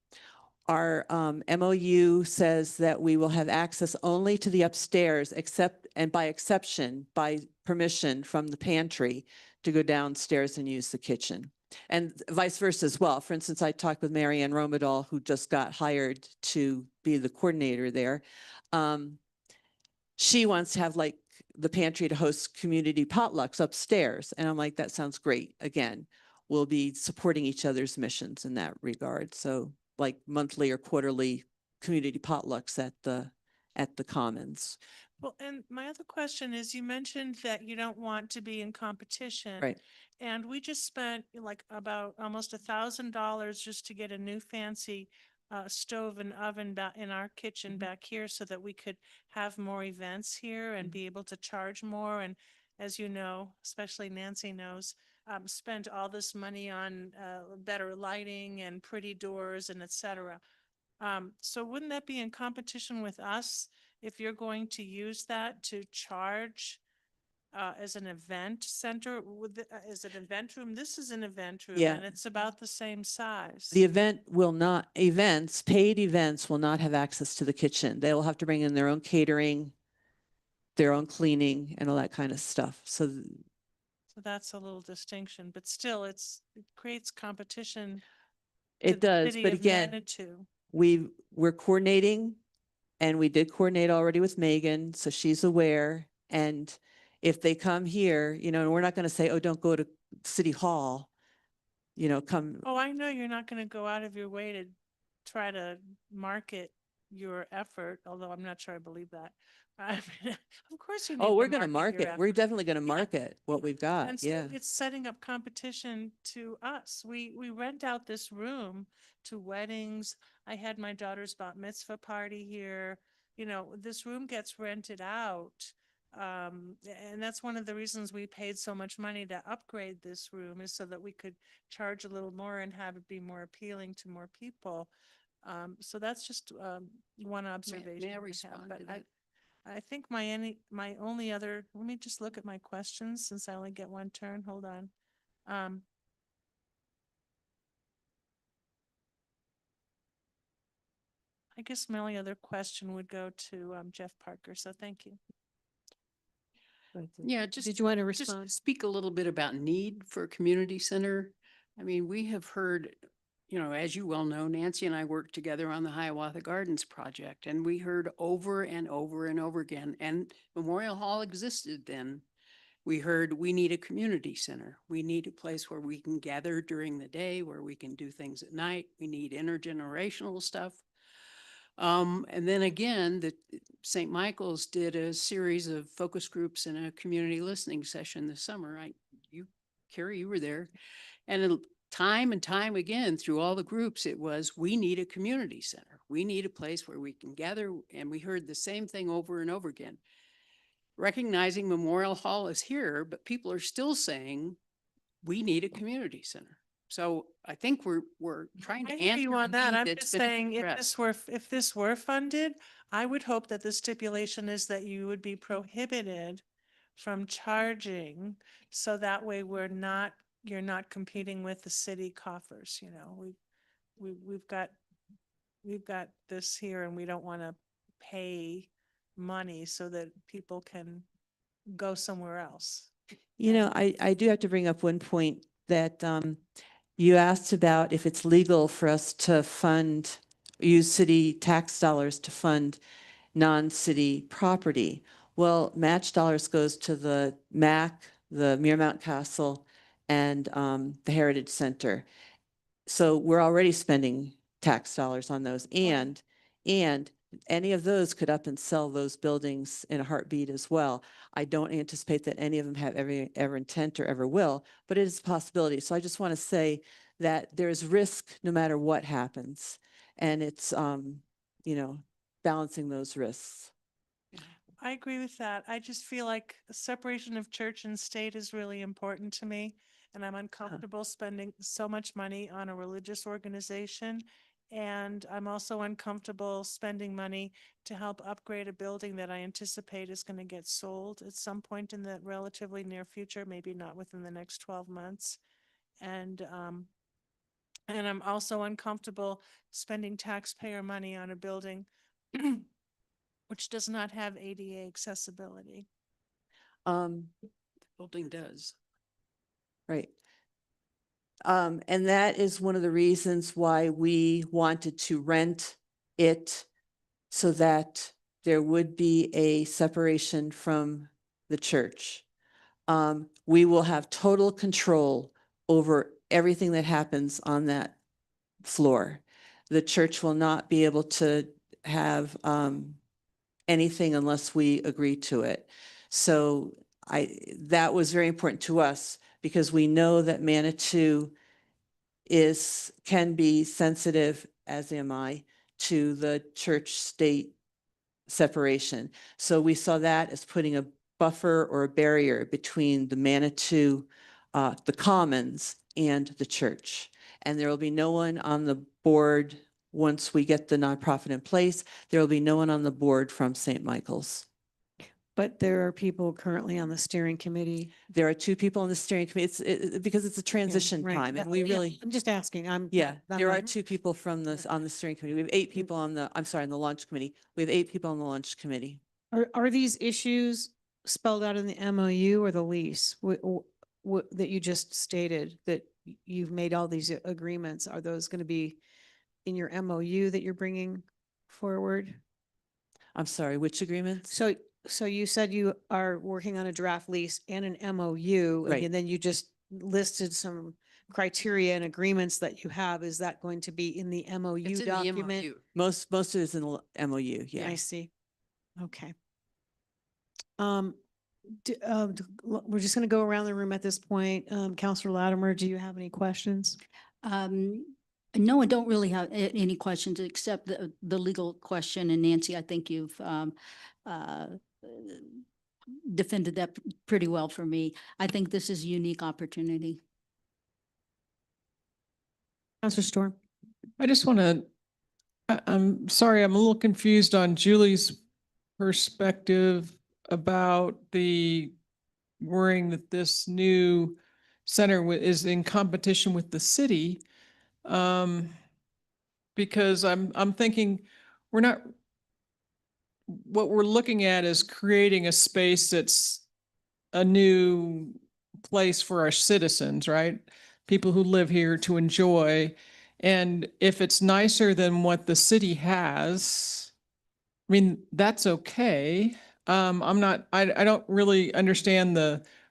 Our MOU says that we will have access only to the upstairs and by exception, by permission from the pantry to go downstairs and use the kitchen. And vice versa as well. For instance, I talked with Marianne Romadal, who just got hired to be the coordinator there. She wants to have like the pantry to host community potlucks upstairs. And I'm like, that sounds great. Again, we'll be supporting each other's missions in that regard. So like monthly or quarterly community potlucks at the Commons. Well, and my other question is, you mentioned that you don't want to be in competition. Right. And we just spent like about almost $1,000 just to get a new fancy stove and oven in our kitchen back here so that we could have more events here and be able to charge more. And as you know, especially Nancy knows, spent all this money on better lighting and pretty doors and et cetera. So wouldn't that be in competition with us if you're going to use that to charge as an event center? Is it an event room? This is an event room, Yeah. and it's about the same size. The paid events will not have access to the kitchen. They will have to bring in their own catering, their own cleaning and all that kind of stuff. So So that's a little distinction, but still it creates competition. to it the does, city but of again, Manitou. we're coordinating and we did coordinate already with Megan, so she's aware. And if they come here, and we're not going to say, oh, don't go to City Hall, come. Oh, I know you're not going to go out of your way to try to market your effort, although I'm not sure I believe that. I mean, of course you need Oh, to we're going to market your market. We're effort. definitely going to market what we've got. And so Yeah. it's setting up competition to us. We rent out this room to weddings. I had my daughter's bat mitzvah party here. This room gets rented out. And that's one of the reasons we paid so much money to upgrade this room, is so that we could charge a little more and have it be more appealing to more people. So that's just one observation. May I have, respond but to that? I think my only other, let me just look at my questions since I only get one turn. Hold on. I guess my only other question would go to Jeff Parker. So thank you. Yeah, just. Did you want to Just respond? speak a little bit about need for a community center. I mean, we have heard, as you well know, Nancy and I worked together on the Hiawatha Gardens project, and we heard over and over and over again, and Memorial Hall existed then. We heard we need a community center. We need a place where we can gather during the day, where we can do things at night. We need intergenerational stuff. And then again, St. Michael's did a series of focus groups and a community listening session this summer. Carrie, you were there. And time and time again, through all the groups, it was, we need a community center. We need a place where we can gather. And we heard the same thing over and over again. Recognizing Memorial Hall is here, but people are still saying, we need a community center. So I think we're trying to I hear answer. you on a that. need I'm that's just been saying, addressed. if this were funded, I would hope that the stipulation is that you would be prohibited from charging. So that way you're not competing with the city coffers. We've got this here and we don't want to pay money so that people can go somewhere else. I do have to bring up one point that you asked about if it's legal for us to use city tax dollars to fund non-city property. Well, match dollars goes to the MAC, the Miramount Castle, and the Heritage Center. So we're already spending tax dollars on those, and any of those could up and sell those buildings in a heartbeat as well. I don't anticipate that any of them have ever intent or ever will, but it is a possibility. So I just want to say that there's risk no matter what happens. And it's, you know, balancing those risks. I agree with that. I just feel like the separation of church and state is really important to me. And I'm uncomfortable spending so much money on a religious organization. And I'm also uncomfortable spending money to help upgrade a building that I anticipate is going to get sold at some point in the relatively near future, maybe not within the next 12 months. And I'm also uncomfortable spending taxpayer money on a building which does not have ADA accessibility. Building does. Right. And that is one of the reasons why we wanted to rent it so that there would be a separation from the church. We will have total control over everything that happens on that floor. The church will not be able to have anything unless we agree to it. So that was very important to us because we know that Manitou can be sensitive, as am I, to the church-state separation. So we saw that as putting a buffer or a barrier between the Manitou, the Commons, and the church. And there will be no one on the board once we get the nonprofit in place. There will be no one on the board from St. Michael's. But there are people currently on the steering committee. There are 2 people on the steering committee. Because it's a transition right. time, and That- we yeah, really. I'm just asking, I'm There are not- 2 people from on the steering committee. We have 8 people on the, I'm sorry, on the launch committee. We have 8 people on the launch committee. Are these issues spelled out in the MOU or the lease? That you just stated that you've made all these agreements? Are those going to be in your MOU that you're bringing forward? I'm sorry, which agreements? So you said you are working on a draft lease and an MOU, Right. and then you just listed some criteria and agreements that you have. Is that going to be in the MOU It's in the document? MOU. Most of it is in the MOU, yeah. I see. Okay. We're just going to go around the room at this point. Counselor Latimer, do you have any questions? No, I don't really have any questions except the legal question. And Nancy, I think you've defended that pretty well for me. I think this is a unique opportunity. Counselor Storm? I just want to, I'm sorry, I'm a little confused on Julie's perspective about the worrying that this new center is in competition with the city. Because I'm thinking what we're looking at is creating a space that's a new place for our citizens, right? People who live here to enjoy. And if it's nicer than what the city has, I mean, that's okay. I don't really understand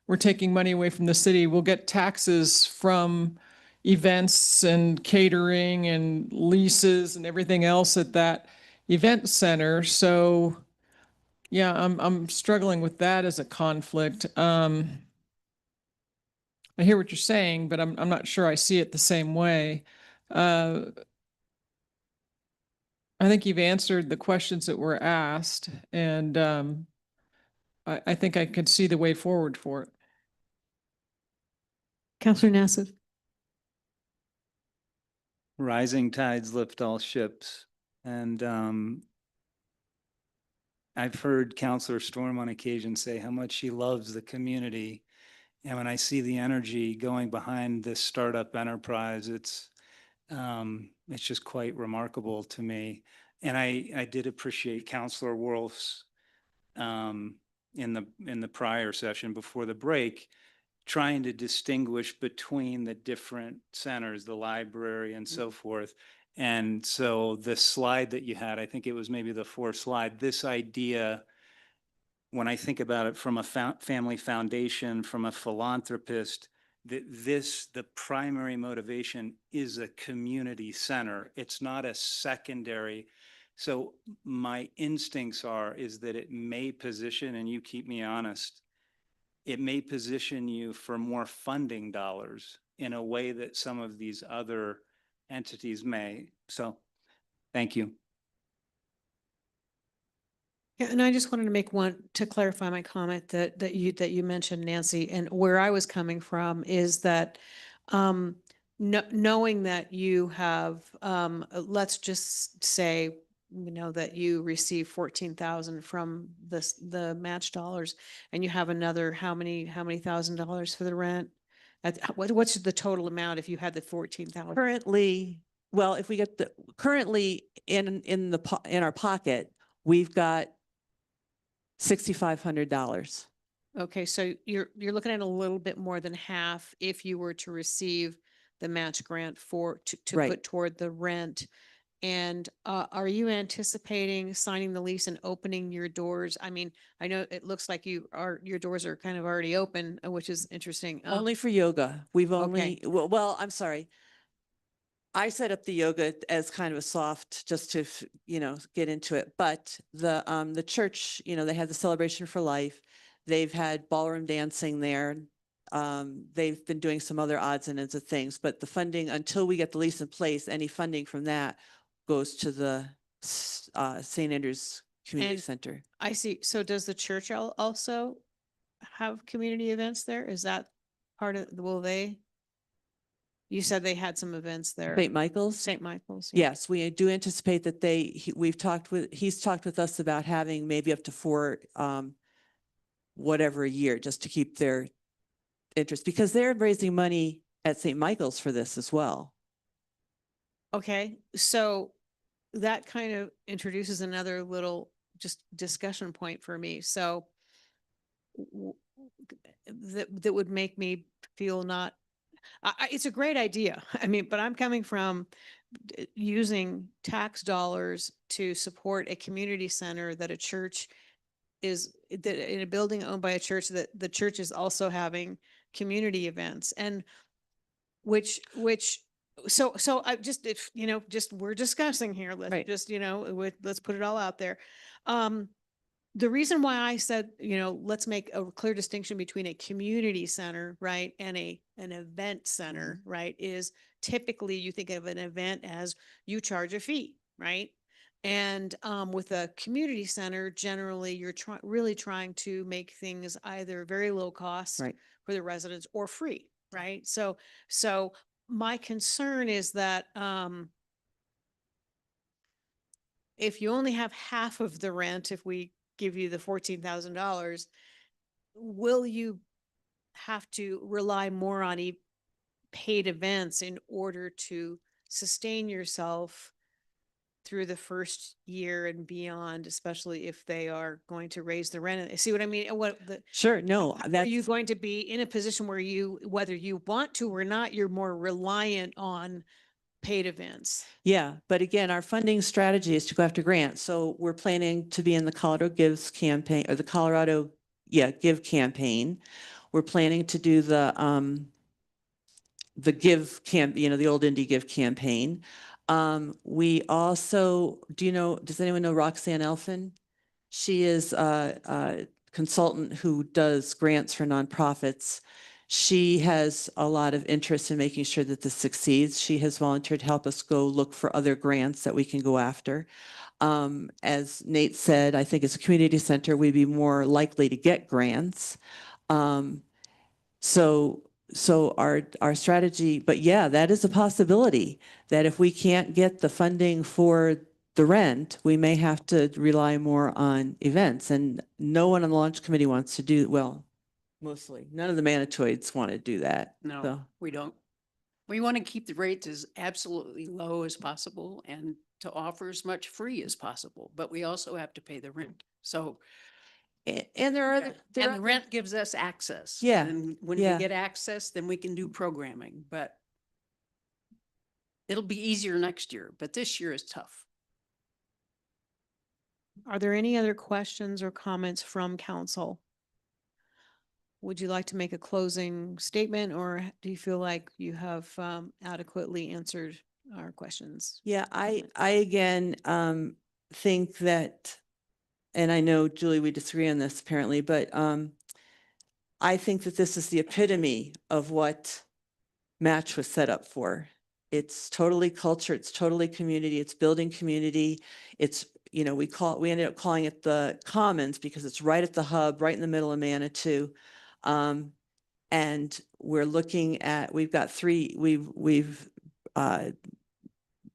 we're taking money away from the city. We'll get taxes from events and catering and leases and everything else at that event center. So yeah, I'm struggling with that as a conflict. I hear what you're saying, but I'm not sure I see it the same way. I think you've answered the questions that were asked, and I think I could see the way forward for it. Counselor Nassif? Rising tides lift all ships. And I've heard Counselor Storm on occasion say how much she loves the community. And when I see the energy going behind this startup enterprise, it's just quite remarkable to me. And I did appreciate Counselor Wolf's in the prior session before the break, trying to distinguish between the different centers, the library and so forth. And so the slide that you had, I think it was maybe the 4th slide, this idea, when I think about it from a family foundation, from a philanthropist, the primary motivation is a community center. It's not a secondary. So my instincts is that it may position, and you keep me honest, it may position you for more funding dollars in a way that some of these other entities may. So, thank you. Yeah, and I just wanted to make to clarify my comment that you mentioned, Nancy, and where I was coming from is that knowing that you have, let's just say, that you receive 14,000 from the match dollars, and you have another, how many $1,000s for the rent? What's the total amount if you had the 14,000? Currently, well, if we get currently in our pocket, we've got $6,500. Okay, so you're looking at a little bit more than half if you were to receive the match grant to Right. put toward the rent. And are you anticipating signing the lease and opening your doors? I mean, I know it looks like your doors are kind of already open, which is interesting. Only for yoga. We've Okay. only, well, I'm sorry. I set up the yoga as kind of a soft, just to, get into it. But the church, they had the Celebration for Life. They've had ballroom dancing there. They've been doing some other odds and ends of things, but the funding, until we get the lease in place, any funding from that goes to the St. Andrews Community And Center. I see. So does the church also have community events there? Is that part of, will they? You said they had some events there. St. Michael's? St. Michael's. Yeah. Yes, we do anticipate that he's talked with us about having maybe up to 4, whatever a year, just to keep their interest, because they're raising money at St. Michael's for this as well. Okay, so that kind of introduces another little just discussion point for me. So that would make me feel not, it's a great idea. I mean, but I'm coming from using tax dollars to support a community center that a church is, that in a building owned by a church, that the church is also having community events, and so I just, if, just we're discussing here, let's Right. just, let's put it all out there. The reason why I said, let's make a clear distinction between a community center, right, and an event center, right, is typically you think of an event as you charge a fee, right? And with a community center, generally you're really trying to make things either very low cost Right. for the residents or free, right? So my concern is that if you only have half of the rent, if we give you the $14,000, will you have to rely more on paid events in order to sustain yourself through the first year and beyond, especially if they are going to raise the rent? See what I mean? Sure, no, Are you going to be in a position where whether you want to or not, you're more reliant on paid events? Yeah, but again, our funding strategy is to go after grants. So we're planning to be in the Colorado Gives campaign, or the Colorado, Give campaign. We're planning to do the Give the old Indie Give campaign. We also, does anyone know Roxanne Elfin? She is a consultant who does grants for nonprofits. She has a lot of interest in making sure that this succeeds. She has volunteered to help us go look for other grants that we can go after. As Nate said, I think as a community center, we'd be more likely to get grants. So our strategy, but yeah, that is a possibility, that if we can't get the funding for the rent, we may have to rely more on events, and no one on the launch committee wants to do, well, mostly, none of the Manitoids want to do that. No, So, we don't. We want to keep the rates as absolutely low as possible and to offer as much free as possible, but we also have to pay the rent. So, and there are other, and the rent gives us access. Yeah, And when we yeah. get access, then we can do programming, but it'll be easier next year, but this year is tough. Are there any other questions or comments from council? Would you like to make a closing statement, or do you feel like you have adequately answered our questions? Yeah, I again think that, and I know, Julie, we disagree on this apparently, but I think that this is the epitome of what match was set up for. It's totally culture, it's totally community, it's building community. It's, you know, we ended up calling it the Commons because it's right at the hub, right in the middle of Manitou. And we're looking at, we've got we've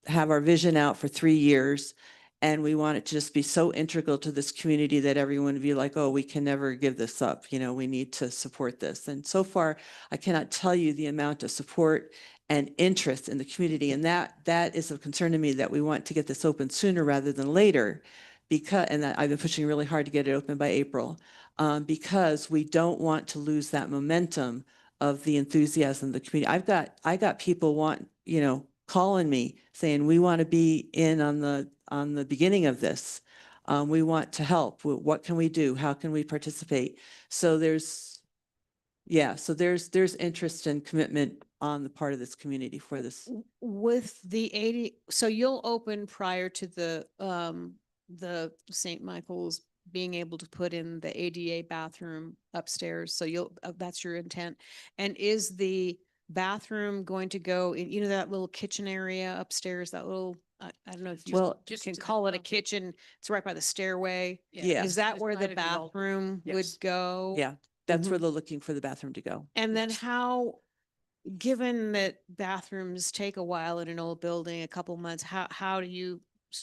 have our vision out for 3 years. And we want it to just be so integral to this community that everyone would be like, oh, we can never give this up. You know, we need to support this. And so far, I cannot tell you the amount of support and interest in the community. And that is of concern to me, that we want to get this open sooner rather than later. And that I've been pushing really hard to get it open by April, because we don't want to lose that momentum of the enthusiasm of the community. I got people calling me saying, we want to be in on the beginning of this. We want to help. What can we do? How can we participate? So there's interest and commitment on the part of this community for this. With the 80, so you'll open prior to the St. Michael's being able to put in the ADA bathroom upstairs. So that's your intent. And is the bathroom going to go in, that little kitchen area upstairs, that little, I don't know if you can call it a kitchen. It's right by the stairway. Yeah. Is that where the bathroom would go? Yeah, that's where they're looking for the bathroom to go. And then given that bathrooms take a while in an old building, a couple months, are you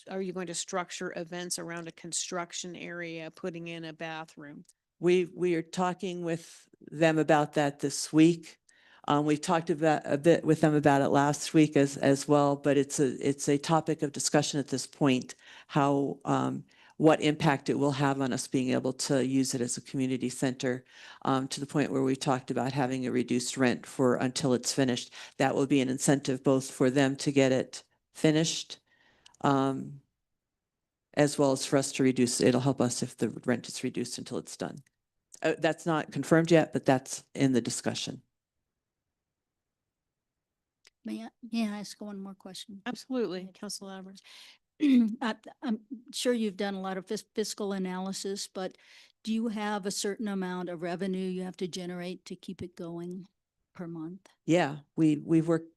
going to structure events around a construction area, putting in a bathroom? We are talking with them about that this week. We've talked about a bit with them about it last week as well, but it's a topic of discussion at this point, how what impact it will have on us being able to use it as a community center, to the point where we talked about having a reduced rent until it's finished. That will be an incentive both for them to get it finished, as well as for us to reduce. It'll help us if the rent is reduced until it's done. That's not confirmed yet, but that's in the discussion. May I ask one more question? Absolutely, Councilor Albers. I'm sure you've done a lot of fiscal analysis, but do you have a certain amount of revenue you have to generate to keep it going per month? Yeah, we've worked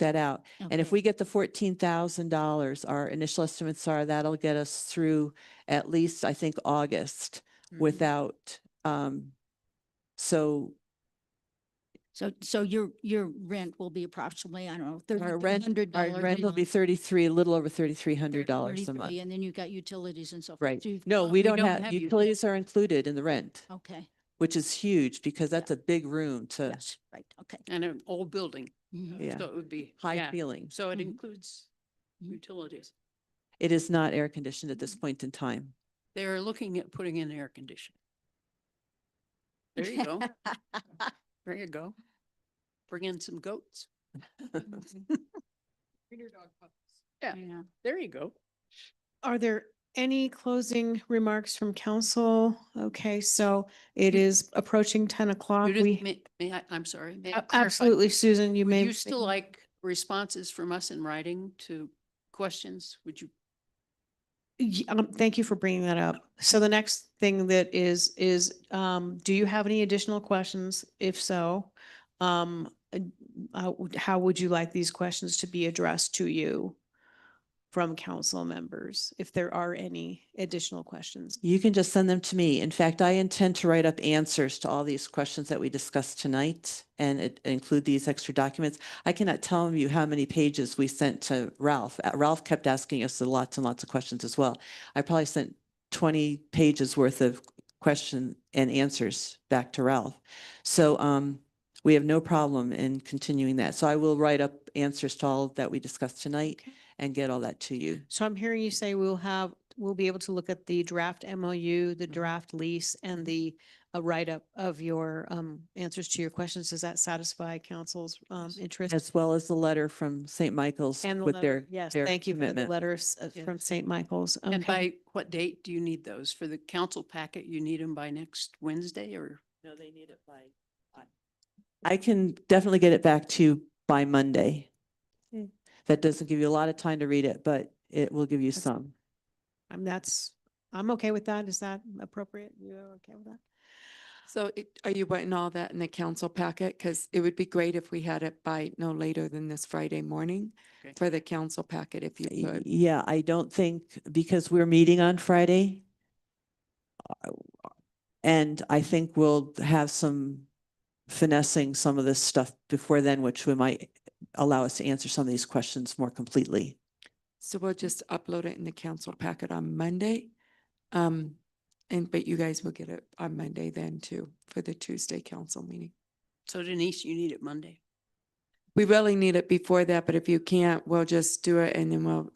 that out. And if Okay. we get the $14,000, our initial estimates are that'll get us through at least, I think, August without, so So your rent will be approximately, I don't know, our $3,300. rent will be a little over $3,300 a month. And then you've got utilities and so forth. Right. So you've No, got- we don't have, utilities are included in the rent, Okay, which is huge because that's a big room to, yes, right, okay. And an old building. Mhm. yeah, So it would be. high yeah. feeling. So it Mhm. includes utilities. It is not air conditioned at this point in time. They're looking at putting in air conditioning. There you go. There you go. Bring in some goats. Yeah, there you go. Are there any closing remarks from council? Okay, so it is approaching 10 o'clock. Judith, I'm sorry. May I clarify? Absolutely, Susan, you Would may. you still like responses from us in writing to questions? Would you? Thank you for bringing that up. So the next thing that is, do you have any additional questions? If so, how would you like these questions to be addressed to you from council members, if there are any additional questions? You can just send them to me. In fact, I intend to write up answers to all these questions that we discussed tonight and include these extra documents. I cannot tell you how many pages we sent to Ralph. Ralph kept asking us lots and lots of questions as well. I probably sent 20 pages worth of question and answers back to Ralph. So we have no problem in continuing that. So I will write up answers to all that we discussed tonight and get all that to you. So I'm hearing you say we'll be able to look at the draft MOU, the draft lease, and the write-up of your answers to your questions. Does that satisfy council's interest? As well as the letter from St. Michael's And the with letter, their yes, their thank you for the commitment. letters from St. Michael's. And Okay. by what date do you need those? For the council packet, you need them by next Wednesday or? No, they need it by. I can definitely get it back to you by Monday. Mm. That doesn't give you a lot of time to read it, but it will give you some. I'm okay with that. Is that appropriate? You're okay with that? So are you putting all that in the council packet? Because it would be great if we had it by no later than this Friday morning Okay. for the council packet, if you could. Yeah, I don't think, because we're meeting on Friday. And I think we'll have some finessing some of this stuff before then, which we might allow us to answer some of these questions more completely. So we'll just upload it in the council packet on Monday. But you guys will get it on Monday then too, for the Tuesday council meeting. So Denise, you need it Monday. We really need it before that, but if you can't, we'll just do it and then we'll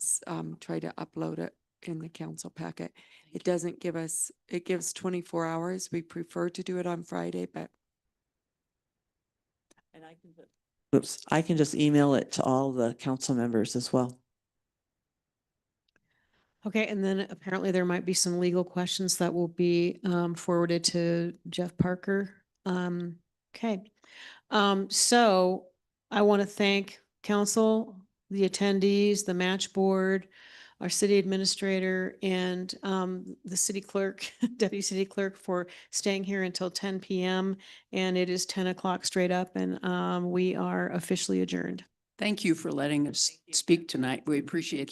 try to upload it in the council packet. It doesn't give us, it gives 24 hours. We prefer to do it on Friday, but. And I can just email it to all the council members as well. Okay, and then apparently there might be some legal questions that will be forwarded to Jeff Parker. Okay. So I want to thank council, the attendees, the match board, our city administrator, and the city clerk, deputy city clerk, for staying here until 10 p.m. And it is 10 o'clock straight up, and we are officially adjourned. Thank you for letting us speak tonight. We appreciate it.